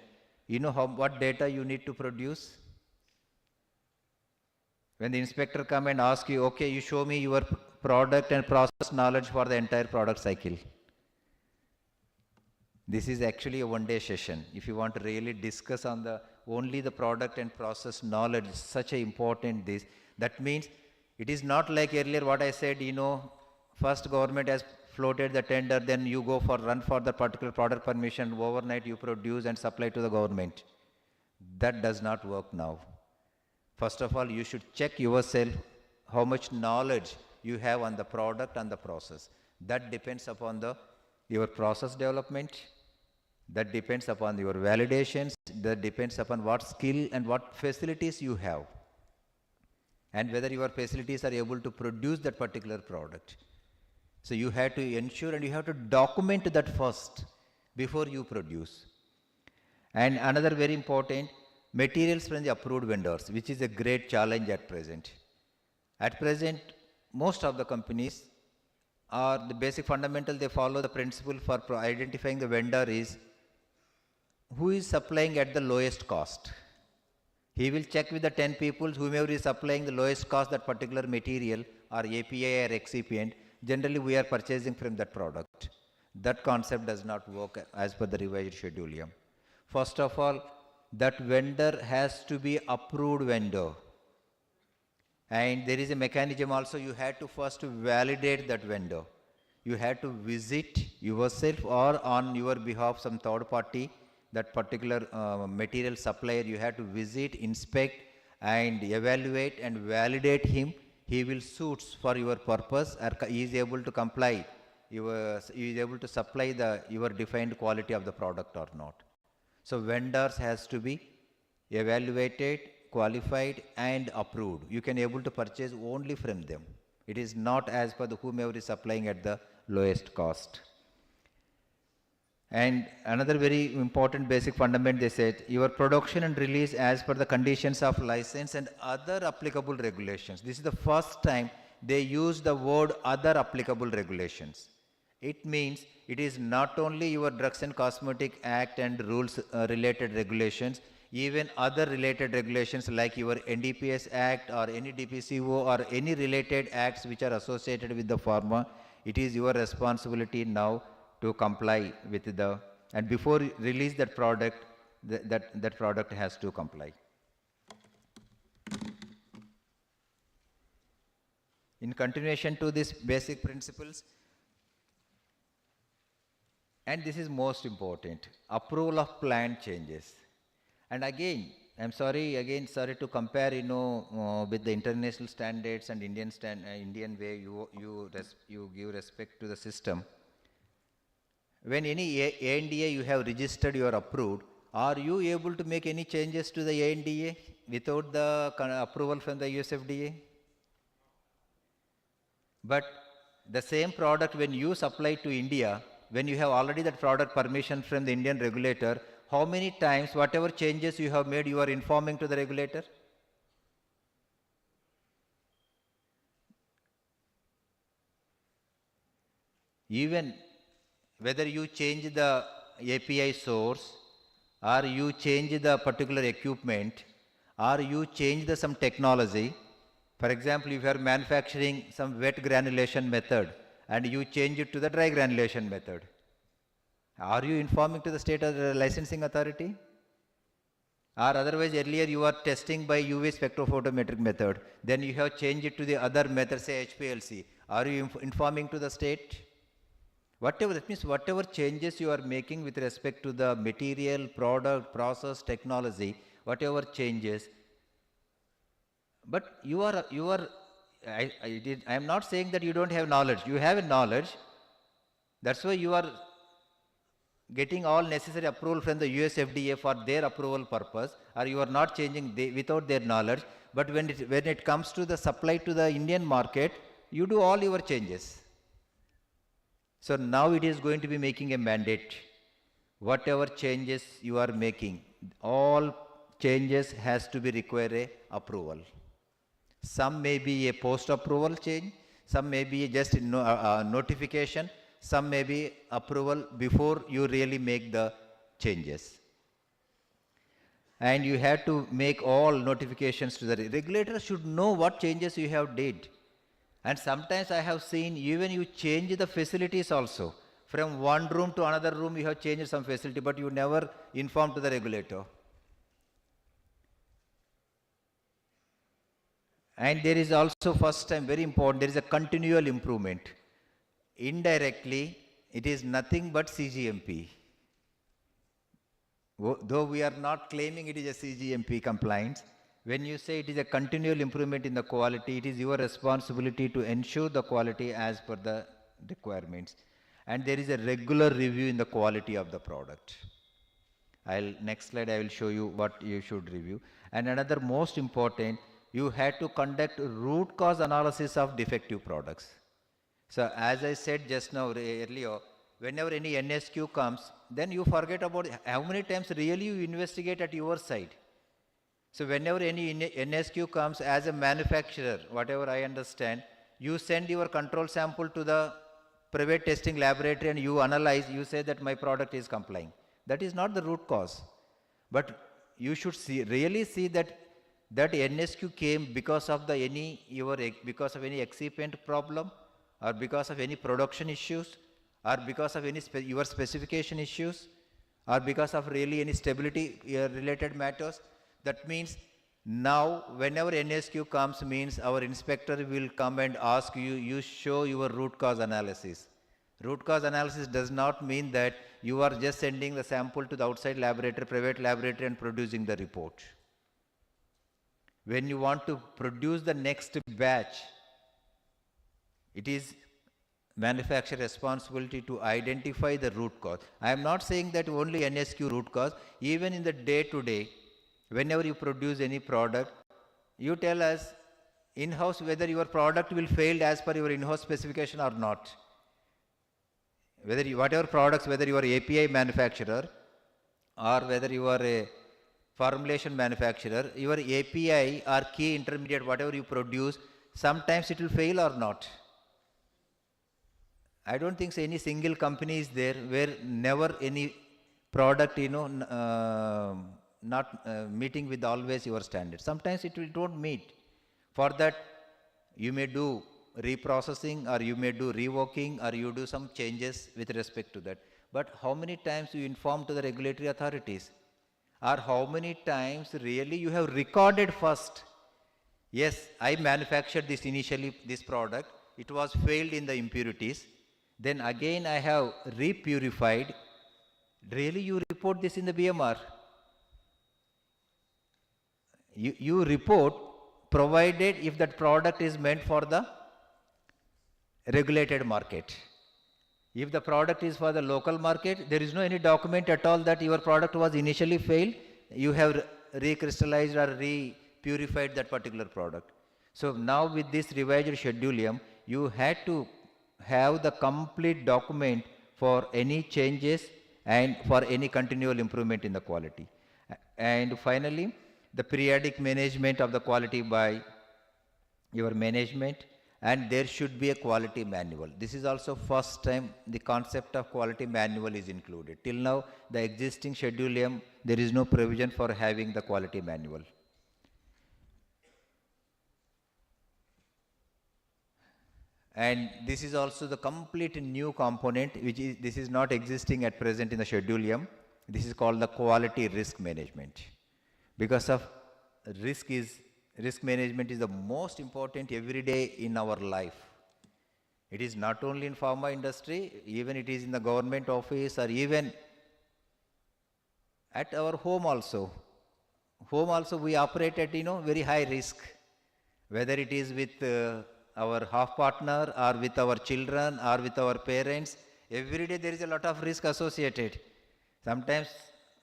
you know what data you need to produce? When the inspector come and ask you, okay, you show me your product and process knowledge for the entire product cycle. This is actually a one-day session. If you want to really discuss on only the product and process knowledge, such a important this. That means it is not like earlier what I said, first government has floated the tender, then you go run for the particular product permission, overnight you produce and supply to the government. That does not work now. First of all, you should check yourself how much knowledge you have on the product and the process. That depends upon your process development. That depends upon your validations. That depends upon what skill and what facilities you have. And whether your facilities are able to produce that particular product. So you have to ensure and you have to document that first before you produce. And another very important, materials from the approved vendors, which is a great challenge at present. At present, most of the companies are the basic fundamental, they follow the principle for identifying the vendor is who is supplying at the lowest cost. He will check with the 10 people, whomever is supplying the lowest cost that particular material or API or excipient, generally we are purchasing from that product. That concept does not work as per the revised schedule M. First of all, that vendor has to be approved vendor. And there is a mechanism also, you have to first validate that vendor. You have to visit yourself or on your behalf some third party, that particular material supplier, you have to visit, inspect and evaluate and validate him. He will suits for your purpose or he is able to comply, he is able to supply your defined quality of the product or not. So vendors has to be evaluated, qualified and approved. You can able to purchase only from them. It is not as per the whomever is supplying at the lowest cost. And another very important basic fundament, they said, your production and release as per the conditions of license and other applicable regulations. This is the first time they use the word other applicable regulations. It means it is not only your Drugs and Cosmetic Act and rules related regulations, even other related regulations like your NDPS Act or any DPCO or any related acts which are associated with the pharma, it is your responsibility now to comply with the, and before you release that product, that product has to comply. In continuation to these basic principles, and this is most important, approval of planned changes. And again, I'm sorry, sorry to compare, with the international standards and Indian way you give respect to the system. When any ANDA you have registered, you are approved, are you able to make any changes to the ANDA without the approval from the US FDA? But the same product when you supply to India, when you have already that product permission from the Indian regulator, how many times whatever changes you have made, you are informing to the regulator? Even whether you change the API source or you change the particular equipment or you change some technology, for example, if you are manufacturing some wet granulation method and you change it to the dry granulation method, are you informing to the state licensing authority? Or otherwise earlier you are testing by UV spectrophotometric method, then you have changed it to the other method, say HPLC. Are you informing to the state? Whatever, that means whatever changes you are making with respect to the material, product, process, technology, whatever changes, but I am not saying that you don't have knowledge. You have a knowledge. That's why you are getting all necessary approval from the US FDA for their approval purpose, or you are not changing without their knowledge. But when it comes to the supply to the Indian market, you do all your changes. So now it is going to be making a mandate. Whatever changes you are making, all changes has to be require a approval. Some may be a post-approval change, some may be just notification, some may be approval before you really make the changes. And you have to make all notifications to the regulator should know what changes you have did. And sometimes I have seen even you change the facilities also. From one room to another room you have changed some facility, but you never inform to the regulator. And there is also first time very important, there is a continual improvement. Indirectly, it is nothing but CGMP. Though we are not claiming it is a CGMP compliance, when you say it is a continual improvement in the quality, it is your responsibility to ensure the quality as per the requirements. And there is a regular review in the quality of the product. Next slide I will show you what you should review. And another most important, you had to conduct root cause analysis of defective products. So as I said just now earlier, whenever any NSQ comes, then you forget about how many times really you investigate at your side. So whenever any NSQ comes as a manufacturer, whatever I understand, you send your control sample to the private testing laboratory and you analyze, you say that my product is complying. That is not the root cause. But you should really see that NSQ came because of any excipient problem, or because of any production issues, or because of any your specification issues, or because of really any stability related matters. That means now whenever NSQ comes means our inspector will come and ask you, you show your root cause analysis. Root cause analysis does not mean that you are just sending the sample to the outside laboratory, private laboratory, and producing the report. When you want to produce the next batch, it is manufacturer responsibility to identify the root cause. I am not saying that only NSQ root cause. Even in the day-to-day, whenever you produce any product, you tell us in-house whether your product will fail as per your in-house specification or not. Whatever products, whether you are API manufacturer or whether you are a formulation manufacturer, your API or key intermediate, whatever you produce, sometimes it will fail or not. I don't think so any single company is there where never any product, not meeting with always your standards. Sometimes it will don't meet. For that, you may do reprocessing, or you may do reworking, or you do some changes with respect to that. But how many times you inform to the regulatory authorities? Or how many times really you have recorded first? Yes, I manufactured this initially, this product. It was failed in the impurities. Then again I have repurified. Really you report this in the BMR. You report provided if that product is meant for the regulated market. If the product is for the local market, there is no any document at all that your product was initially failed. You have recrystallized or repurified that particular product. So now with this revised Schedule M, you had to have the complete document for any changes and for any continual improvement in the quality. And finally, the periodic management of the quality by your management, and there should be a quality manual. This is also first time the concept of quality manual is included. Till now, the existing Schedule M, there is no provision for having the quality manual. And this is also the complete new component, this is not existing at present in the Schedule M. This is called the quality risk management. Because of risk management is the most important every day in our life. It is not only in pharma industry, even it is in the government office, or even at our home also. Home also we operate at very high risk, whether it is with our half partner or with our children or with our parents. Every day there is a lot of risk associated. Sometimes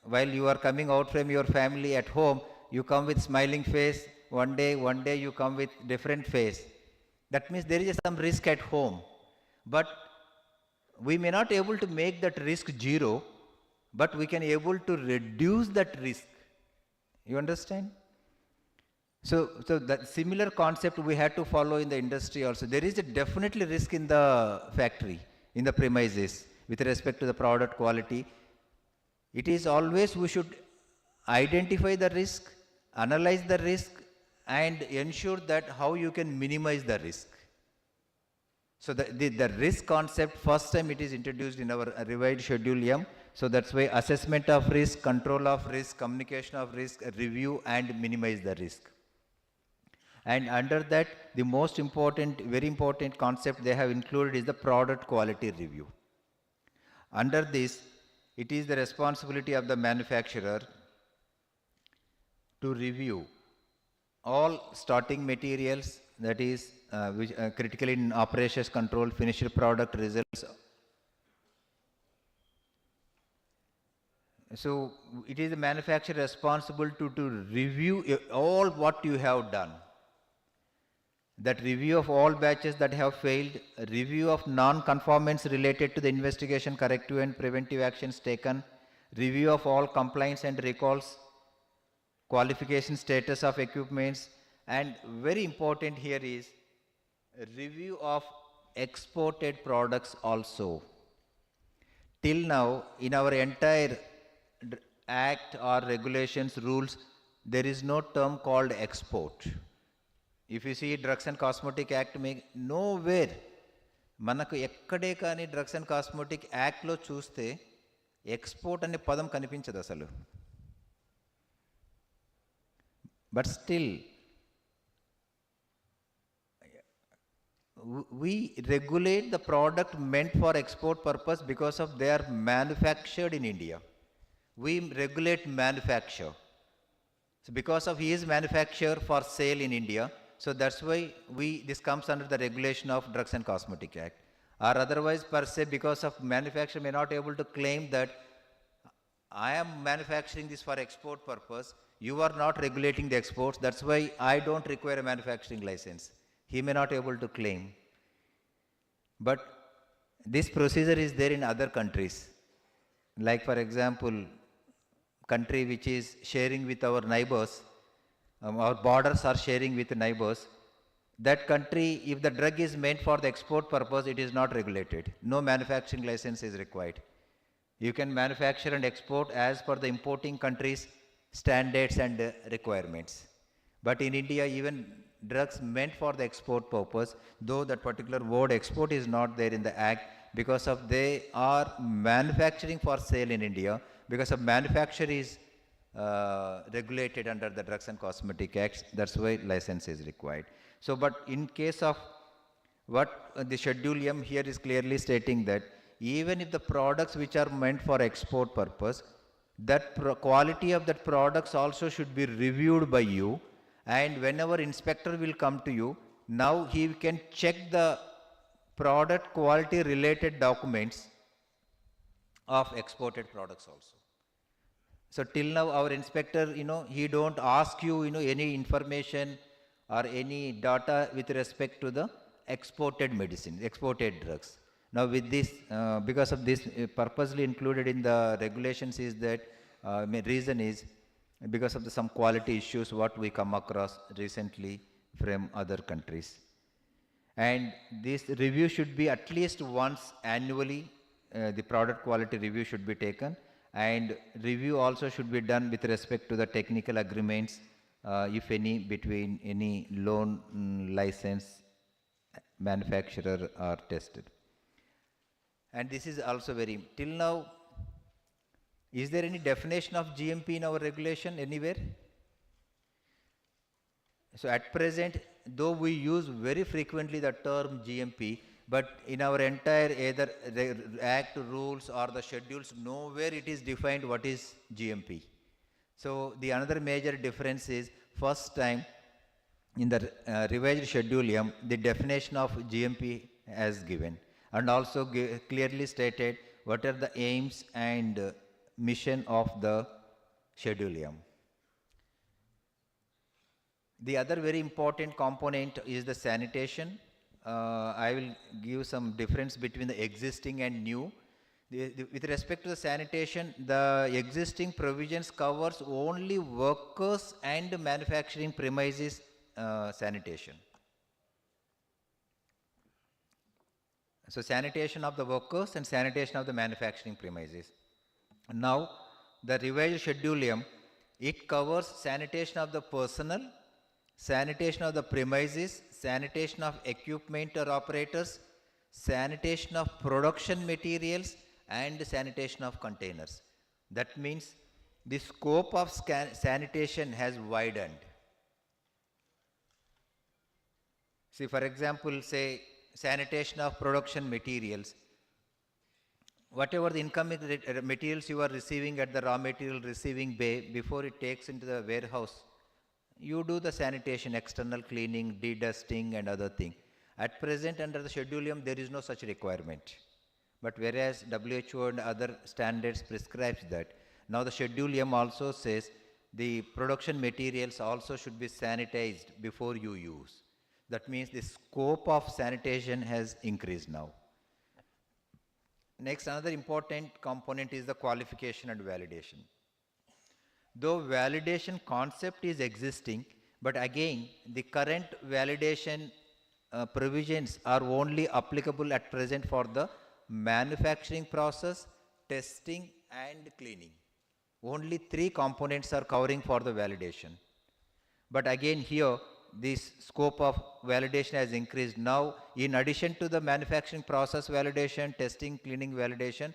while you are coming out from your family at home, you come with smiling face. One day you come with different face. That means there is some risk at home. But we may not able to make that risk zero, but we can able to reduce that risk. You understand? So that similar concept we had to follow in the industry also. There is a definitely risk in the factory, in the premises, with respect to the product quality. It is always we should identify the risk, analyze the risk, and ensure that how you can minimize the risk. So the risk concept, first time it is introduced in our revised Schedule M. So that's why assessment of risk, control of risk, communication of risk, review and minimize the risk. And under that, the most important, very important concept they have included is the product quality review. Under this, it is the responsibility of the manufacturer to review all starting materials, that is critically in operations control, finished product results. So it is the manufacturer responsible to review all what you have done. That review of all batches that have failed, review of non-conformance related to the investigation, corrective and preventive actions taken, review of all complaints and recalls, qualification status of equipments, and very important here is a review of exported products also. Till now, in our entire act or regulations, rules, there is no term called export. If you see Drugs and Cosmetic Act, nowhere మనకు ఎక్కడే కానీ drugs and cosmetic యాక్ట్లో చూస్తే export అనే పదం కనిపించదు అసలు. But still we regulate the product meant for export purpose because of they are manufactured in India. We regulate manufacture. So because of he is manufactured for sale in India, so that's why this comes under the regulation of Drugs and Cosmetic Act. Or otherwise per se, because of manufacture may not able to claim that I am manufacturing this for export purpose, you are not regulating the exports, that's why I don't require a manufacturing license. He may not able to claim. But this procedure is there in other countries. Like for example, country which is sharing with our neighbors, our borders are sharing with neighbors. That country, if the drug is meant for the export purpose, it is not regulated. No manufacturing license is required. You can manufacture and export as per the importing country's standards and requirements. But in India, even drugs meant for the export purpose, though that particular word export is not there in the act, because of they are manufacturing for sale in India, because of manufacture is regulated under the Drugs and Cosmetic Acts, that's why license is required. So, but in case of what the Schedule M here is clearly stating that even if the products which are meant for export purpose, that quality of that products also should be reviewed by you, and whenever inspector will come to you, now he can check the product quality related documents of exported products also. So till now our inspector, he don't ask you, any information or any data with respect to the exported medicine, exported drugs. Now with this, because of this purposely included in the regulations is that, reason is because of some quality issues what we come across recently from other countries. And this review should be at least once annually, the product quality review should be taken, and review also should be done with respect to the technical agreements, if any, between any loan license manufacturer are tested. And this is also very, till now, is there any definition of GMP in our regulation anywhere? So at present, though we use very frequently the term GMP, but in our entire either act rules or the schedules, nowhere it is defined what is GMP. So the another major difference is first time in the revised Schedule M, the definition of GMP has given, and also clearly stated what are the aims and mission of the Schedule M. The other very important component is the sanitation. I will give some difference between the existing and new. With respect to the sanitation, the existing provisions covers only workers and manufacturing premises sanitation. So sanitation of the workers and sanitation of the manufacturing premises. Now the revised Schedule M, it covers sanitation of the personnel, sanitation of the premises, sanitation of equipment or operators, sanitation of production materials, and sanitation of containers. That means the scope of sanitation has widened. See, for example, say sanitation of production materials. Whatever the incoming materials you are receiving at the raw material receiving bay, before it takes into the warehouse, you do the sanitation, external cleaning, de-dusting and other thing. At present under the Schedule M, there is no such requirement. But whereas WHO and other standards prescribes that, now the Schedule M also says the production materials also should be sanitized before you use. That means the scope of sanitation has increased now. Next, another important component is the qualification and validation. though validation concept is existing, but again, the current validation provisions are only applicable at present for the manufacturing process, testing and cleaning. Only 3 components are covering for the validation. But again here, this scope of validation has increased. Now, in addition to the manufacturing process validation, testing, cleaning validation,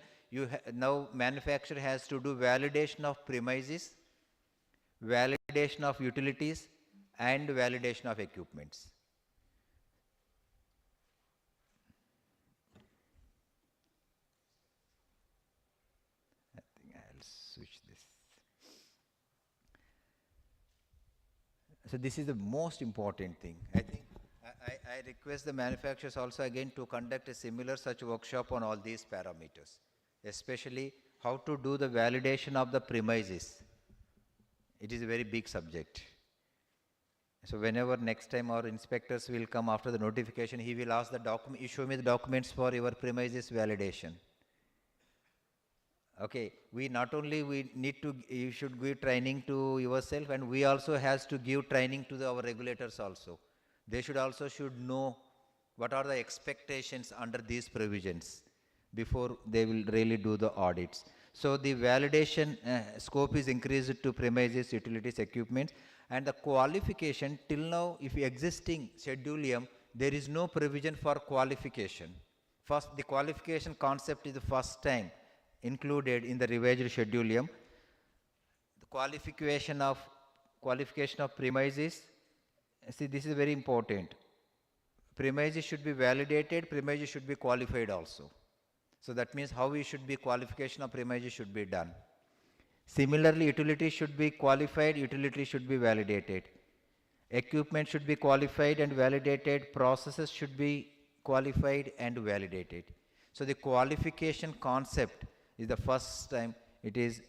now manufacturer has to do validation of premises, validation of utilities, and validation of equipments. I think I'll switch this. So this is the most important thing. I think I request the manufacturers also again to conduct a similar such workshop on all these parameters, especially how to do the validation of the premises. It is a very big subject. So whenever next time our inspectors will come after the notification, he will ask the document, issue me the documents for your premises validation. Okay, we need to, you should give training to yourself, and we also has to give training to our regulators also. They should know what are the expectations under these provisions before they will really do the audits. So the validation scope is increased to premises, utilities, equipments, and the qualification till now, if existing Schedule M, there is no provision for qualification. First, the qualification concept is the first time included in the revised Schedule M. The qualification of premises, see, this is very important. Premises should be validated, premises should be qualified also. So that means how we should be qualification of premises should be done. Similarly, utilities should be qualified, utilities should be validated. Equipment should be qualified and validated, processes should be qualified and validated. So the qualification concept is the first time it is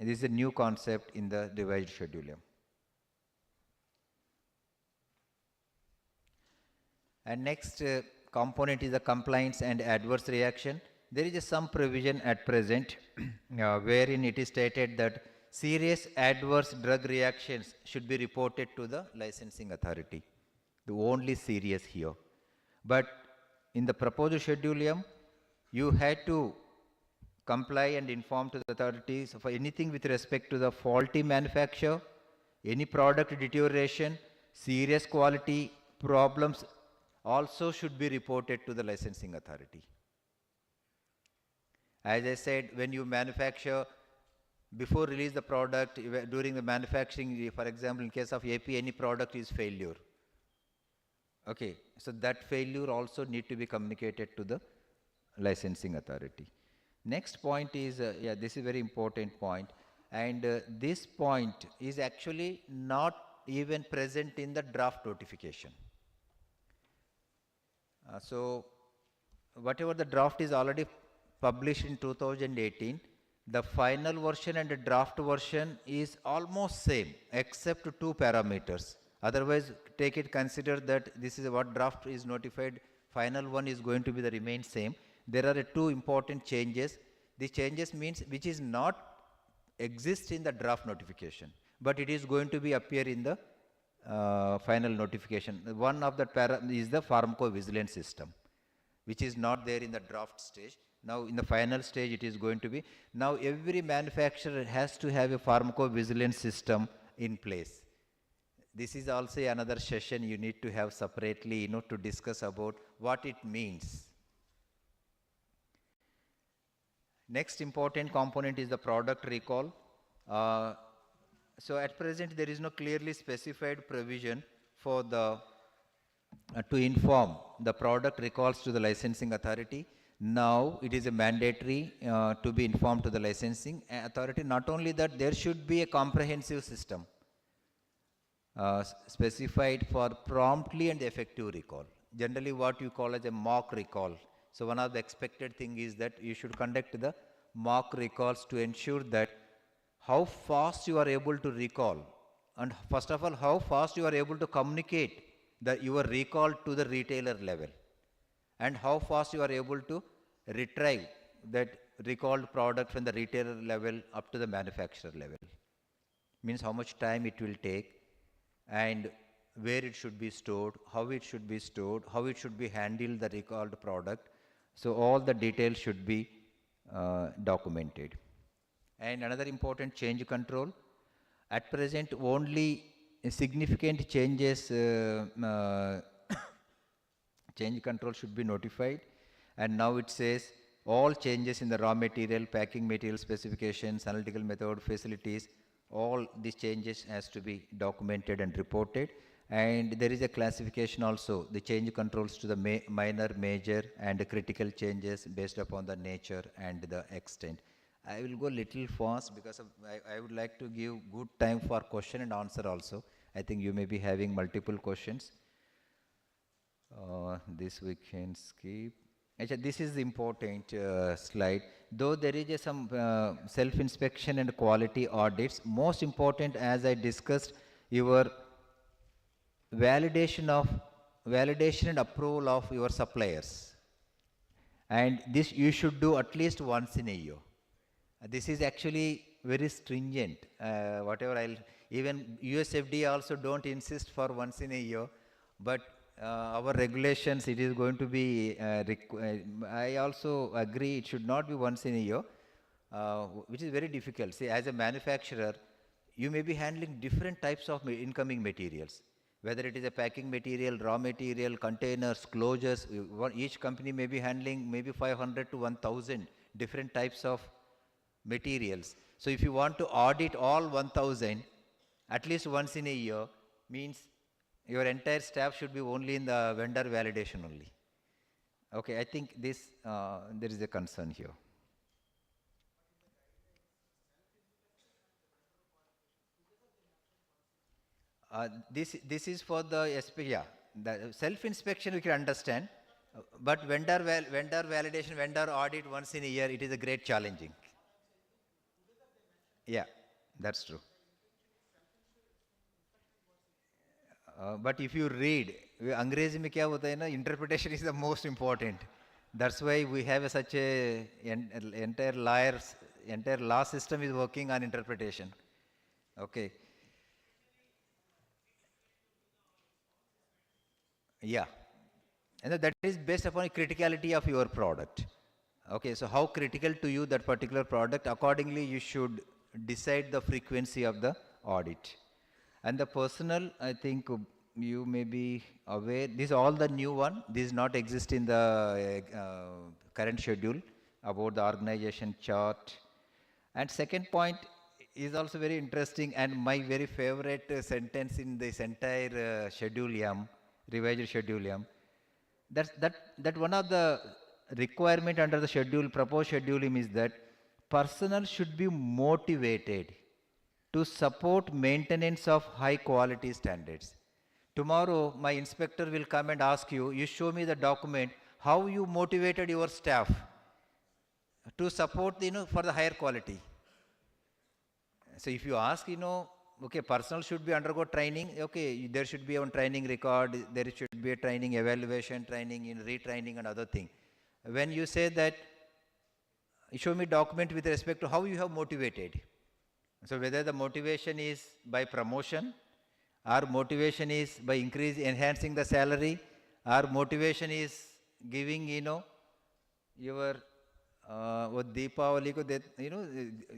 a new concept in the revised Schedule M. And next component is the compliance and adverse reaction. There is some provision at present wherein it is stated that serious adverse drug reactions should be reported to the licensing authority. The only serious here. But in the proposed Schedule M, you had to comply and inform to the authorities for anything with respect to the faulty manufacture, any product deterioration, serious quality problems also should be reported to the licensing authority. As I said, when you manufacture, before release the product, during the manufacturing, for example, in case of AP, any product is failure. Okay, so that failure also need to be communicated to the licensing authority. Next point is, this is a very important point, and this point is actually not even present in the draft notification. So whatever the draft is already published in 2018, the final version and the draft version is almost same except 2 parameters. Otherwise, take it consider that this is what draft is notified, final one is going to be the remain same. There are 2 important changes. The changes means which is not exist in the draft notification, but it is going to be appear in the final notification. One of that is the pharmacovigilance system, which is not there in the draft stage. Now in the final stage it is going to be. Now every manufacturer has to have a pharmacovigilance system in place. This is also another session you need to have separately, to discuss about what it means. Next important component is the product recall. So at present there is no clearly specified provision for the to inform the product recalls to the licensing authority. Now it is a mandatory to be informed to the licensing authority. Not only that, there should be a comprehensive system specified for promptly and effective recall. Generally what you call as a mock recall. So one of the expected thing is that you should conduct the mock recalls to ensure that how fast you are able to recall, and first of all how fast you are able to communicate your recall to the retailer level, and how fast you are able to retrieve that recalled product from the retailer level up to the manufacturer level. means how much time it will take, and where it should be stored, how it should be stored, how it should be handled, the recalled product. So all the details should be documented. And another important change control, at present only significant changes change control should be notified, and now it says all changes in the raw material, packing material specifications, analytical method, facilities, all these changes has to be documented and reported. And there is a classification also, the change controls to the minor, major and critical changes based upon the nature and the extent. I will go little fast because I would like to give good time for question and answer also. I think you may be having multiple questions. This we can skip. Actually, this is the important slide. Though there is some self-inspection and quality audits, most important, as I discussed, your validation and approval of your suppliers. And this you should do at least once in a year. This is actually very stringent. Even US FDA also don't insist for once in a year, but our regulations, it is going to be, I also agree it should not be once in a year, which is very difficult. See, as a manufacturer, you may be handling different types of incoming materials, whether it is a packing material, raw material, containers, closures. Each company may be handling maybe 500 to 1000 different types of materials. So if you want to audit all 1000 at least once in a year, means your entire staff should be only in the vendor validation only. Okay, I think this there is a concern here. This is for the yeah, the self-inspection we can understand, but vendor validation, vendor audit once in a year, it is a great challenging. Yeah, that's true. But if you read, अंग्रेजी में क्या होता है ना, interpretation is the most important. That's why we have such a entire law system is working on interpretation. Okay. Yeah, and that is based upon the criticality of your product. Okay, so how critical to you that particular product, accordingly you should decide the frequency of the audit. And the personal, I think you may be aware, this is all the new one, this not exist in the current schedule about the organization chart. And second point is also very interesting, and my very favorite sentence in this entire schedule M, revised schedule M. That one of the requirement under the schedule, proposed schedule M, is that personnel should be motivated to support maintenance of high quality standards. Tomorrow my inspector will come and ask you, you show me the document, how you motivated your staff to support, for the higher quality. So if you ask, okay, personnel should be undergo training, okay, there should be a training record, there should be a training evaluation, training in retraining and other thing. When you say that, show me document with respect to how you have motivated. So whether the motivation is by promotion, or motivation is by enhancing the salary, or motivation is giving, your Deepavali ko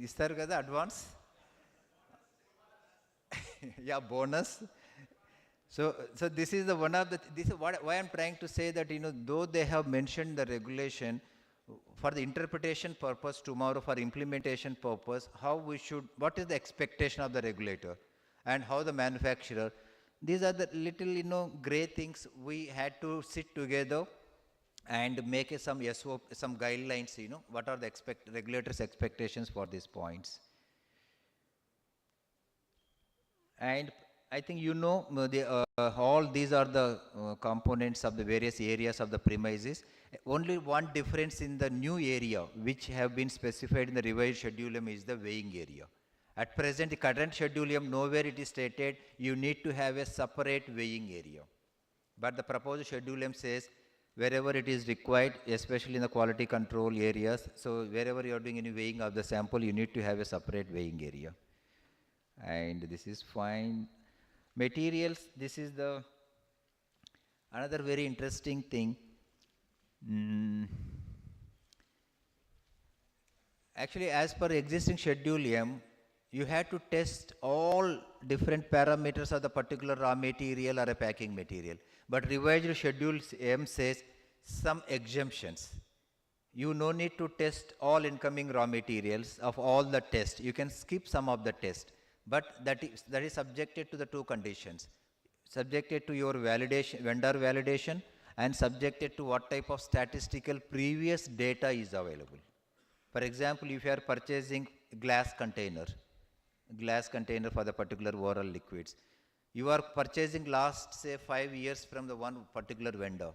istar kada advance. Yeah, bonus. So this is the one of the, this is why I'm trying to say that, though they have mentioned the regulation, for the interpretation purpose tomorrow, for implementation purpose, how we should, what is the expectation of the regulator and how the manufacturer, these are the little, gray things we had to sit together and make some SOP, some guidelines, what are the regulators' expectations for these points. And I think all these are the components of the various areas of the premises. Only one difference in the new area which have been specified in the revised schedule M is the weighing area. At present, the current schedule M, nowhere it is stated you need to have a separate weighing area. But the proposed schedule M says wherever it is required, especially in the quality control areas, so wherever you are doing any weighing of the sample, you need to have a separate weighing area. And this is fine. Materials, this is the another very interesting thing. Actually, as per existing Schedule M, you had to test all different parameters of the particular raw material or a packing material. But revised Schedule M says some exemptions. You no need to test all incoming raw materials of all the tests. You can skip some of the test, but that is subjected to the two conditions. Subjected to your validation, vendor validation, and subjected to what type of statistical previous data is available. For example, if you are purchasing glass container for the particular oral liquids, you are purchasing last say 5 years from the one particular vendor,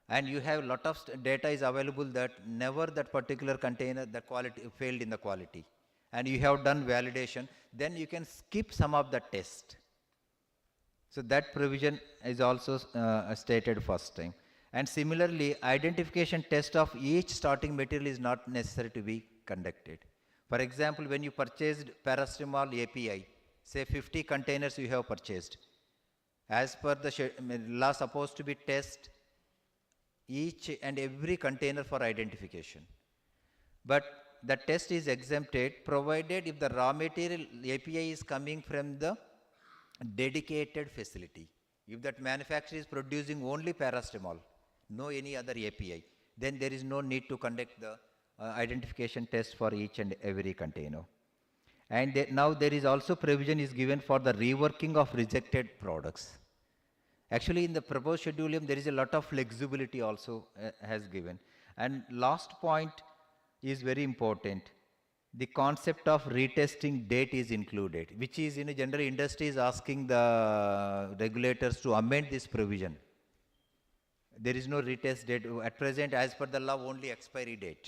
and you have lot of data is available that never that particular container the quality failed in the quality, and you have done validation, then you can skip some of the test. So that provision is also stated first time. And similarly, identification test of each starting material is not necessary to be conducted. For example, when you purchased paracetamol API, say 50 containers you have purchased, as per the law supposed to be test each and every container for identification. But the test is exempted provided if the raw material API is coming from the dedicated facility. If that manufacturer is producing only paracetamol, no any other API, then there is no need to conduct the identification test for each and every container. And now there is also provision is given for the reworking of rejected products. Actually, in the proposed schedule, there is a lot of flexibility also has given. And last point is very important. The concept of retesting date is included, which is in a general industry is asking the regulators to amend this provision. There is no retest date at present. As per the law, only expiry date.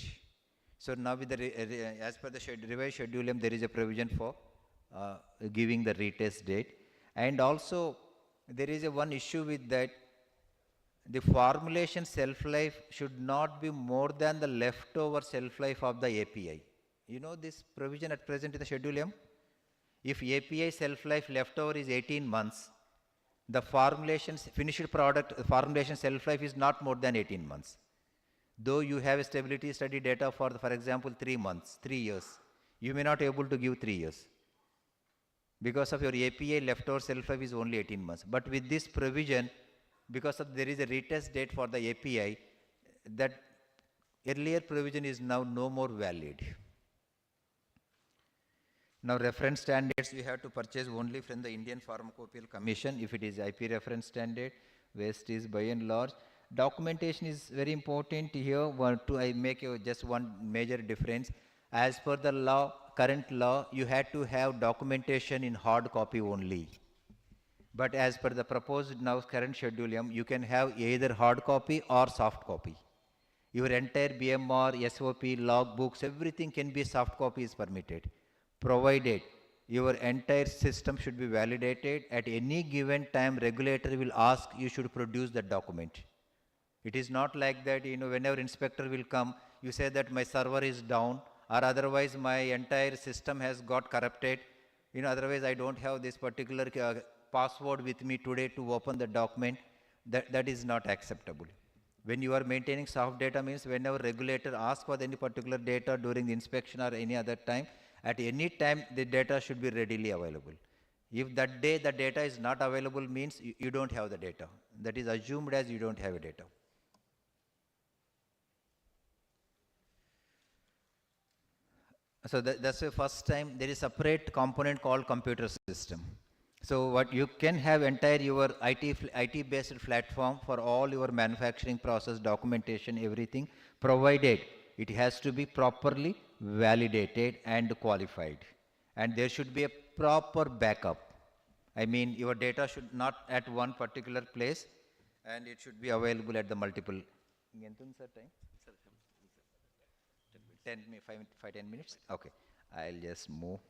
So now with the as per the revised schedule M, there is a provision for giving the retest date. And also there is a one issue with that. The formulation shelf life should not be more than the leftover shelf life of the API. You know this provision at present in the schedule M? If API shelf life leftover is 18 months, the formulation finished product formulation shelf life is not more than 18 months. Though you have a stability study data for example 3 months, 3 years, you may not able to give 3 years. Because of your API leftover shelf life is only 18 months. But with this provision, because of there is a retest date for the API, that earlier provision is now no more valid. Now reference standards you have to purchase only from the Indian Pharmacopoeial Commission if it is IP reference standard. Waste is by and large. Documentation is very important here. I make just one major difference. As per the law, current law, you had to have documentation in hard copy only. But as per the proposed now current schedule M, you can have either hard copy or soft copy. Your entire BMR, SOP, log books, everything can be soft copy is permitted, provided your entire system should be validated. At any given time, regulator will ask you should produce that document. It is not like that, whenever inspector will come, you say that my server is down or otherwise my entire system has got corrupted. Otherwise I don't have this particular password with me today to open the document. That is not acceptable. When you are maintaining soft data means whenever regulator asks for any particular data during the inspection or any other time, at any time the data should be readily available. If that day the data is not available means you don't have the data. That is assumed as you don't have a data. So that's the first time there is a separate component called computer system. So what you can have entire your IT based platform for all your manufacturing process, documentation, everything, provided it has to be properly validated and qualified. And there should be a proper backup. I mean your data should not at one particular place and it should be available at the multiple. 10 minutes? Okay, I'll just move.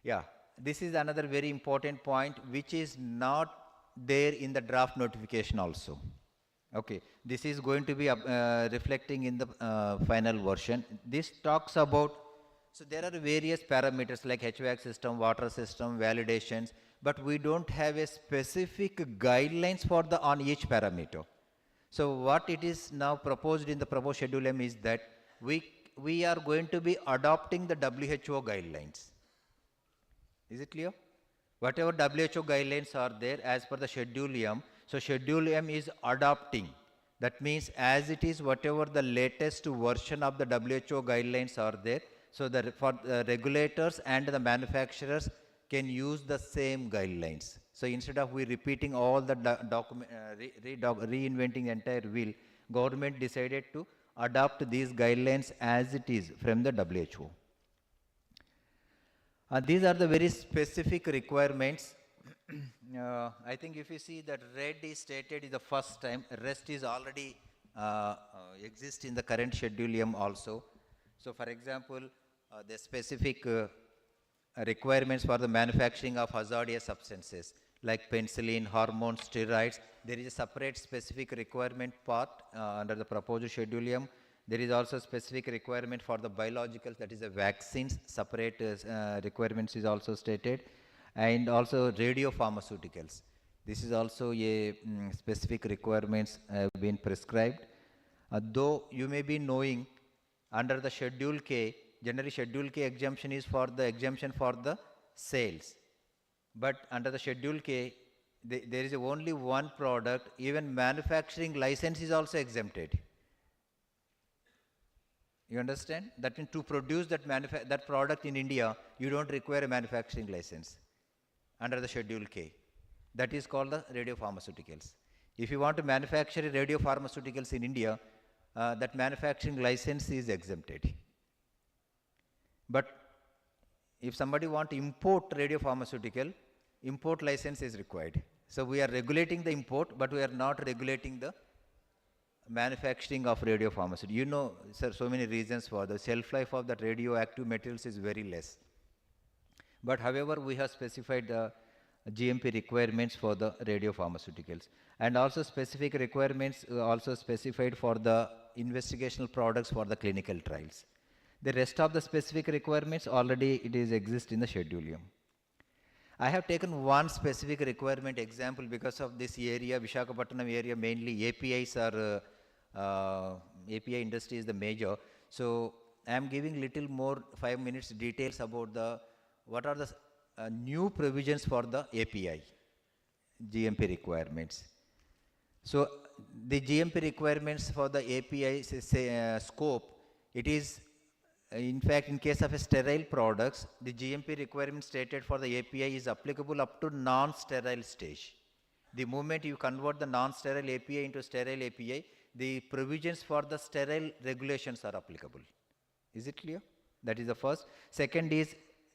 Yeah, this is another very important point which is not there in the draft notification also. Okay, this is going to be reflecting in the final version. This talks about So there are various parameters like HVAC system, water system, validations, but we don't have a specific guidelines for the on each parameter. So what it is now proposed in the proposed Schedule M is that we are going to be adopting the WHO guidelines. Is it clear? Whatever WHO guidelines are there as per the Schedule M, so Schedule M is adopting. That means as it is whatever the latest version of the WHO guidelines are there, so that for the regulators and the manufacturers can use the same guidelines. So instead of we repeating all the reinventing the entire wheel, government decided to adopt these guidelines as it is from the WHO. These are the very specific requirements. I think if you see that red is stated is the first time, rest is already exist in the current Schedule M also. So for example, the specific requirements for the manufacturing of hazardous substances like penicillin, hormones, steroids, there is a separate specific requirement part under the proposed Schedule M. There is also specific requirement for the biologicals, that is the vaccines, separate requirements is also stated, and also radiopharmaceuticals. This is also a specific requirements have been prescribed. Though you may be knowing under the Schedule K, generally Schedule K exemption is for the exemption for the sales. But under the Schedule K, there is only one product, even manufacturing license is also exempted. You understand? That means to produce that product in India, you don't require a manufacturing license under the Schedule K. That is called the radiopharmaceuticals. If you want to manufacture radiopharmaceuticals in India, that manufacturing license is exempted. But if somebody want to import radiopharmaceutical, import license is required. So we are regulating the import, but we are not regulating the manufacturing of radiopharmaceutical. You know, sir, so many reasons for the shelf life of that radioactive materials is very less. But however, we have specified the GMP requirements for the radiopharmaceuticals, and also specific requirements also specified for the investigational products for the clinical trials. The rest of the specific requirements already it is exist in the Schedule M. I have taken one specific requirement example because of this area, Visakhapatnam area, mainly APIs are API industry is the major. So I am giving little more 5 minutes details about the what are the new provisions for the API GMP requirements. So the GMP requirements for the API scope, it is in fact in case of a sterile products, the GMP requirement stated for the API is applicable up to non-sterile stage. The moment you convert the non-sterile API into sterile API, the provisions for the sterile regulations are applicable. Is it clear? That is the first. Second is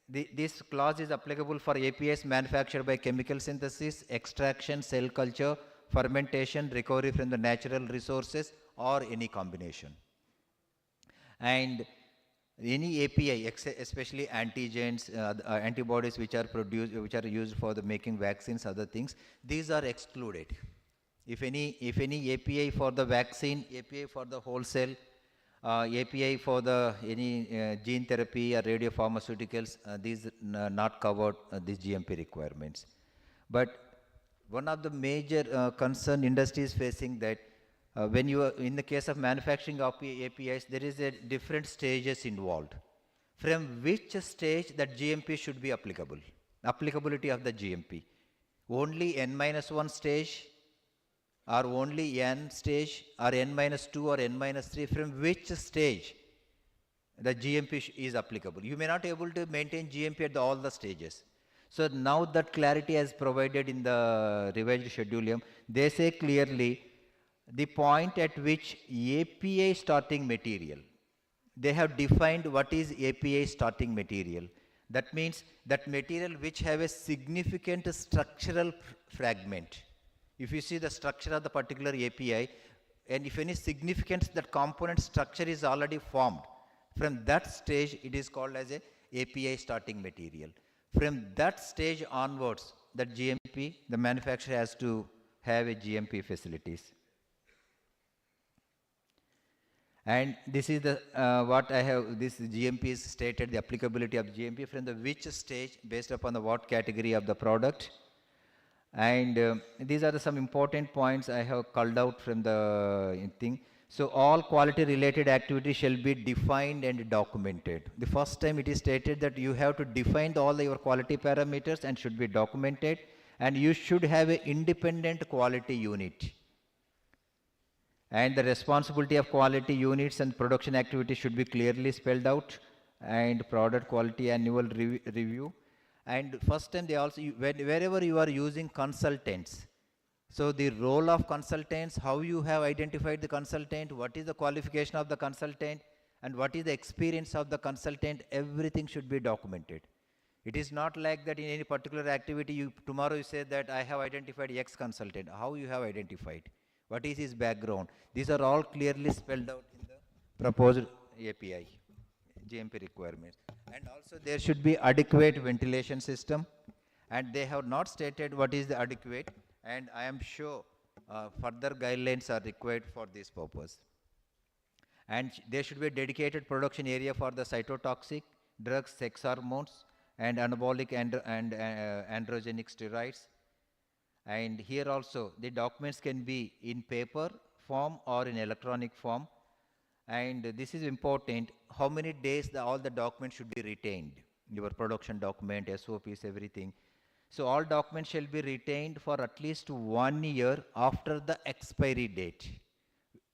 this clause is applicable for APIs manufactured by chemical synthesis, extraction, cell culture, fermentation, recovery from the natural resources, or any combination. And any API, especially antigens, antibodies which are produced, which are used for the making vaccines, other things, these are excluded. If any API for the vaccine, API for the wholesale, API for the any gene therapy or radiopharmaceuticals, these not covered these GMP requirements. But one of the major concern industry is facing that when you are in the case of manufacturing of APIs, there is a different stages involved. From which stage that GMP should be applicable? Applicability of the GMP. Only N-1 stage, or only N stage, or N-2 or N-3, from which stage the GMP is applicable? You may not be able to maintain GMP at all the stages. So now that clarity is provided in the revised Schedule M, they say clearly the point at which API starting material, they have defined what is API starting material. That means that material which have a significant structural fragment. If you see the structure of the particular API, and if any significance that component structure is already formed, from that stage it is called as a API starting material. From that stage onwards, that GMP, the manufacturer has to have a GMP facilities. And this is the what I have, this GMP is stated, the applicability of GMP from the which stage based upon the what category of the product. And these are some important points I have culled out from the thing. So all quality related activities shall be defined and documented. The first time it is stated that you have to define all your quality parameters and should be documented, and you should have an independent quality unit. And the responsibility of quality units and production activities should be clearly spelled out, and product quality annual review. And first time they also, wherever you are using consultants, so the role of consultants, how you have identified the consultant, what is the qualification of the consultant, and what is the experience of the consultant, everything should be documented. It is not like that in any particular activity, tomorrow you say that I have identified X consultant. How you have identified? What is his background? These are all clearly spelled out in the proposed API, GMP requirements. And also there should be adequate ventilation system, and they have not stated what is the adequate, and I am sure further guidelines are required for this purpose. And there should be a dedicated production area for the cytotoxic drugs, sex hormones, and anabolic and androgenic steroids. And here also the documents can be in paper form or in electronic form. And this is important, how many days all the documents should be retained, your production document, SOPs, everything. So all documents shall be retained for at least 1 year after the expiry date.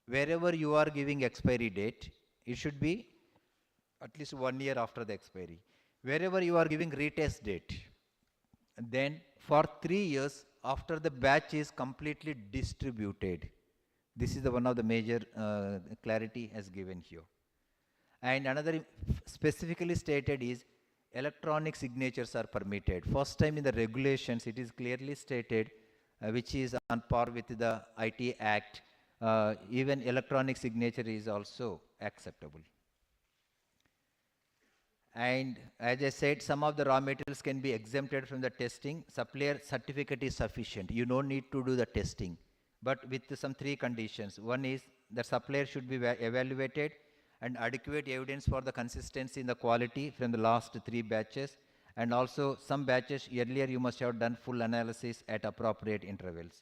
Wherever you are giving expiry date, it should be at least 1 year after the expiry. Wherever you are giving retest date, then for 3 years after the batch is completely distributed. This is one of the major clarity as given here. And another specifically stated is electronic signatures are permitted. First time in the regulations it is clearly stated, which is on par with the IT Act, even electronic signature is also acceptable. And as I said, some of the raw materials can be exempted from the testing. Supplier certificate is sufficient. You don't need to do the testing, but with some 3 conditions. One is the supplier should be evaluated, and adequate evidence for the consistency in the quality from the last 3 batches. And also some batches earlier you must have done full analysis at appropriate intervals.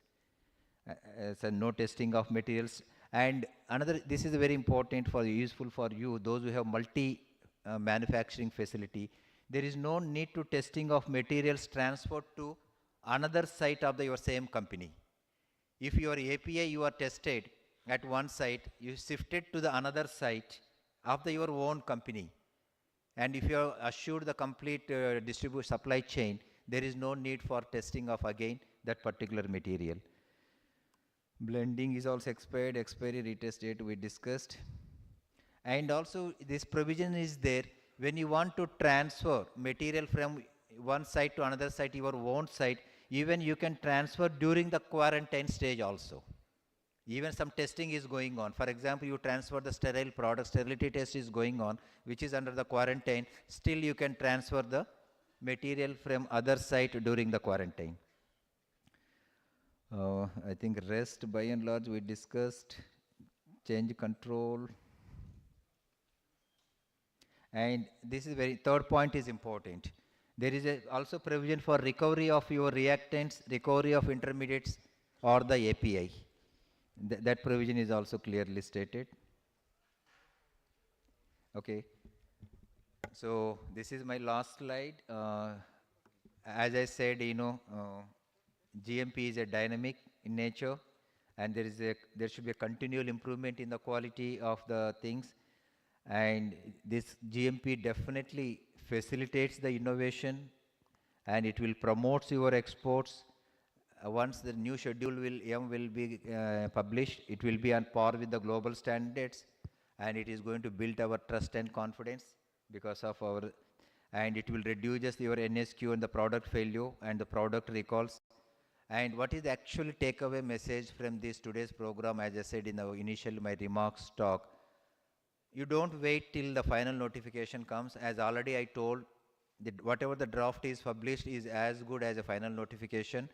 So no testing of materials. And another, this is very important for useful for you, those who have multi manufacturing facility. There is no need to testing of materials transferred to another site of your same company. If your API you are tested at one site, you shifted to the another site of your own company. And if you are assured the complete distribution supply chain, there is no need for testing of again that particular material. Blending is also expired, expiry retest date we discussed. And also this provision is there when you want to transfer material from one site to another site, your own site, even you can transfer during the quarantine stage also. Even some testing is going on. For example, you transfer the sterile product, sterility test is going on, which is under the quarantine. Still you can transfer the material from other site during the quarantine. I think rest by and large we discussed. Change control. And this is third point is important. There is also provision for recovery of your reactants, recovery of intermediates or the API. That provision is also clearly stated. Okay. So this is my last slide. As I said, GMP is a dynamic in nature, and there should be a continual improvement in the quality of the things. And this GMP definitely facilitates the innovation, and it will promote your exports. Once the new schedule will be published, it will be on par with the global standards, and it is going to build our trust and confidence because of and it will reduce just your NSQ and the product failure and the product recalls. And what is the actual takeaway message from this today's program? As I said in the initial my remarks talk, you don't wait till the final notification comes. As already I told, that whatever the draft is published is as good as a final notification.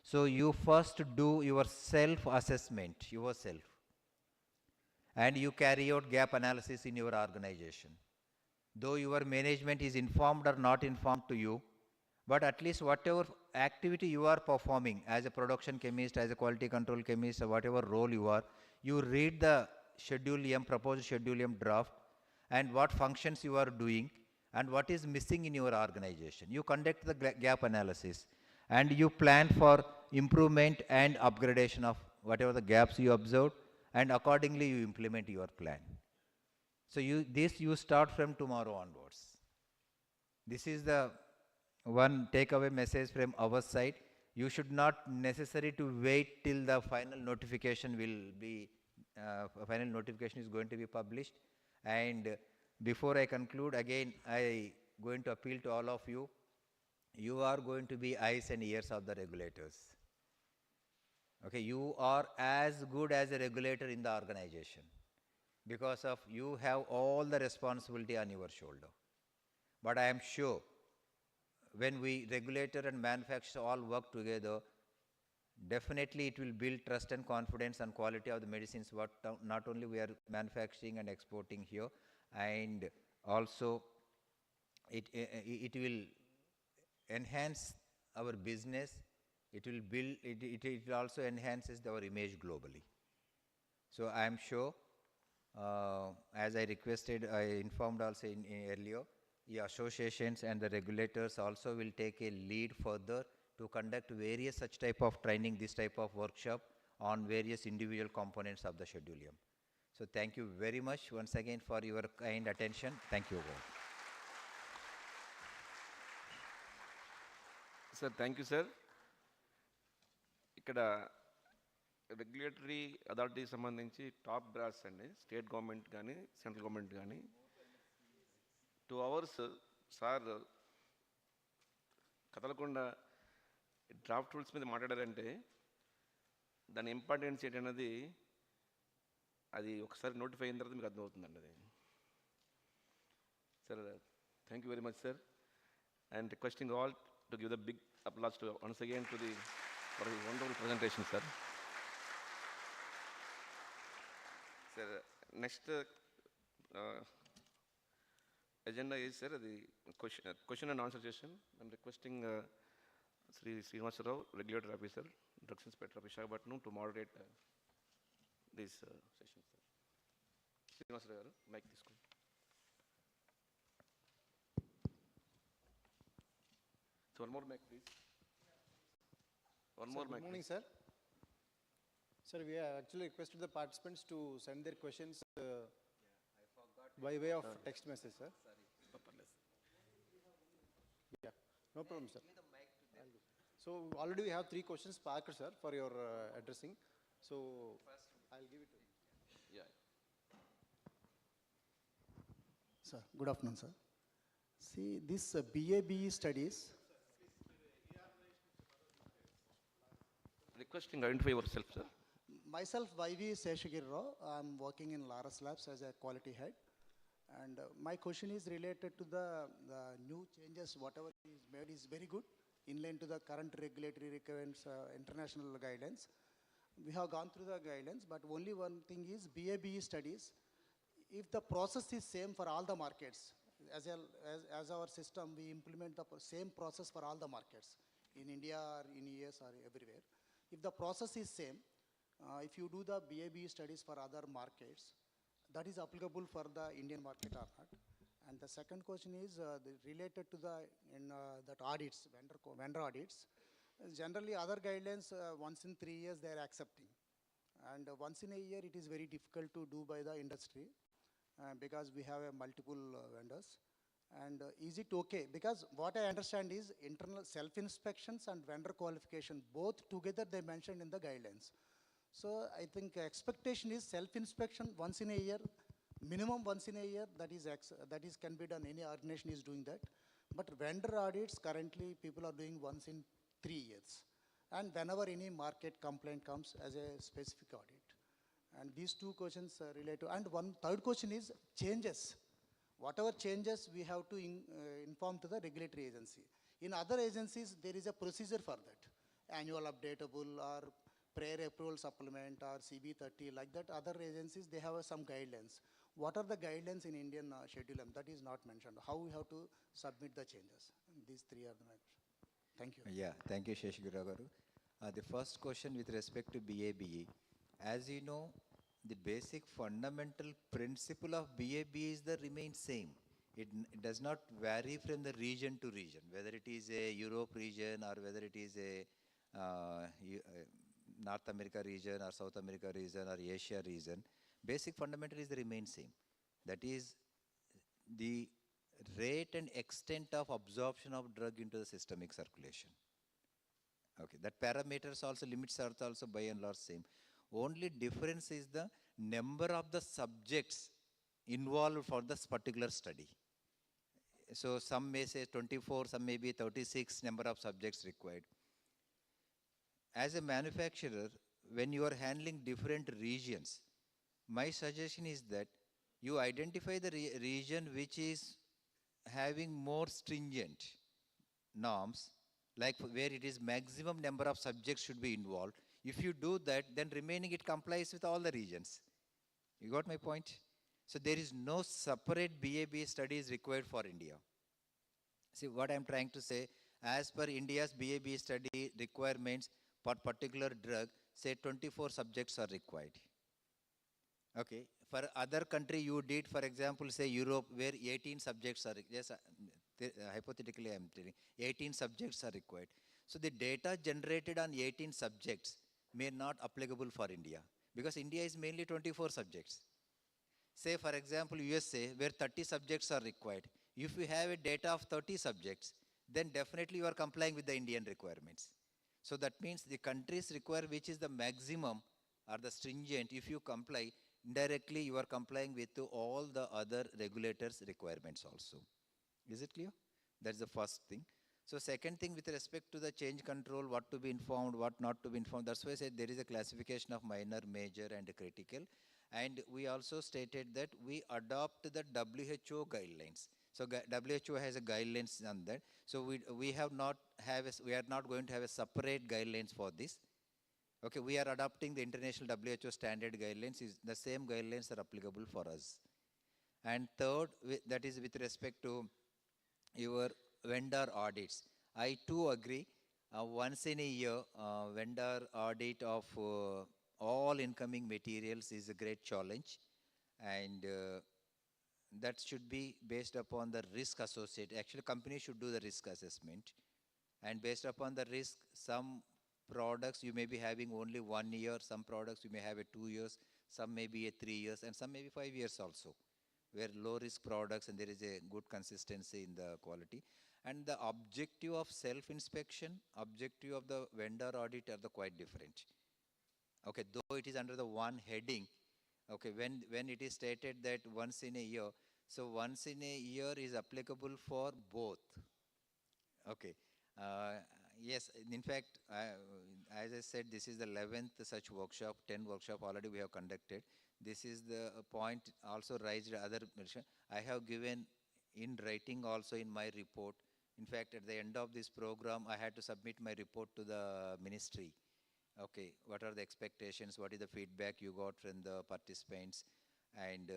So you first do your self-assessment yourself. and you carry out gap analysis in your organization. Though your management is informed or not informed to you, but at least whatever activity you are performing as a production chemist, as a quality control chemist, or whatever role you are, you read the Schedule M, proposed Schedule M draft, and what functions you are doing, and what is missing in your organization. You conduct the gap analysis, and you plan for improvement and upgradation of whatever the gaps you observed, and accordingly you implement your plan. So you start from tomorrow onwards. This is the one takeaway message from our side. You should not necessary to wait till the final notification will be, final notification is going to be published. And before I conclude, again, I going to appeal to all of you. You are going to be eyes and ears of the regulators. Okay, you are as good as a regulator in the organization, because of you have all the responsibility on your shoulder. But I am sure when we regulator and manufacturer all work together, definitely it will build trust and confidence and quality of the medicines what not only we are manufacturing and exporting here, and also it will enhance our business. It will build, it also enhances our image globally. So I am sure, as I requested, I informed also in earlier, the associations and the regulators also will take a lead further to conduct various such type of training, this type of workshop on various individual components of the Schedule M. So thank you very much once again for your kind attention. Thank you all. Sir, thank you, sir. ఇక్కడ regulatory authority సంబంధించి top brass అండి, state government కానీ central government కానీ 2 hours sir కదలకుండా draft rules మీద మాట్లాడారంటే దాని importance ఏంటన్నది అది ఒకసారి నోటిఫై అయిన తర్వాత మీకు అర్థమవుతుందండి అది. Sir thank you very much sir, and requesting all to give the big applause to once again to the for his wonderful presentation, sir. Sir, next agenda is, sir, the question and answer session. I'm requesting Sri Srinivasa Rao, Regulator Officer, Drugs Inspector of Visakhapatnam, to moderate this session, sir. Srinivasa Rao, mic this one. So one more mic, please. One more mic. Good morning, sir. Sir, we have actually requested the participants to send their questions by way of text message, sir. Sorry. Yeah, no problem, sir. So already we have 3 questions parked, sir, for your addressing. So I'll give it to you. Yeah. Sir, good afternoon, sir. See, this BABE studies. Requesting identify yourself, sir. Myself, YV Seshagir Rao. I'm working in Laras Labs as a quality head. And my question is related to the new changes, whatever is made is very good, in line to the current regulatory requirements, international guidelines. We have gone through the guidelines, but only one thing is BABE studies. If the process is same for all the markets, as our system, we implement the same process for all the markets, in India or in US or everywhere. If the process is same, if you do the BABE studies for other markets, that is applicable for the Indian market or not? And the second question is related to the that audits, vendor audits. Generally, other guidelines once in 3 years they are accepting, and once in a year it is very difficult to do by the industry because we have multiple vendors. And is it okay? Because what I understand is internal self-inspections and vendor qualification, both together they mentioned in the guidelines. So I think expectation is self-inspection once in a year, minimum once in a year, that is can be done, any organization is doing that. But vendor audits currently people are doing once in 3 years. And whenever any market complaint comes as a specific audit. And these 2 questions relate to, and one third question is changes. Whatever changes we have to inform to the regulatory agency. In other agencies, there is a procedure for that. Annual updatable or prayer approval supplement or CB30, like that, other agencies, they have some guidelines. What are the guidelines in Indian Schedule M? That is not mentioned. How we have to submit the changes? These three are the my questions. Thank you. Yeah, thank you, Sheshagiri Garu. The first question with respect to BABE, as you know, the basic fundamental principle of BABE is the remain same. It does not vary from the region to region, whether it is a Europe region or whether it is a North America region or South America region or Asia region. Basic fundamental is the remain same. That is the rate and extent of absorption of drug into the systemic circulation. Okay, that parameters also, limits are also by and large same. Only difference is the number of the subjects involved for this particular study. So some may say 24, some may be 36 number of subjects required. As a manufacturer, when you are handling different regions, my suggestion is that you identify the region which is having more stringent norms, like where it is maximum number of subjects should be involved. If you do that, then remaining it complies with all the regions. You got my point? So there is no separate BABA studies required for India. See what I am trying to say, as per India's BABA study requirements for particular drug, say 24 subjects are required. Okay, for other country you did, for example, say Europe, where 18 subjects are, yes, hypothetically I am telling, 18 subjects are required. So the data generated on 18 subjects may not applicable for India, because India is mainly 24 subjects. Say for example USA, where 30 subjects are required. If you have a data of 30 subjects, then definitely you are complying with the Indian requirements. So that means the countries require which is the maximum or the stringent, if you comply, indirectly you are complying with all the other regulators' requirements also. Is it clear? That's the first thing. So second thing, with respect to the change control, what to be informed, what not to be informed, that's why I said there is a classification of minor, major and critical. And we also stated that we adopt the WHO guidelines. So WHO has a guidelines on that. So we are not going to have a separate guidelines for this. Okay, we are adopting the international WHO standard guidelines. The same guidelines are applicable for us. And third, that is with respect to your vendor audits. I too agree. Once in a year, vendor audit of all incoming materials is a great challenge, and that should be based upon the risk associated. Actually, companies should do the risk assessment, and based upon the risk, some products you may be having only 1 year, some products you may have a 2 years, some may be a 3 years, and some may be 5 years also, where low risk products and there is a good consistency in the quality. And the objective of self-inspection, objective of the vendor audit are the quite different. Okay, though it is under the one heading, okay, when it is stated that once in a year, so once in a year is applicable for both. Okay. Yes, in fact, as I said, this is the 11th such workshop, 10 workshop already we have conducted. This is the point also raised other mention. I have given in writing also in my report. In fact, at the end of this program, I had to submit my report to the ministry. Okay, what are the expectations? What is the feedback you got from the participants? And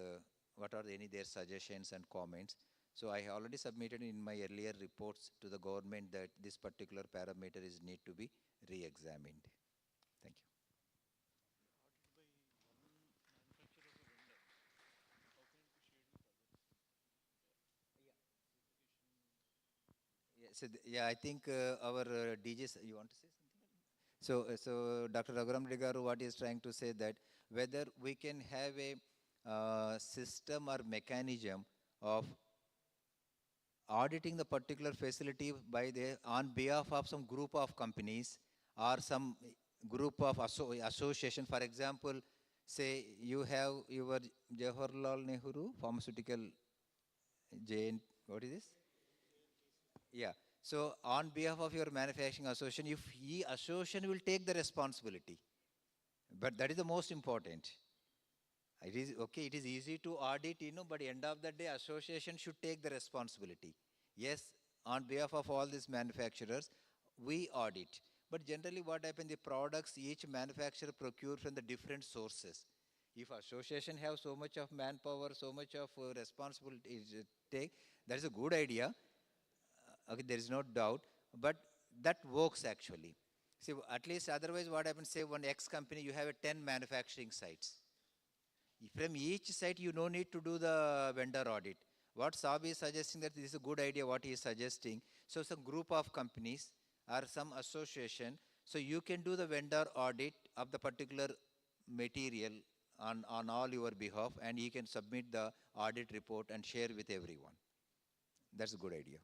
what are their suggestions and comments? So I have already submitted in my earlier reports to the government that this particular parameter is need to be re-examined. Thank you. Yeah, I think our DJs, you want to say something? So Dr. Raghuram Regaru, what he is trying to say that whether we can have a system or mechanism of auditing the particular facility by on behalf of some group of companies or some group of association. For example, say you have your Jawaharlal Nehru Pharmaceutical what is this? Yeah. So on behalf of your manufacturing association, if he association will take the responsibility, but that is the most important. It is okay, it is easy to audit, but at the end of the day, association should take the responsibility. Yes, on behalf of all these manufacturers, we audit. But generally what happens, the products each manufacturer procure from the different sources. If association have so much of manpower, so much of responsibility take, that is a good idea. Okay, there is no doubt, but that works actually. See, at least otherwise what happens, say one X company, you have a 10 manufacturing sites. From each site, you no need to do the vendor audit. What Saab is suggesting, that this is a good idea, what he is suggesting. So some group of companies or some association, so you can do the vendor audit of the particular material on all your behalf, and you can submit the audit report and share with everyone. That's a good idea.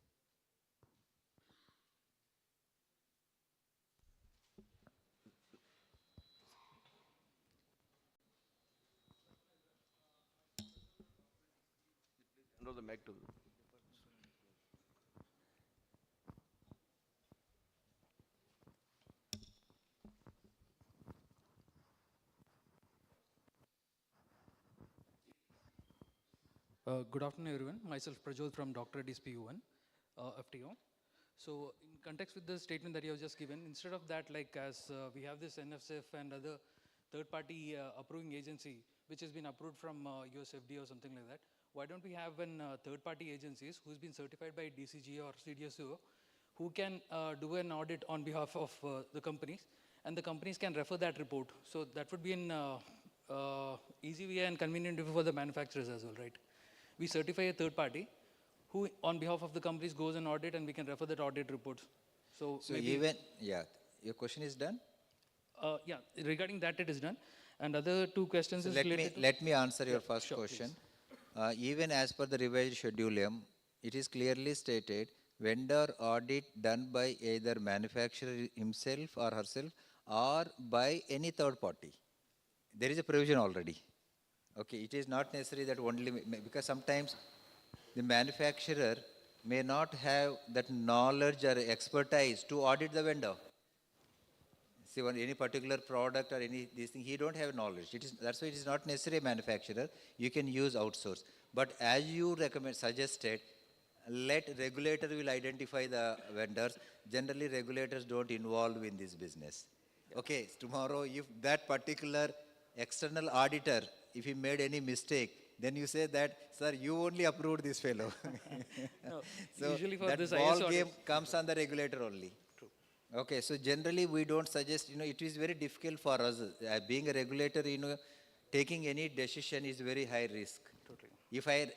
Under the mic to. Good afternoon, everyone. Myself, Prajol from Dr. DSPU1, FTO. So, in context with the statement that you have just given, instead of that, like as we have this NFCF and other third-party approving agency, which has been approved from US FDA or something like that, why don't we have an third-party agencies who's been certified by DCGA or CDSCO, who can do an audit on behalf of the companies, and the companies can refer that report. So that would be an easy way and convenient way for the manufacturers as well, right? We certify a third party who on behalf of the companies goes and audit, and we can refer that audit reports. So even, yeah, your question is done? Yeah, regarding that it is done. And other two questions So is let related me answer your first sure, question. Even as per the revised Schedule M, it is clearly stated vendor audit done by either manufacturer himself or herself or by any third party. There is a provision already. Okay, it is not necessary that only, because sometimes the manufacturer may not have that knowledge or expertise to audit the vendor. See, on any particular product or any this thing, he don't have knowledge. That's why it is not necessary a manufacturer. You can use outsource. But as you suggested, let regulator will identify the vendors. Generally, regulators don't involve in this business. Okay, tomorrow if that particular external auditor, if he made any mistake, then you say that, sir, you only approved this fellow. No, So usually for that this ball IS game audits- comes on the regulator only. True. Okay, so generally we don't suggest, it is very difficult for us, being a regulator, taking any decision is very high risk. Totally.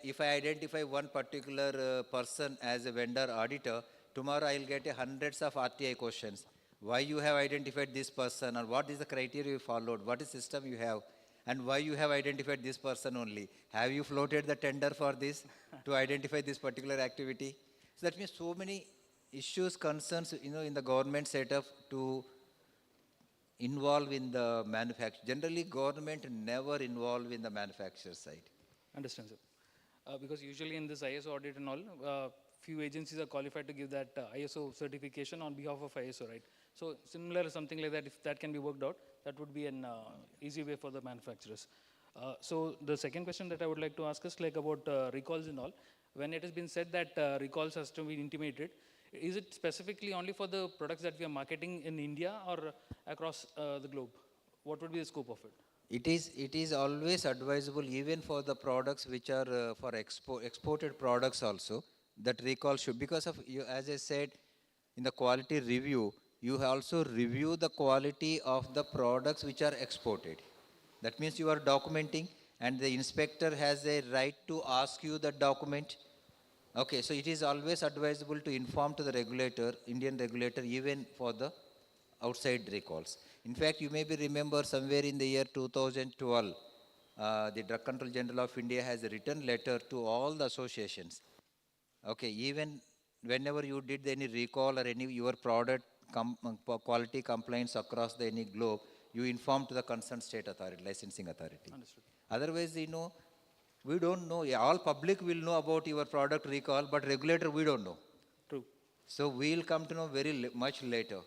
If I identify one particular person as a vendor auditor, tomorrow I'll get hundreds of RTI questions. Why you have identified this person, or what is the criteria you followed, what is system you have, and why you have identified this person only. Have you floated the tender for this to identify this particular activity? So that means so many issues, concerns, in the government setup to involve in the manufacture. Generally, government never involve in the manufacturer side. Understand, sir. Because usually in this ISO audit and all, few agencies are qualified to give that ISO certification on behalf of ISO, right? So similar something like that, if that can be worked out, that would be an easy way for the manufacturers. So the second question that I would like to ask is like about recalls and all. When it has been said that recalls has to be intimated, is it specifically only for the products that we are marketing in India or across the globe? What would be the scope of it? It is always advisable, even for the products which are for exported products also, that recall should, because of, as I said, in the quality review, you also review the quality of the products which are exported. That means you are documenting, and the inspector has a right to ask you the document. Okay, so it is always advisable to inform to the regulator, Indian regulator, even for the outside recalls. In fact, you may be remember somewhere in the year 2012, the Drug Control General of India has a written letter to all the associations. Okay, even whenever you did any recall or any your product quality complaints across any globe, you inform to the concerned state authority, licensing authority. Understood. Otherwise, we don't know. Yeah, all public will know about your product recall, but regulator we don't know. True. So we will come to know very much later.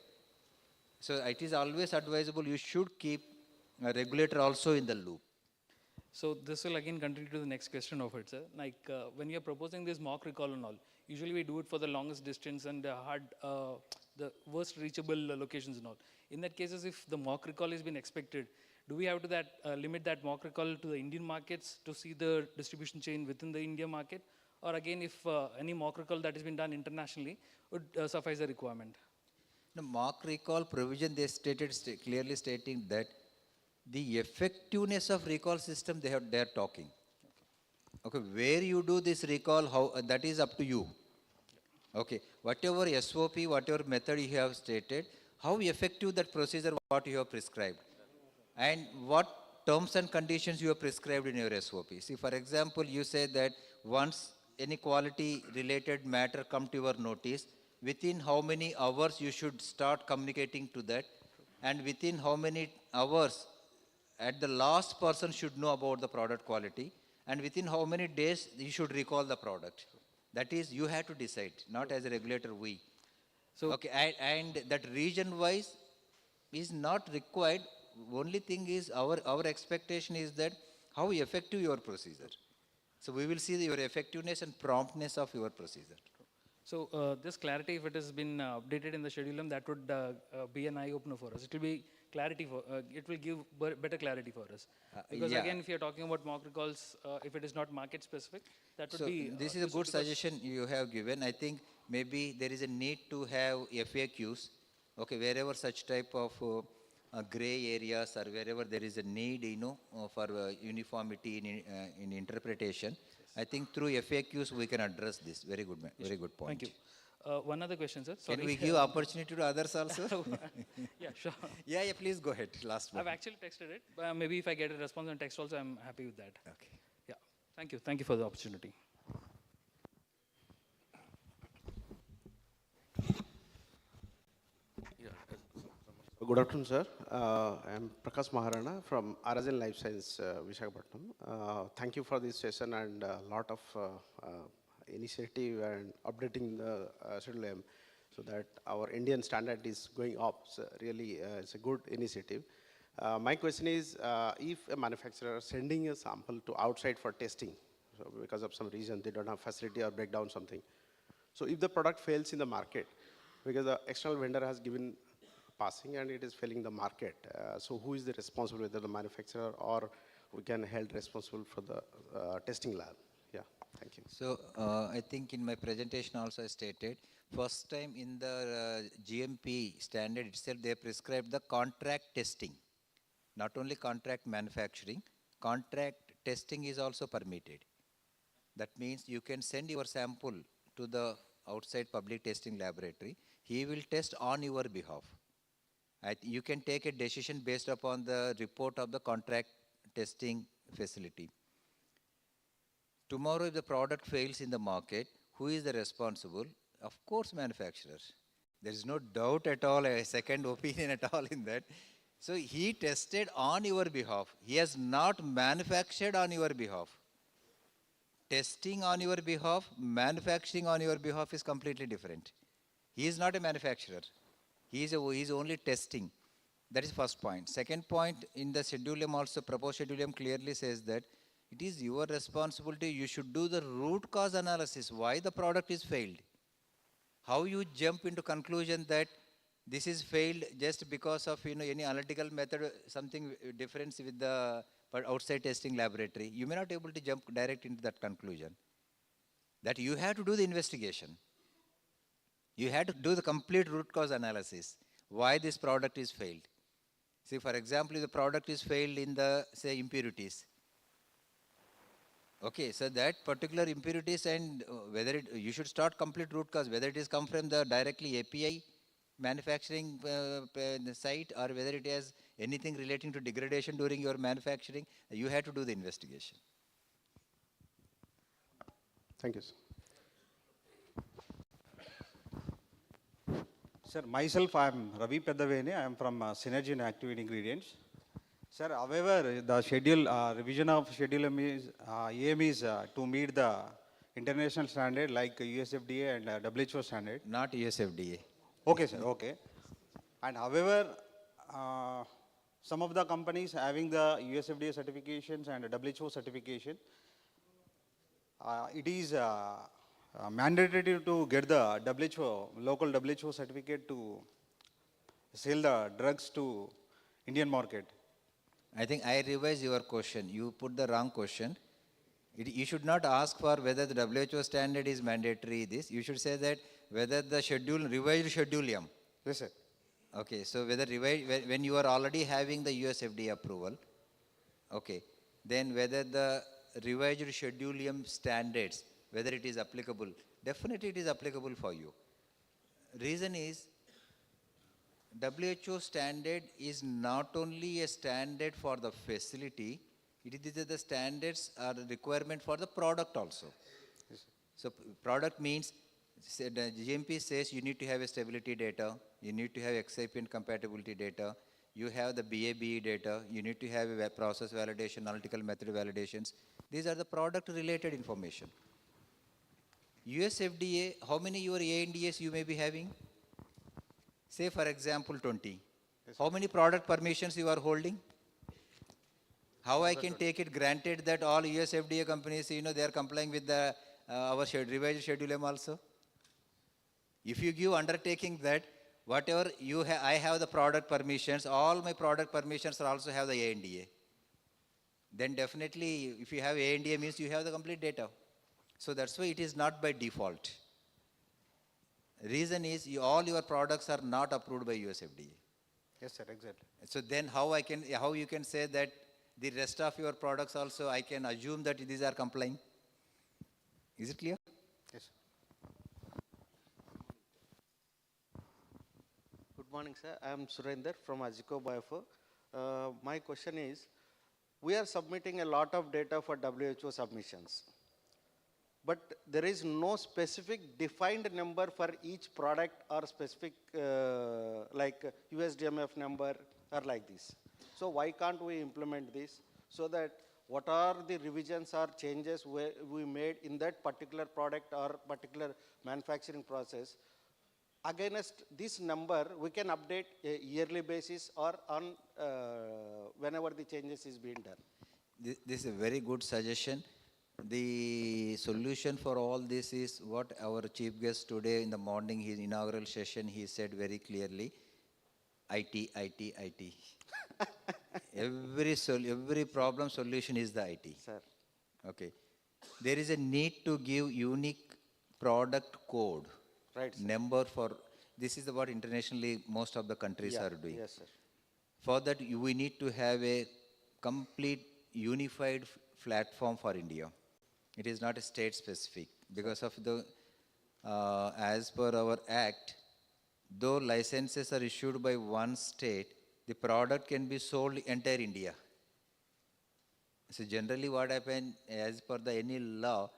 So it is always advisable, you should keep a regulator also in the loop. So this will again continue to the next question of it, sir. Like when you are proposing this mock recall and all, usually we do it for the longest distance and hard, the worst reachable locations and all. In that cases, if the mock recall has been expected, do we have to limit that mock recall to the Indian markets to see the distribution chain within the India market? Or again, if any mock recall that has been done internationally would suffice the requirement? The mock recall provision, they stated clearly stating that the effectiveness of recall system they are talking. Okay, where you do this recall, how that is up to you. Okay, whatever SOP, whatever method you have stated, how effective that procedure what you have prescribed, and what terms and conditions you have prescribed in your SOP. See, for example, you say that once any quality related matter come to your notice, within how many hours you should start communicating to that, and within how many hours at the last person should know about the product quality, and within how many days you should recall the product. That is, you have to decide, not as a regulator we. So, Okay, and that region wise is not required. Only thing is our expectation is that how effective your procedure. So we will see your effectiveness and promptness of your procedure. so this clarity, if it has been updated in the schedule, that would be an eye opener for us. It will be clarity for, it will give better clarity for us. Because yeah. again, if you're talking about mock recalls, if it is not market specific, that would So be. this is a good suggestion you have given. I think maybe there is a need to have FAQs, okay, wherever such type of gray areas or wherever there is a need, for uniformity in interpretation. I think through FAQs we can address this. Very good, very good point. Thank you. One other question, sir. Sorry. Can we give opportunity to others also? Yeah, sure. Yeah, please go ahead. Last one. I've actually texted it. Maybe if I get a response on text also, I'm happy with that. Okay. Yeah. Thank you. Thank you for the opportunity. Good afternoon, sir. I am Prakash Maharana from Arazen Life Science, Visakhapatnam. Thank you for this session and a lot of initiative and updating the Schedule M so that our Indian standard is going up. So really, it's a good initiative. My question is, if a manufacturer sending a sample to outside for testing, so because of some reason they don't have facility or break down something, so if the product fails in the market, because the external vendor has given passing and it is failing the market. So who is the responsible, whether the manufacturer or we can held responsible for the testing lab? Yeah, thank you. So I think in my presentation also I stated, first time in the GMP standard itself, they prescribed the contract testing. Not only contract manufacturing, contract testing is also permitted. That means you can send your sample to the outside public testing laboratory. He will test on your behalf. You can take a decision based upon the report of the contract testing facility. Tomorrow, if the product fails in the market, who is the responsible? Of course, manufacturers. There is no doubt at all, a second opinion at all in that. So he tested on your behalf. He has not manufactured on your behalf. Testing on your behalf, manufacturing on your behalf is completely different. He is not a manufacturer. He is only testing. That is first point. Second point, in the Schedule M also, proposed Schedule M clearly says that it is your responsibility. You should do the root cause analysis. Why the product is failed? How you jump into conclusion that this is failed just because of any analytical method, something difference with the outside testing laboratory. You may not be able to jump direct into that conclusion. That you have to do the investigation. You had to do the complete root cause analysis. Why this product is failed. See, for example, if the product is failed in the, say, impurities. Okay, so that particular impurities and whether you should start complete root cause, whether it is come from the directly API manufacturing site or whether it has anything relating to degradation during your manufacturing, you have to do the investigation. Thank you, sir. Sir, myself, I am Ravi Pedavene. I am from Synergy and Active Ingredients. Sir, however, the schedule, revision of schedule aim is to meet the international standard like USFDA and WHO standard. Not USFDA. Okay, sir, okay. And however, some of the companies having the USFDA certifications and WHO certification, it is mandatory to get the WHO, local WHO certificate to sell the drugs to Indian market? I think I revise your question. You put the wrong question. You should not ask for whether the WHO standard is mandatory this. You should say that whether the revised schedule M. Yes, sir. Okay, so whether when you are already having the US FDA approval, okay, then whether the revised schedule M standards, whether it is applicable, definitely it is applicable for you. Reason is, WHO standard is not only a standard for the facility, it is the standards are a requirement for the product also. So product means, the GMP says you need to have a stability data, you need to have excipient compatibility data, you have the BABE data, you need to have a process validation, analytical method validations. These are the product related information. US FDA, how many your ANDAs you may be having? Say for example 20. Yes, How many product permissions you are holding? How I can take it granted that all US FDA companies, they are complying with the our revised schedule M also? If you give undertaking that whatever I have the product permissions, all my product permissions also have the ANDA. Then definitely if you have ANDA means you have the complete data. So that's why it is not by default. Reason is all your products are not approved by US FDA. Yes, sir, exactly. So then how you can say that the rest of your products also I can assume that these are complying? Is it clear? Yes. Good morning, sir. I am Surender from Azico Biofo. My question is, we are submitting a lot of data for WHO submissions, but there is no specific defined number for each product or specific like USDMF number or like this. So why can't we implement this so that what are the revisions or changes we made in that particular product or particular manufacturing process, against this number we can update a yearly basis or on whenever the changes is being done. This is a very good suggestion. The solution for all this is what our chief guest today in the morning, his inaugural session, he said very clearly, IT. Every problem solution is the IT. Sir. Okay. There is a need to give unique product code. Right, sir. Number for, this is what internationally most of the countries are doing. Yes, sir. For that, we need to have a complete unified platform for India. It is not a state specific because of the, as per our act, though licenses are issued by one state, the product can be sold entire India. So generally what happens, as per the any law,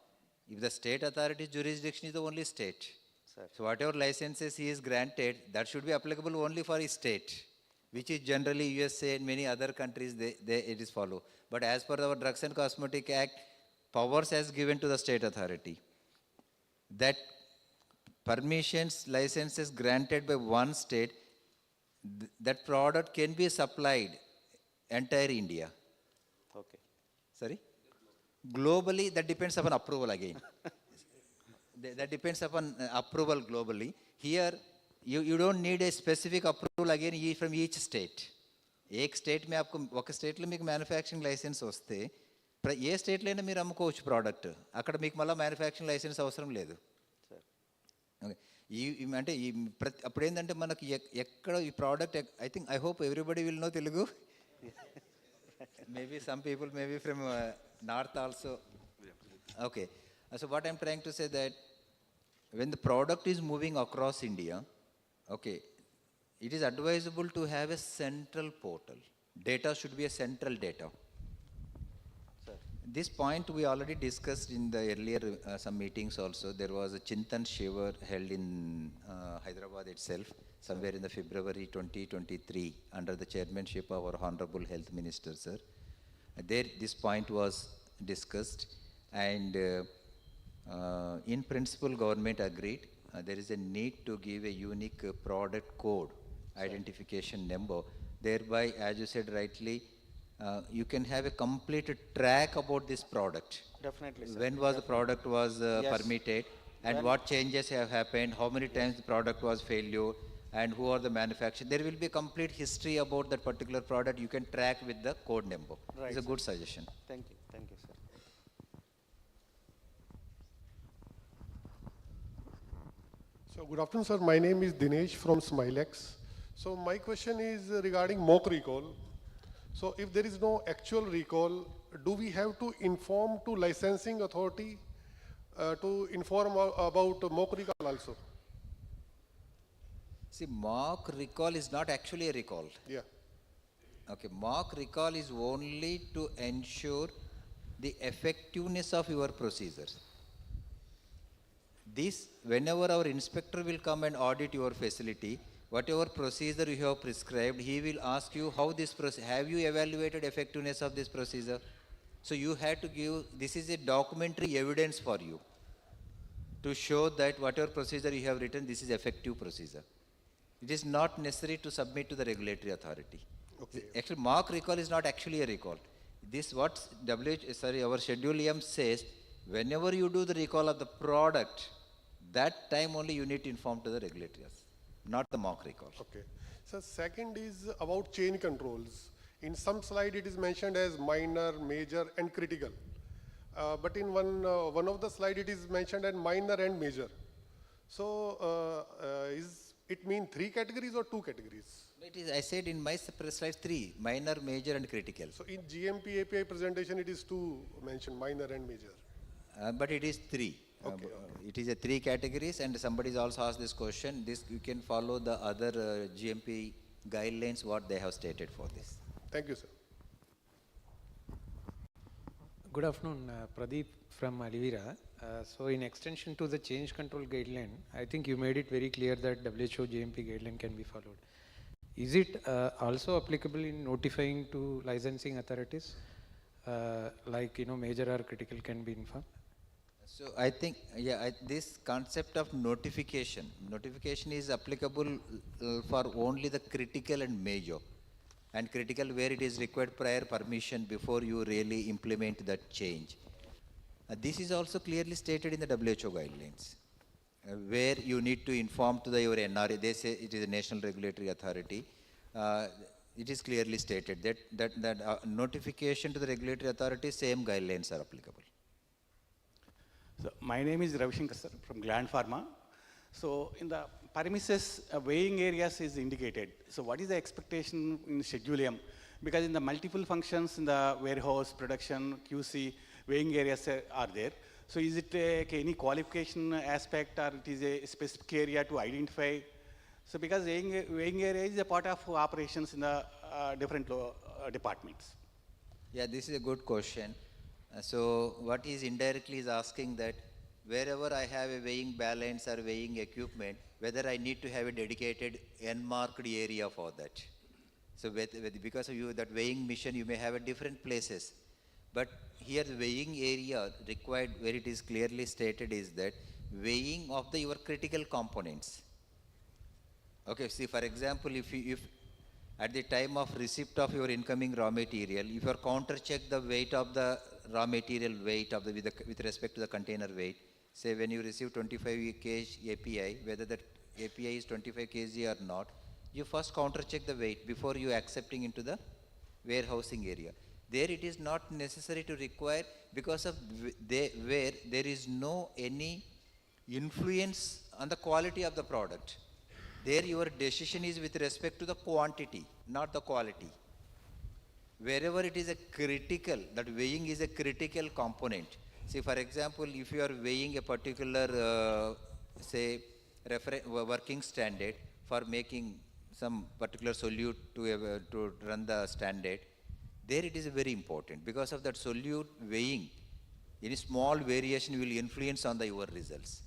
if the state authority jurisdiction is the only state. Sir. So whatever licenses he is granted, that should be applicable only for his state, which is generally USA and many other countries, it is follow. But as per our Drugs and Cosmetic Act, powers as given to the state authority. That permissions, licenses granted by one state, that product can be supplied entire India. Okay. Sorry? Globally, that depends upon approval again. That depends upon approval globally. Here, you don't need a specific approval again from each state. एक state में आपको ఒక స్టేట్లో మీకు manufacturing licence వస్తే ఏ స్టేట్లో అయినా మీరు అమ్ముకోవచ్చు ప్రోడక్ట్ అక్కడ మీకు మళ్ళీ మ్యానుఫ్యాక్చరింగ్ లైసెన్స్ అవసరం లేదు ఓకే అంటే ఈ అప్పుడు ఏంటంటే మనకి ఎక్కడ ఈ product I hope everybody will know Telugu maybe some people maybe from north also okay so what I'm trying to say that when the product is moving across India, okay, it is advisable to have a central portal. Data should be a central data. Sir. This point we already discussed in the earlier some meetings also. There was a Chintan Shiva held in Hyderabad itself, somewhere in the February 2023, under the chairmanship of our Honorable Health Minister, sir. There this point was discussed, and in principle government agreed. There is a need to give a unique product code identification number. Thereby, as you said rightly, you can have a complete track about this product. Definitely, sir. When was the product was Yes. permitted, and what changes have happened, how many times the product was failure, and who are the manufacturers. There will be a complete history about that particular product. You can track with the code number. Right, It's a sir. good suggestion. Thank you, sir. So good afternoon, sir. My name is Dinesh from Smilex. So my question is regarding mock recall. So if there is no actual recall, do we have to inform to licensing authority to inform about mock recall also? See, mock recall is not actually a recall. Yeah. Okay, mock recall is only to ensure the effectiveness of your procedures. This, whenever our inspector will come and audit your facility, whatever procedure you have prescribed, he will ask you how this have you evaluated effectiveness of this procedure? So you have to give, this is a documentary evidence for you to show that whatever procedure you have written, this is effective procedure. It is not necessary to submit to the regulatory authority. Okay. Actually, mock recall is not actually a recall. This what our Schedule M says, whenever you do the recall of the product, that time only you need to inform to the regulators, not the mock recall. Okay. So second is about change controls. In some slide it is mentioned as minor, major and critical. But in one of the slide it is mentioned as minor and major. So is it mean 3 categories or 2 categories? It is, I said in my slide 3, minor, major and critical. So in GMP API presentation it is 2 mentioned, minor and major. But it is 3. Okay, It is a 3 categories, and somebody has also asked this question. This you can follow the other GMP guidelines what they have stated for this. Thank you, sir. Good afternoon, Pradeep from Alivira. So in extension to the change control guideline, I think you made it very clear that WHO GMP guideline can be followed. Is it also applicable in notifying to licensing authorities, like major or critical can be informed? So I think, this concept of notification is applicable for only the critical and major. And critical where it is required prior permission before you really implement that change. This is also clearly stated in the WHO guidelines, where you need to inform to your NRA. They say it is a national regulatory authority. It is clearly stated that notification to the regulatory authority, same guidelines are applicable. So my name is Ravi Shankar sir from Gland Pharma. So in the premises, weighing areas is indicated. So what is the expectation in Schedule M? Because in the multiple functions in the warehouse, production, QC, weighing areas are there. So is it any qualification aspect, or it is a specific area to identify? So because weighing area is a part of operations in the different departments. Yeah, this is a good question. So what is indirectly is asking that wherever I have a weighing balance or weighing equipment, whether I need to have a dedicated N-marked area for that. So because of that weighing mission, you may have at different places. But here the weighing area required, where it is clearly stated, is that weighing of your critical components. Okay, see, for example, if at the time of receipt of your incoming raw material, if you are counter-check the weight of the raw material weight of with respect to the container weight, say when you receive 25 kg API, whether that API is 25 kg or not, you first counter-check the weight before you accepting into the warehousing area. There it is not necessary to require, because of where there is no any influence on the quality of the product. There your decision is with respect to the quantity, not the quality. Wherever it is a critical, that weighing is a critical component. See, for example, if you are weighing a particular, say, working standard for making some particular solute to run the standard, there it is very important. Because of that solute weighing, any small variation will influence on your results.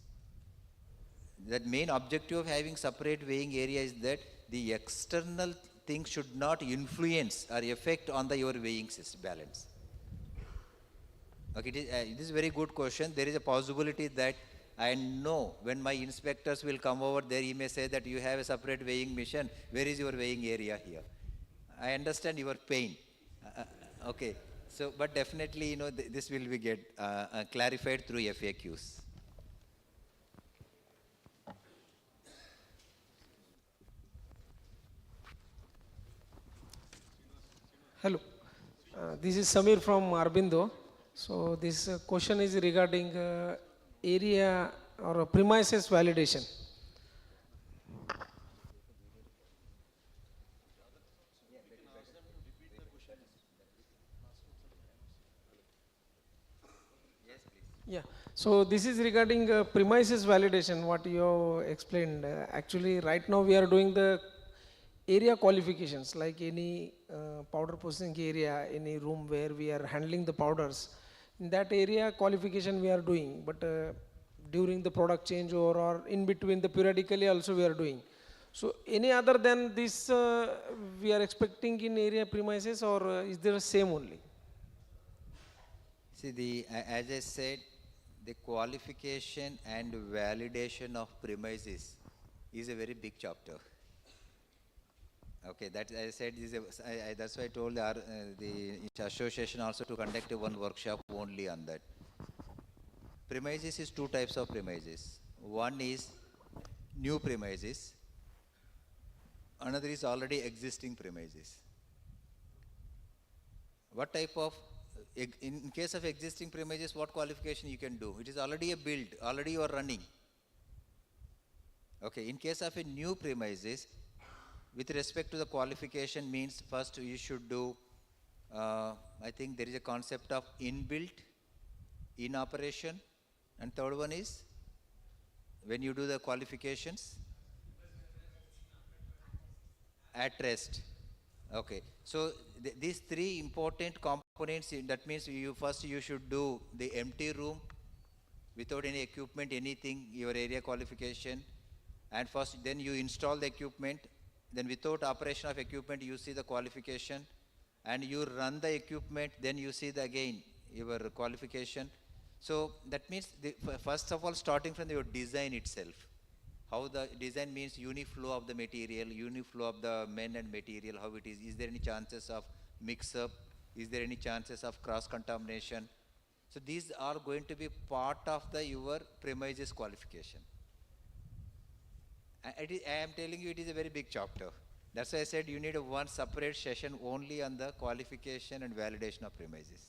That main objective of having separate weighing area is that the external things should not influence or affect on your weighing system balance. Okay, it is a very good question. There is a possibility that I know when my inspectors will come over there, he may say that you have a separate weighing mission. Where is your weighing area here? I understand your pain. Okay, so but definitely, this will be get clarified through FAQs. Hello. This is Samir from Arbindo. So this question is regarding area or premises validation. Yeah. So this is regarding premises validation, what you explained. Actually, right now we are doing the area qualifications, like any powder processing area, any room where we are handling the powders. In that area qualification we are doing, but during the product changeover or in between the periodically also we are doing. So any other than this we are expecting in area premises, or is there a same only? See, as I said, the qualification and validation of premises is a very big chapter. Okay, that I said is that's why I told the association also to conduct one workshop only on that. Premises is two types of premises. One is new premises. Another is already existing premises. What type of, in case of existing premises, what qualification you can do? It is already a build, already you are running. Okay, in case of a new premises, with respect to the qualification means first you should do, I think there is a concept of inbuilt, in operation, and third one is when you do the qualifications, at rest. Okay, so these three important components, that means you should do the empty room without any equipment, anything, your area qualification, and first then you install the equipment, then without operation of equipment you see the qualification, and you run the equipment, then you see again your qualification. So that means first of all starting from your design itself. How the design means uniflow of the material, uniflow of the men and material, how it is there any chances of mix up, is there any chances of cross contamination? So these are going to be part of your premises qualification. I am telling you it is a very big chapter. That's why I said you need one separate session only on the qualification and validation of premises.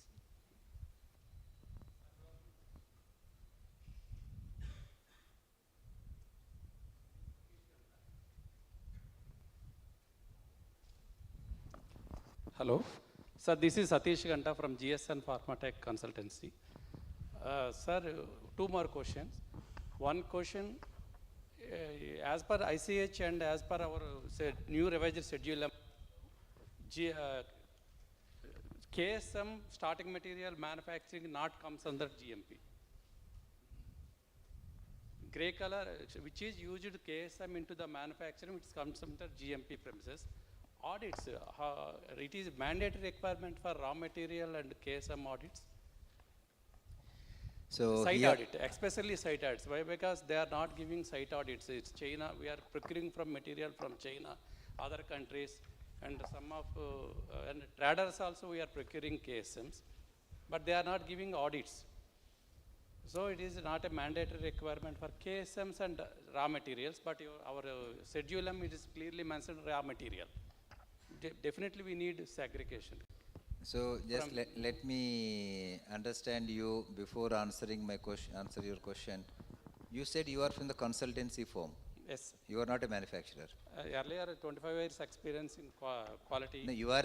Hello. Sir, this is Satish Ganta from GSN Pharmatech Consultancy. Sir, two more questions. One question, as per ICH and as per our new revised schedule, KSM starting material manufacturing not comes under GMP. Gray color, which is used KSM into the manufacturing, which comes under GMP premises. Audits, it is mandatory requirement for raw material and KSM audits. So site audit, especially site audits. Why? Because they are not giving site audits. It's China. We are procuring from material from China, other countries, and some of and traders also we are procuring KSMs, but they are not giving audits. So it is not a mandatory requirement for KSMs and raw materials, but our schedule it is clearly mentioned raw material. Definitely we need segregation. So just let me understand you before answering my question. Answer your question. You said you are from the consultancy firm. Yes. You are not a manufacturer. Earlier, 25 years experience in quality. No, you are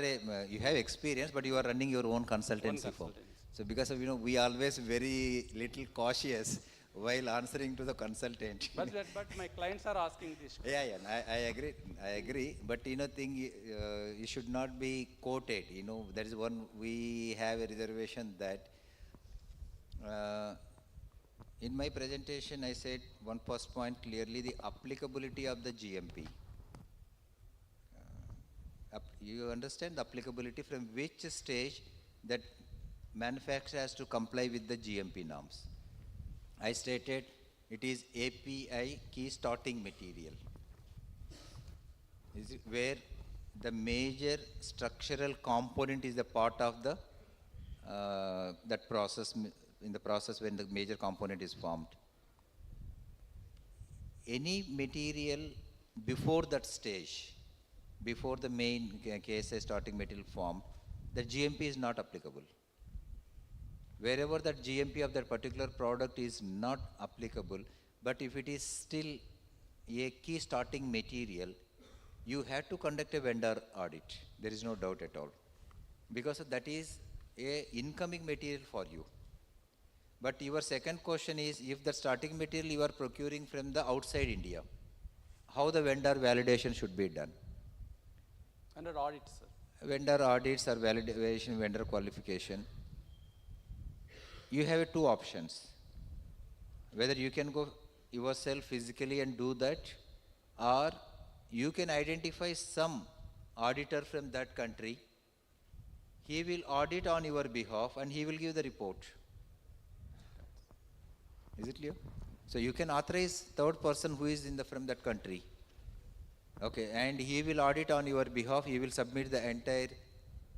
you have experience, but you are running your own consultancy firm. So because of we always very little cautious while answering to the consultant. But my clients are asking this. Yeah, I agree. But you should not be quoted. There is one, we have a reservation that in my presentation I said one first point clearly, the applicability of the GMP. You understand the applicability from which stage that manufacturer has to comply with the GMP norms. I stated it is API, key starting material, is it where the major structural component is the part of the that process, in the process when the major component is formed. Any material before that stage, before the main KSI starting material formed, the GMP is not applicable. Wherever that GMP of that particular product is not applicable, but if it is still a key starting material, you have to conduct a vendor audit. There is no doubt at all. Because that is a incoming material for you. But your second question is, if the starting material you are procuring from the outside India, how the vendor validation should be done? Under audit, sir. Vendor audits or validation, vendor qualification. You have two options. Whether you can go yourself physically and do that, or you can identify some auditor from that country. He will audit on your behalf and he will give the report. Is it clear? So you can authorize third person who is from that country. Okay, and he will audit on your behalf. He will submit the entire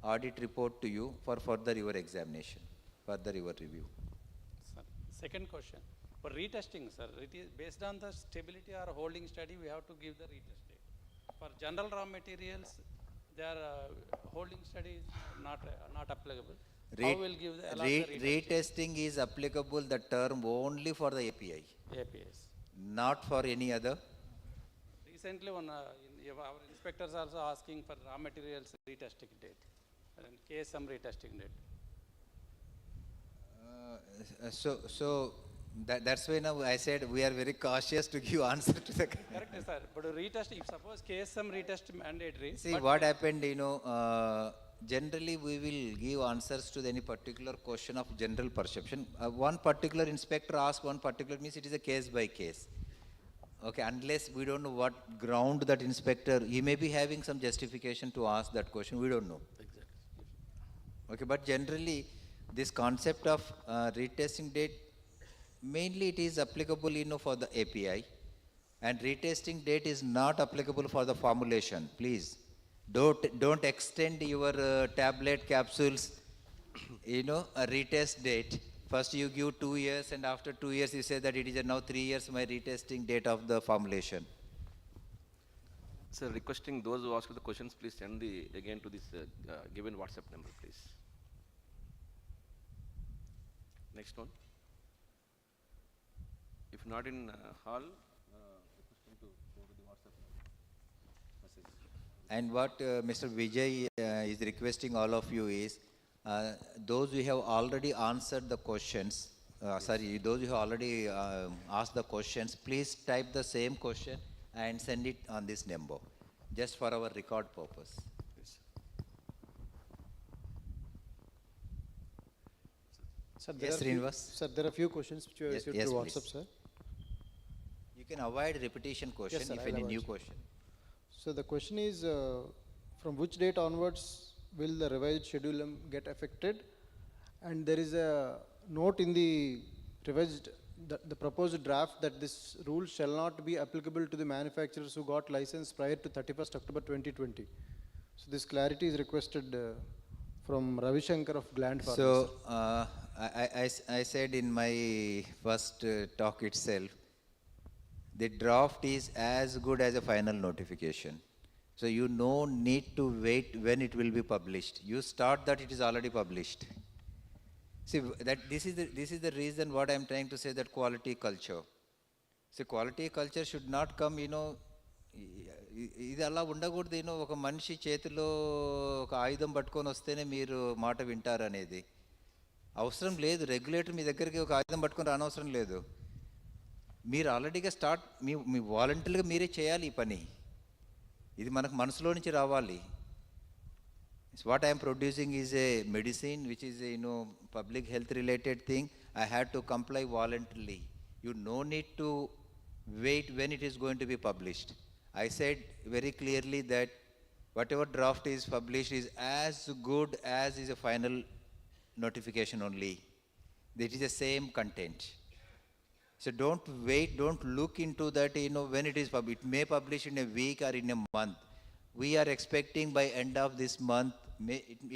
audit report to you for further your examination, further your review. Sir, second question. For retesting, sir, it is based on the stability or holding study, we have to give the retest date. For general raw materials, their holding study is not applicable. How will give the retesting is applicable, the term only for the API. APIs. Not for any other. Recently, our inspectors also asking for raw materials retesting date and KSM retesting date. That's why now I said we are very cautious to give answer to the. Correct, sir. But retest, if suppose KSM retest mandatory. See what happened, generally we will give answers to any particular question of general perception. One particular inspector asks one particular, means it is a case by case. Okay, unless we don't know what ground that inspector, he may be having some justification to ask that question, we don't know. Exactly. Okay, but generally this concept of retesting date, mainly it is applicable for the API, and retesting date is not applicable for the formulation. Please don't extend your tablet capsules a retest date. First you give 2 years, and after 2 years you say that it is now 3 years my retesting date of the formulation. Sir, requesting those who ask the questions, please send again to this given WhatsApp number, please. Next one. If not in hall, requesting to go to the WhatsApp message. And what Mr. Vijay is requesting all of you is, those who have already answered the questions, those who have already asked the questions, please type the same question and send it on this number, just for our record purpose. Sir, Yes, Srinivas. Sir, there are a few questions which you have received through WhatsApp, please. sir. You can avoid repetition question Yes, sir, if I'll any avoid, new sir. question. So the question is, from which date onwards will the revised schedule get affected? And there is a note in the revised, the proposed draft, that this rule shall not be applicable to the manufacturers who got license prior to 31st October 2020. So this clarity is requested from Ravi Shankar of Gland Pharma. So I said in my first talk itself, the draft is as good as a final notification. So you no need to wait when it will be published. You start that it is already published. See, that this is the reason what I am trying to say, that quality culture. See, quality culture should not come, ఇది అలా ఉండకూడదు. ఒక మనిషి చేతిలో ఒక ఆయుధం పట్టుకొని వస్తేనే మీరు మాట వింటారు అనేది అవసరం లేదు. రెగ్యులేటర్ మీ దగ్గరికి ఒక ఆయుధం పట్టుకొని రానవసరం లేదు. మీరు ఆల్రెడీగా మీ వాలంటీర్గా మీరే చేయాలి ఈ పని. ఇది మనకు మనసులో నుంచి రావాలి. What I am producing is a medicine which is a public health related thing. I had to comply voluntarily. You no need to wait when it is going to be published. I said very clearly that whatever draft is published is as good as is a final notification only. It is the same content. So don't wait, don't look into that, when it is published. It may publish in a week or in a month. We are expecting by end of this month,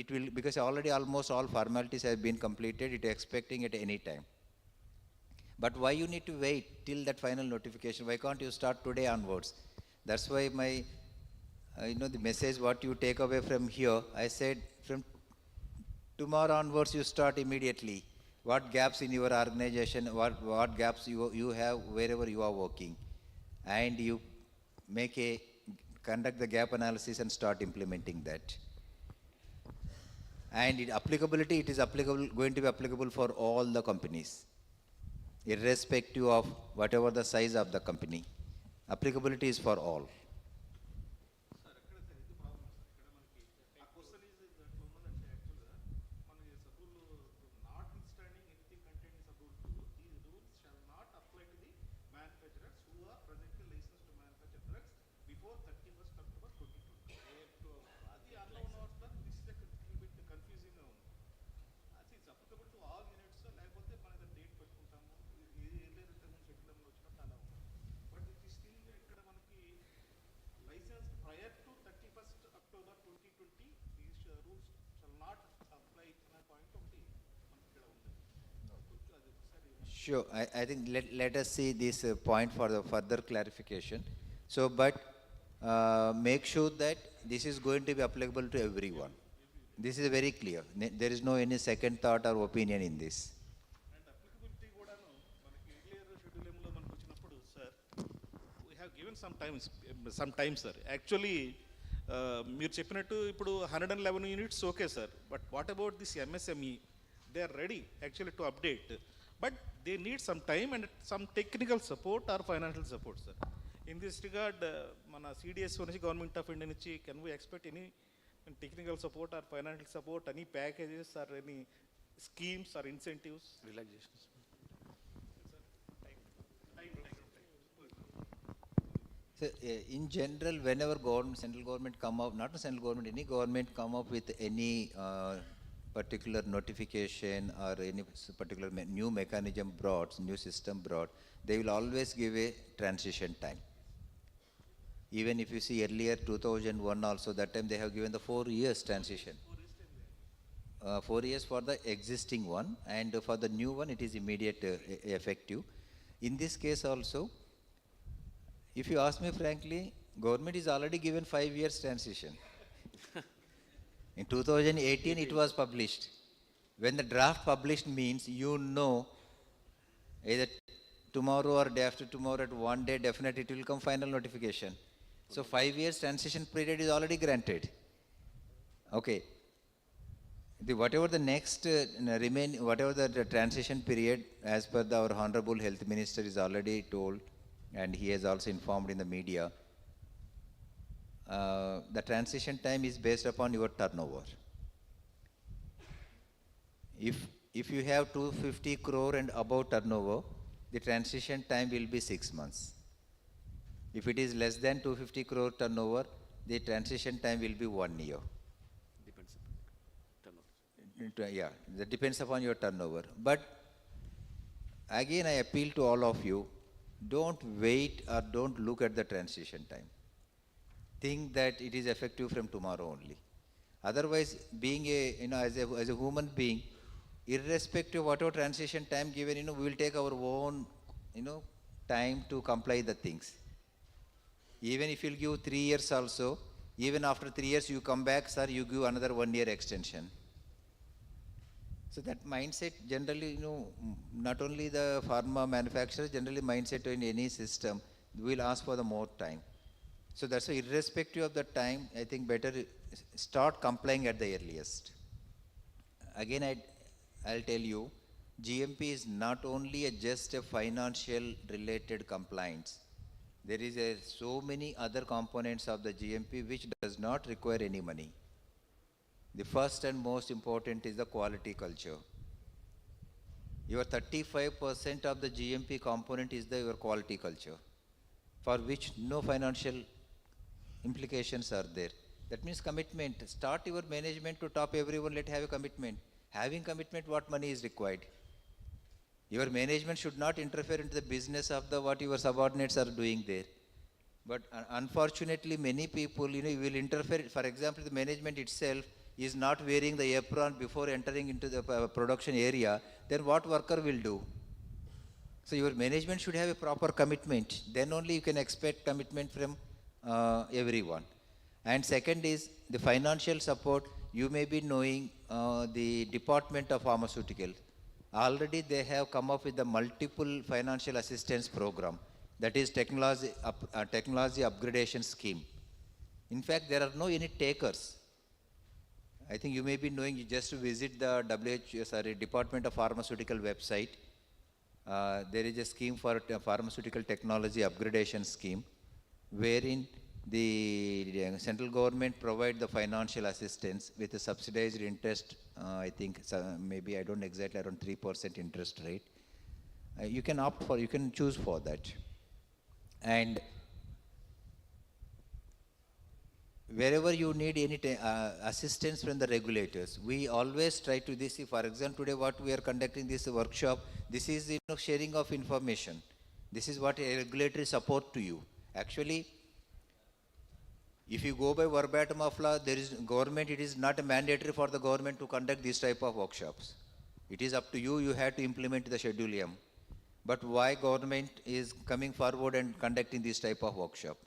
it will, because already almost all formalities have been completed, it is expecting at any time. But why you need to wait till that final notification? Why can't you start today onwards? That's why my, the message what you take away from here, I said from tomorrow onwards you start immediately. What gaps in your organization, what gaps you have wherever you are working. And you conduct the gap analysis and start implementing that. And it is applicable, going to be applicable for all the companies, irrespective of whatever the size of the company. Applicability is for all. Sure, I think let us see this point for the further clarification. So, but make sure that this is going to be applicable to everyone. This is very clear. There is no any second thought or opinion in this. We have given some time, sir. Actually, మీరు చెప్పినట్టు ఇప్పుడు 111 units, okay, sir. But what about this MSME? They are ready actually to update, but they need some time and some technical support or financial support, sir. In this regard, mana CDSCO నుంచి Government of India నుంచి, can we expect any technical support or financial support, any packages or any schemes or incentives? Relaxations. So, in general, whenever central government come up, not the central government, any government come up with any particular notification or any particular new mechanism brought, new system brought, they will always give a transition time. Even if you see earlier 2001 also, that time they have given the 4 years transition. 4 years for the existing one, and for the new one it is immediate effective. In this case also, if you ask me frankly, government is already given 5 years transition. In 2018 it was published. When the draft published means, you know, either tomorrow or day after tomorrow, at one day definitely it will come final notification. So 5 years transition period is already granted. Okay. Whatever the next whatever the transition period, as per our Honorable Health Minister is already told, and he has also informed in the media, the transition time is based upon your turnover. If you have 250 crore and above turnover, the transition time will be 6 months. If it is less than 250 crore turnover, the transition time will be 1 year. Depends upon turnover. Yeah, that depends upon your turnover. But again, I appeal to all of you, don't wait or don't look at the transition time. Think that it is effective from tomorrow only. Otherwise, being as a human being, irrespective of whatever transition time given, we will take our own, time to comply the things. Even if you'll give 3 years also, even after 3 years you come back, sir, you give another 1 year extension. So that mindset generally, not only the pharma manufacturers, generally mindset in any system, will ask for the more time. So that's why irrespective of the time, I think better start complying at the earliest. Again, I'll tell you, GMP is not only just a financial related compliance. There is so many other components of the GMP which does not require any money. The first and most important is the quality culture. Your 35% of the GMP component is your quality culture, for which no financial implications are there. That means commitment. Start your management to top everyone, let have a commitment. Having commitment, what money is required? Your management should not interfere into the business of what your subordinates are doing there. But unfortunately, many people, will interfere. For example, the management itself is not wearing the apron before entering into the production area, then what worker will do? So your management should have a proper commitment. Then only you can expect commitment from everyone. And second is the financial support. you may be knowing the Department of Pharmaceutical. Already they have come up with the multiple financial assistance program, that is technology upgradation scheme. In fact, there are no any takers. I think you may be knowing, you just visit the Department of Pharmaceutical website. There is a scheme for pharmaceutical technology upgradation scheme, wherein the central government provide the financial assistance with a subsidized interest, I think maybe, I don't exactly, around 3% interest rate. You can opt for, you can choose for that. And wherever you need any assistance from the regulators, we always try to this. For example, today what we are conducting this workshop, this is sharing of information. This is what a regulatory support to you. Actually, if you go by verbatim of law, there is government, it is not mandatory for the government to conduct this type of workshops. It is up to you, you have to implement the Schedule M. But why government is coming forward and conducting this type of workshop?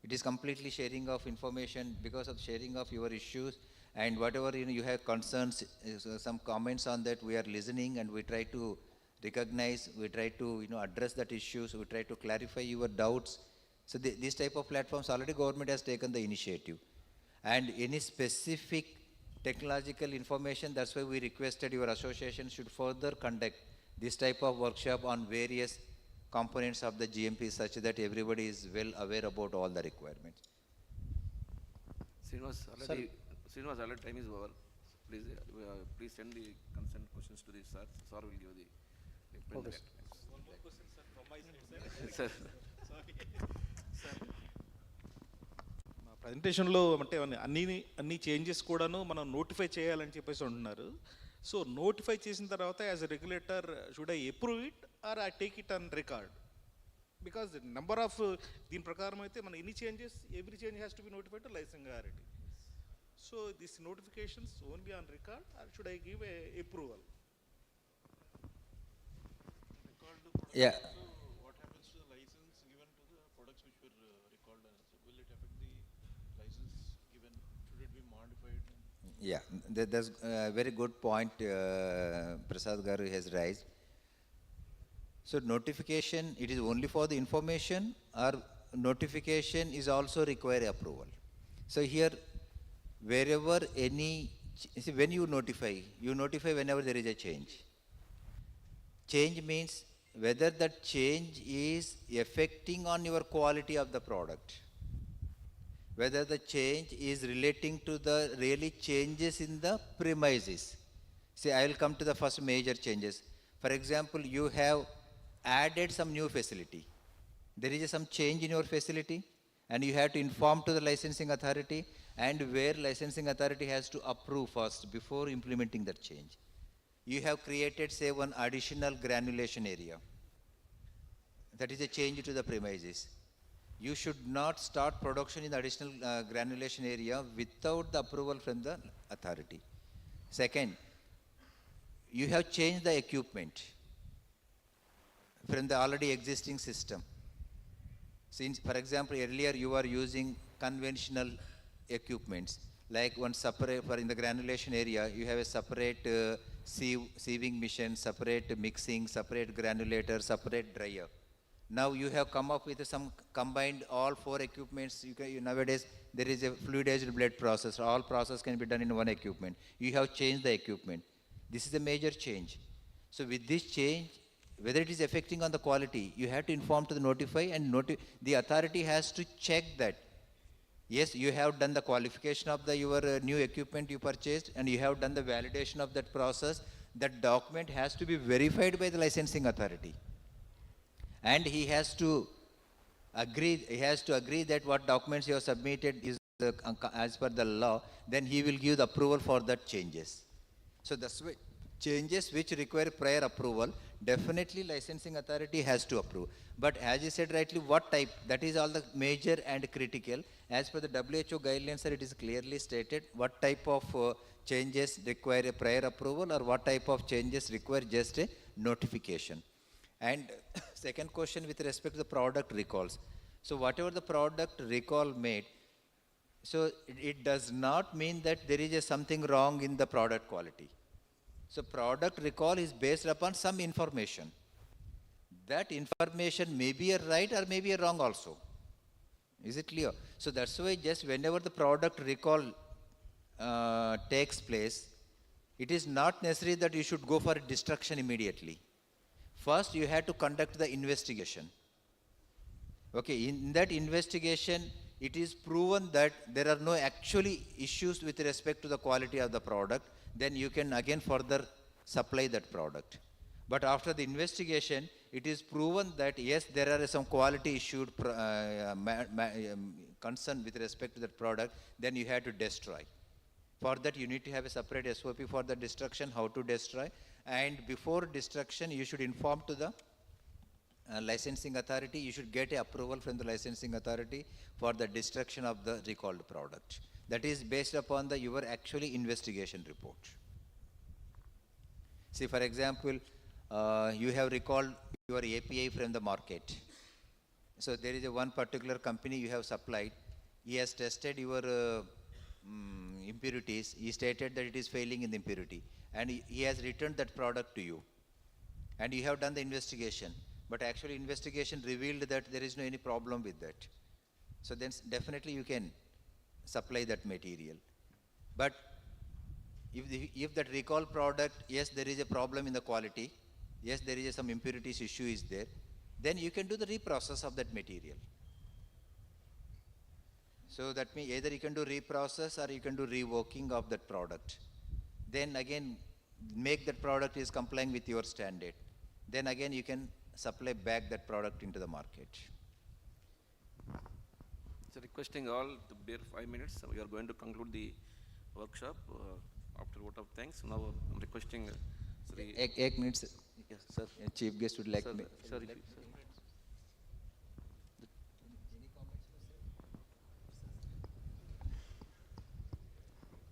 It is completely sharing of information, because of sharing of your issues, and whatever you have concerns, some comments on that, we are listening and we try to recognize, we try to address that issues, we try to clarify your doubts. So this type of platforms, already government has taken the initiative. And any specific technological information, that's why we requested your association should further conduct this type of workshop on various components of the GMP, such that everybody is well aware about all the requirements. Srinivas, already time is over. Please, please send the consent questions to the sir. Sir will give the. Okay. One more question, sir, from my side, sir. Sir. ప్రజెంటేషన్లో అంటే అన్ని changes కూడాను మనం notify చేయాలని చెప్పేసి అంటున్నారు. So notify చేసిన తర్వాత as a regulator should I approve it or I take it on record? Because number of దీని ప్రకారం అయితే మన any changes, every change has to be notified to licence authority. So this notifications only on record or should I give a approval? Yeah. What happens to the license given to the products which were recalled? Will it affect the license given? Should it be modified? Yeah, that's a very good point Prasad Garu has raised. So notification, it is only for the information, or notification is also require approval? So here, wherever when you notify whenever there is a change. Change means whether that change is affecting on your quality of the product, whether the change is relating to the really changes in the premises. See, I will come to the first major changes. For example, you have added some new facility. There is some change in your facility, and you have to inform to the licensing authority, and where licensing authority has to approve first before implementing that change. You have created, say, one additional granulation area. That is a change to the premises. You should not start production in the additional granulation area without the approval from the authority. Second, you have changed the equipment from the already existing system. Since, for example, earlier you were using conventional equipments, like one separate, for in the granulation area, you have a separate sieving machine, separate mixing, separate granulator, separate dryer. Now you have come up with some combined all four equipments. Nowadays there is a fluidized blood process. All process can be done in one equipment. You have changed the equipment. This is a major change. So with this change, whether it is affecting on the quality, you have to inform to the notify, and the authority has to check that. Yes, you have done the qualification of your new equipment you purchased, and you have done the validation of that process. That document has to be verified by the licensing authority. And he has to agree that what documents you have submitted is as per the law, then he will give the approval for that changes. So that's why changes which require prior approval, definitely licensing authority has to approve. But as you said rightly, what type, that is all the major and critical. As per the WHO guidelines, sir, it is clearly stated what type of changes require a prior approval, or what type of changes require just a notification. And second question with respect to the product recalls. So whatever the product recall made, So it does not mean that there is something wrong in the product quality. So product recall is based upon some information. That information may be a right or may be a wrong also. Is it clear? So that's why just whenever the product recall takes place, it is not necessary that you should go for destruction immediately. First, you have to conduct the investigation. Okay, in that investigation, it is proven that there are no actually issues with respect to the quality of the product, then you can again further supply that product. But after the investigation, it is proven that yes, there are some quality issued concern with respect to that product, then you have to destroy. For that, you need to have a separate SOP for the destruction, how to destroy. And before destruction, you should inform to the licensing authority. You should get approval from the licensing authority for the destruction of the recalled product. That is based upon your actually investigation report. See, for example, you have recalled your API from the market. So there is one particular company you have supplied. He has tested your impurities. He stated that it is failing in the impurity. And he has returned that product to you. And you have done the investigation. But actually investigation revealed that there is no any problem with that. So then definitely you can supply that material. But if that recall product, yes, there is a problem in the quality, yes, there is some impurities issue is there, then you can do the reprocess of that material. So that means either you can do reprocess or you can do reworking of that product. Then again, make that product is complying with your standard. Then again, you can supply back that product into the market. So requesting all to bear 5 minutes. We are going to conclude the workshop after vote of thanks. Now I'm requesting Sri. 8 minutes. Yes, sir. Chief guest would like sir, me. Sir,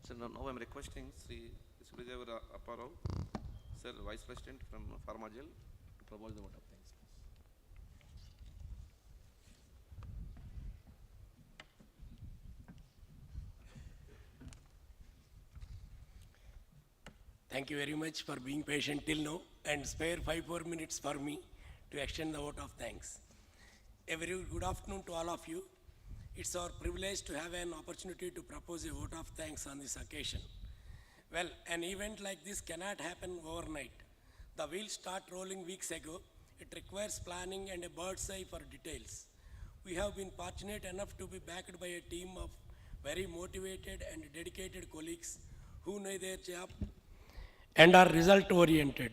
So now I'm requesting Sri Suryadev Apparao, Sir, Vice President from Pharmagel, to propose the vote of thanks. Thank you very much for being patient till now and spare 5 minutes for me to extend the vote of thanks. A very good afternoon to all of you. It's our privilege to have an opportunity to propose a vote of thanks on this occasion. Well, an event like this cannot happen overnight. The wheels start rolling weeks ago. It requires planning and a bird's eye for details. We have been fortunate enough to be backed by a team of very motivated and dedicated colleagues who know their job and are result-oriented.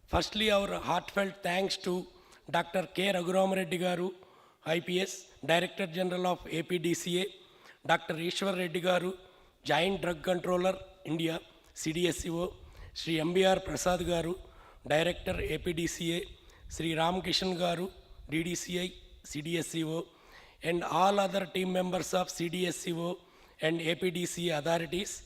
Firstly, our heartfelt thanks to Dr. K. Raghuram Reddy Garu, IPS, Director General of APDCA, Dr. Ishwar Reddy Garu, Joint Drug Controller, India, CDSCO, Sri MBR Prasad Garu, Director APDCA, Sri Ramkishan Garu, DDCI, CDSCO, and all other team members of CDSCO and APDCA authorities,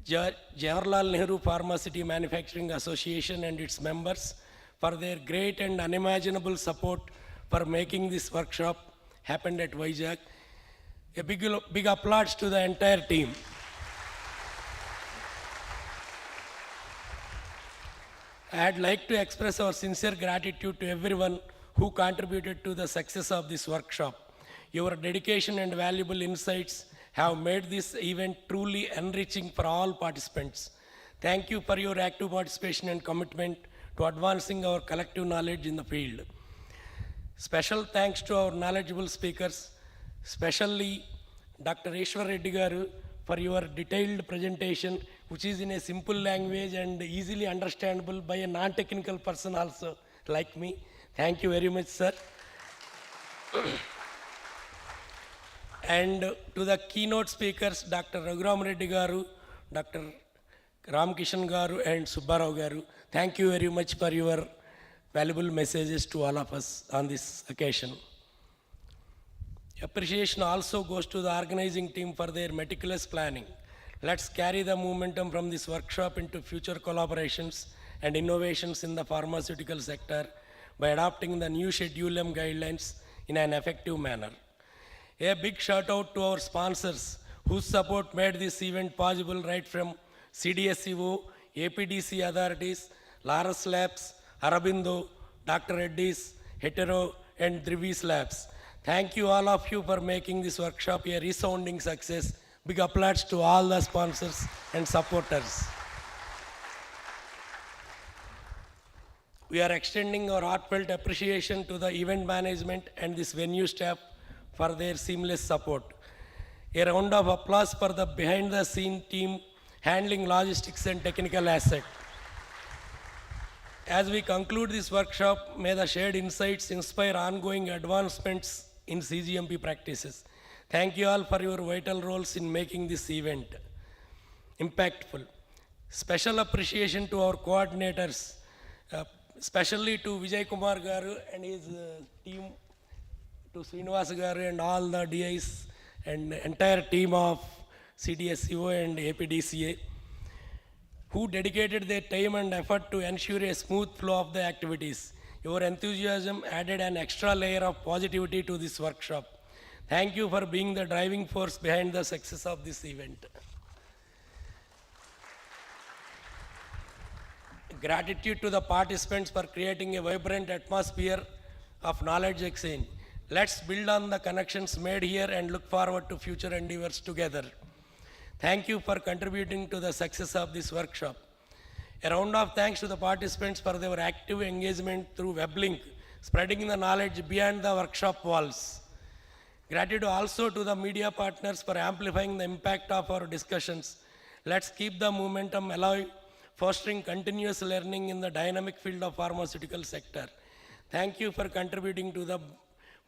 Jawaharlal Nehru Pharmaceutical Manufacturing Association and its members for their great and unimaginable support for making this workshop happen at Vizag. A big applause to the entire team. I'd like to express our sincere gratitude to everyone who contributed to the success of this workshop. Your dedication and valuable insights have made this event truly enriching for all participants. Thank you for your active participation and commitment to advancing our collective knowledge in the field. Special thanks to our knowledgeable speakers, especially Dr. Ishwar Reddy Garu, for your detailed presentation, which is in a simple language and easily understandable by a non-technical person also like me. Thank you very much, sir. And to the keynote speakers, Dr. Raghuram Reddy Garu, Dr. Ramkishan Garu, and Subbarao Garu, thank you very much for your valuable messages to all of us on this occasion. Appreciation also goes to the organizing team for their meticulous planning. Let's carry the momentum from this workshop into future collaborations and innovations in the pharmaceutical sector by adopting the new Schedule M guidelines in an effective manner. A big shout out to our sponsors whose support made this event possible, right from CDSCO, APDCA authorities, Laras Labs, Arabindo, Dr. Reddy's, Hetero, and Drivis Labs. Thank you all of you for making this workshop a resounding success. Big applause to all the sponsors and supporters. We are extending our heartfelt appreciation to the event management and this venue staff for their seamless support. A round of applause for the behind the scene team handling logistics and technical asset. As we conclude this workshop, may the shared insights inspire ongoing advancements in CGMP practices. Thank you all for your vital roles in making this event impactful. Special appreciation to our coordinators, especially to Vijay Kumar Garu and his team, to Srinivas Garu and all the DIs and entire team of CDSCO and APDCA, who dedicated their time and effort to ensure a smooth flow of the activities. Your enthusiasm added an extra layer of positivity to this workshop. Thank you for being the driving force behind the success of this event. Gratitude to the participants for creating a vibrant atmosphere of knowledge exchange. Let's build on the connections made here and look forward to future endeavors together. Thank you for contributing to the success of this workshop. A round of thanks to the participants for their active engagement through WebLink, spreading the knowledge beyond the workshop walls. Gratitude also to the media partners for amplifying the impact of our discussions. Let's keep the momentum alive, fostering continuous learning in the dynamic field of pharmaceutical sector. Thank you for contributing to the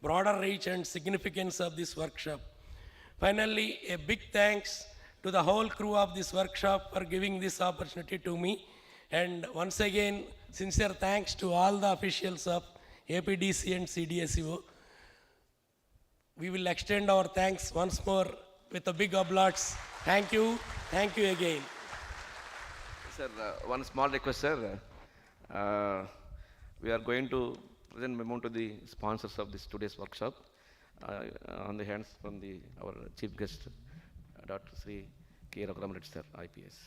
broader reach and significance of this workshop. Finally, a big thanks to the whole crew of this workshop for giving this opportunity to me. And once again, sincere thanks to all the officials of APDC and CDSCO. We will extend our thanks once more with a big applause. Thank you again. Sir, one small request, sir. We are going to present memo to the sponsors of this today's workshop on the hands from our chief guest, Dr. Sri K. Raghuram Reddy, sir, IPS.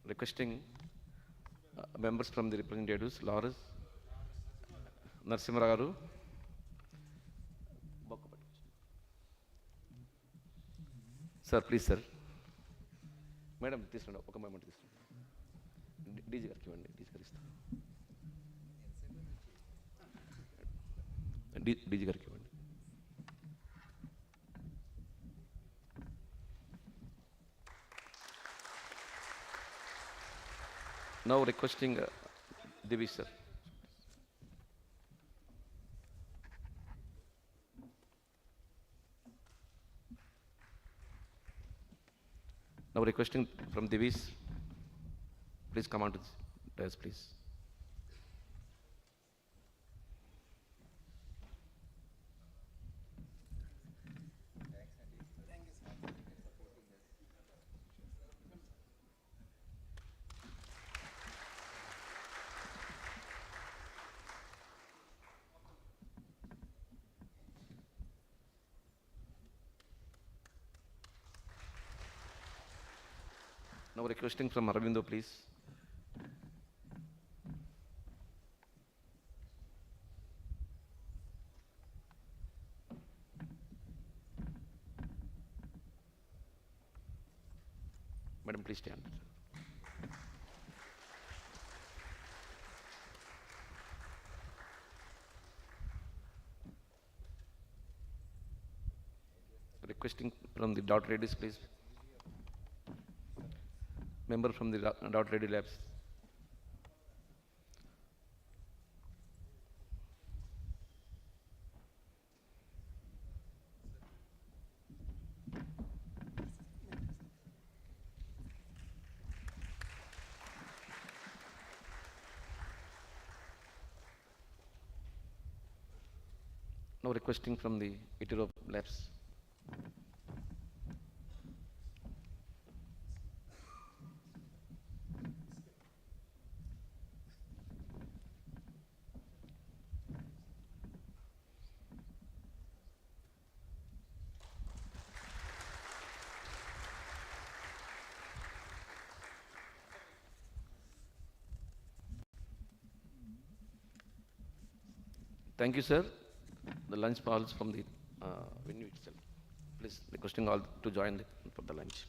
Requesting members from the representatives, Lawrence, Narsimha Garu, sir, please, sir. Madam, this one, okay, moment, this one. DJ garki vandi, DJ garista. DJ garki vandi. Now requesting Devi, sir. Now requesting from Devis, please come on to the dais, please. Now requesting from Arabindo, please. Madam, please stand. Requesting from the Dr. Reddy's, please. Member from the Dr. Reddy Labs. Now requesting from the Itero Labs. Thank you, sir. The lunch falls from the venue itself. Please requesting all to join for the lunch.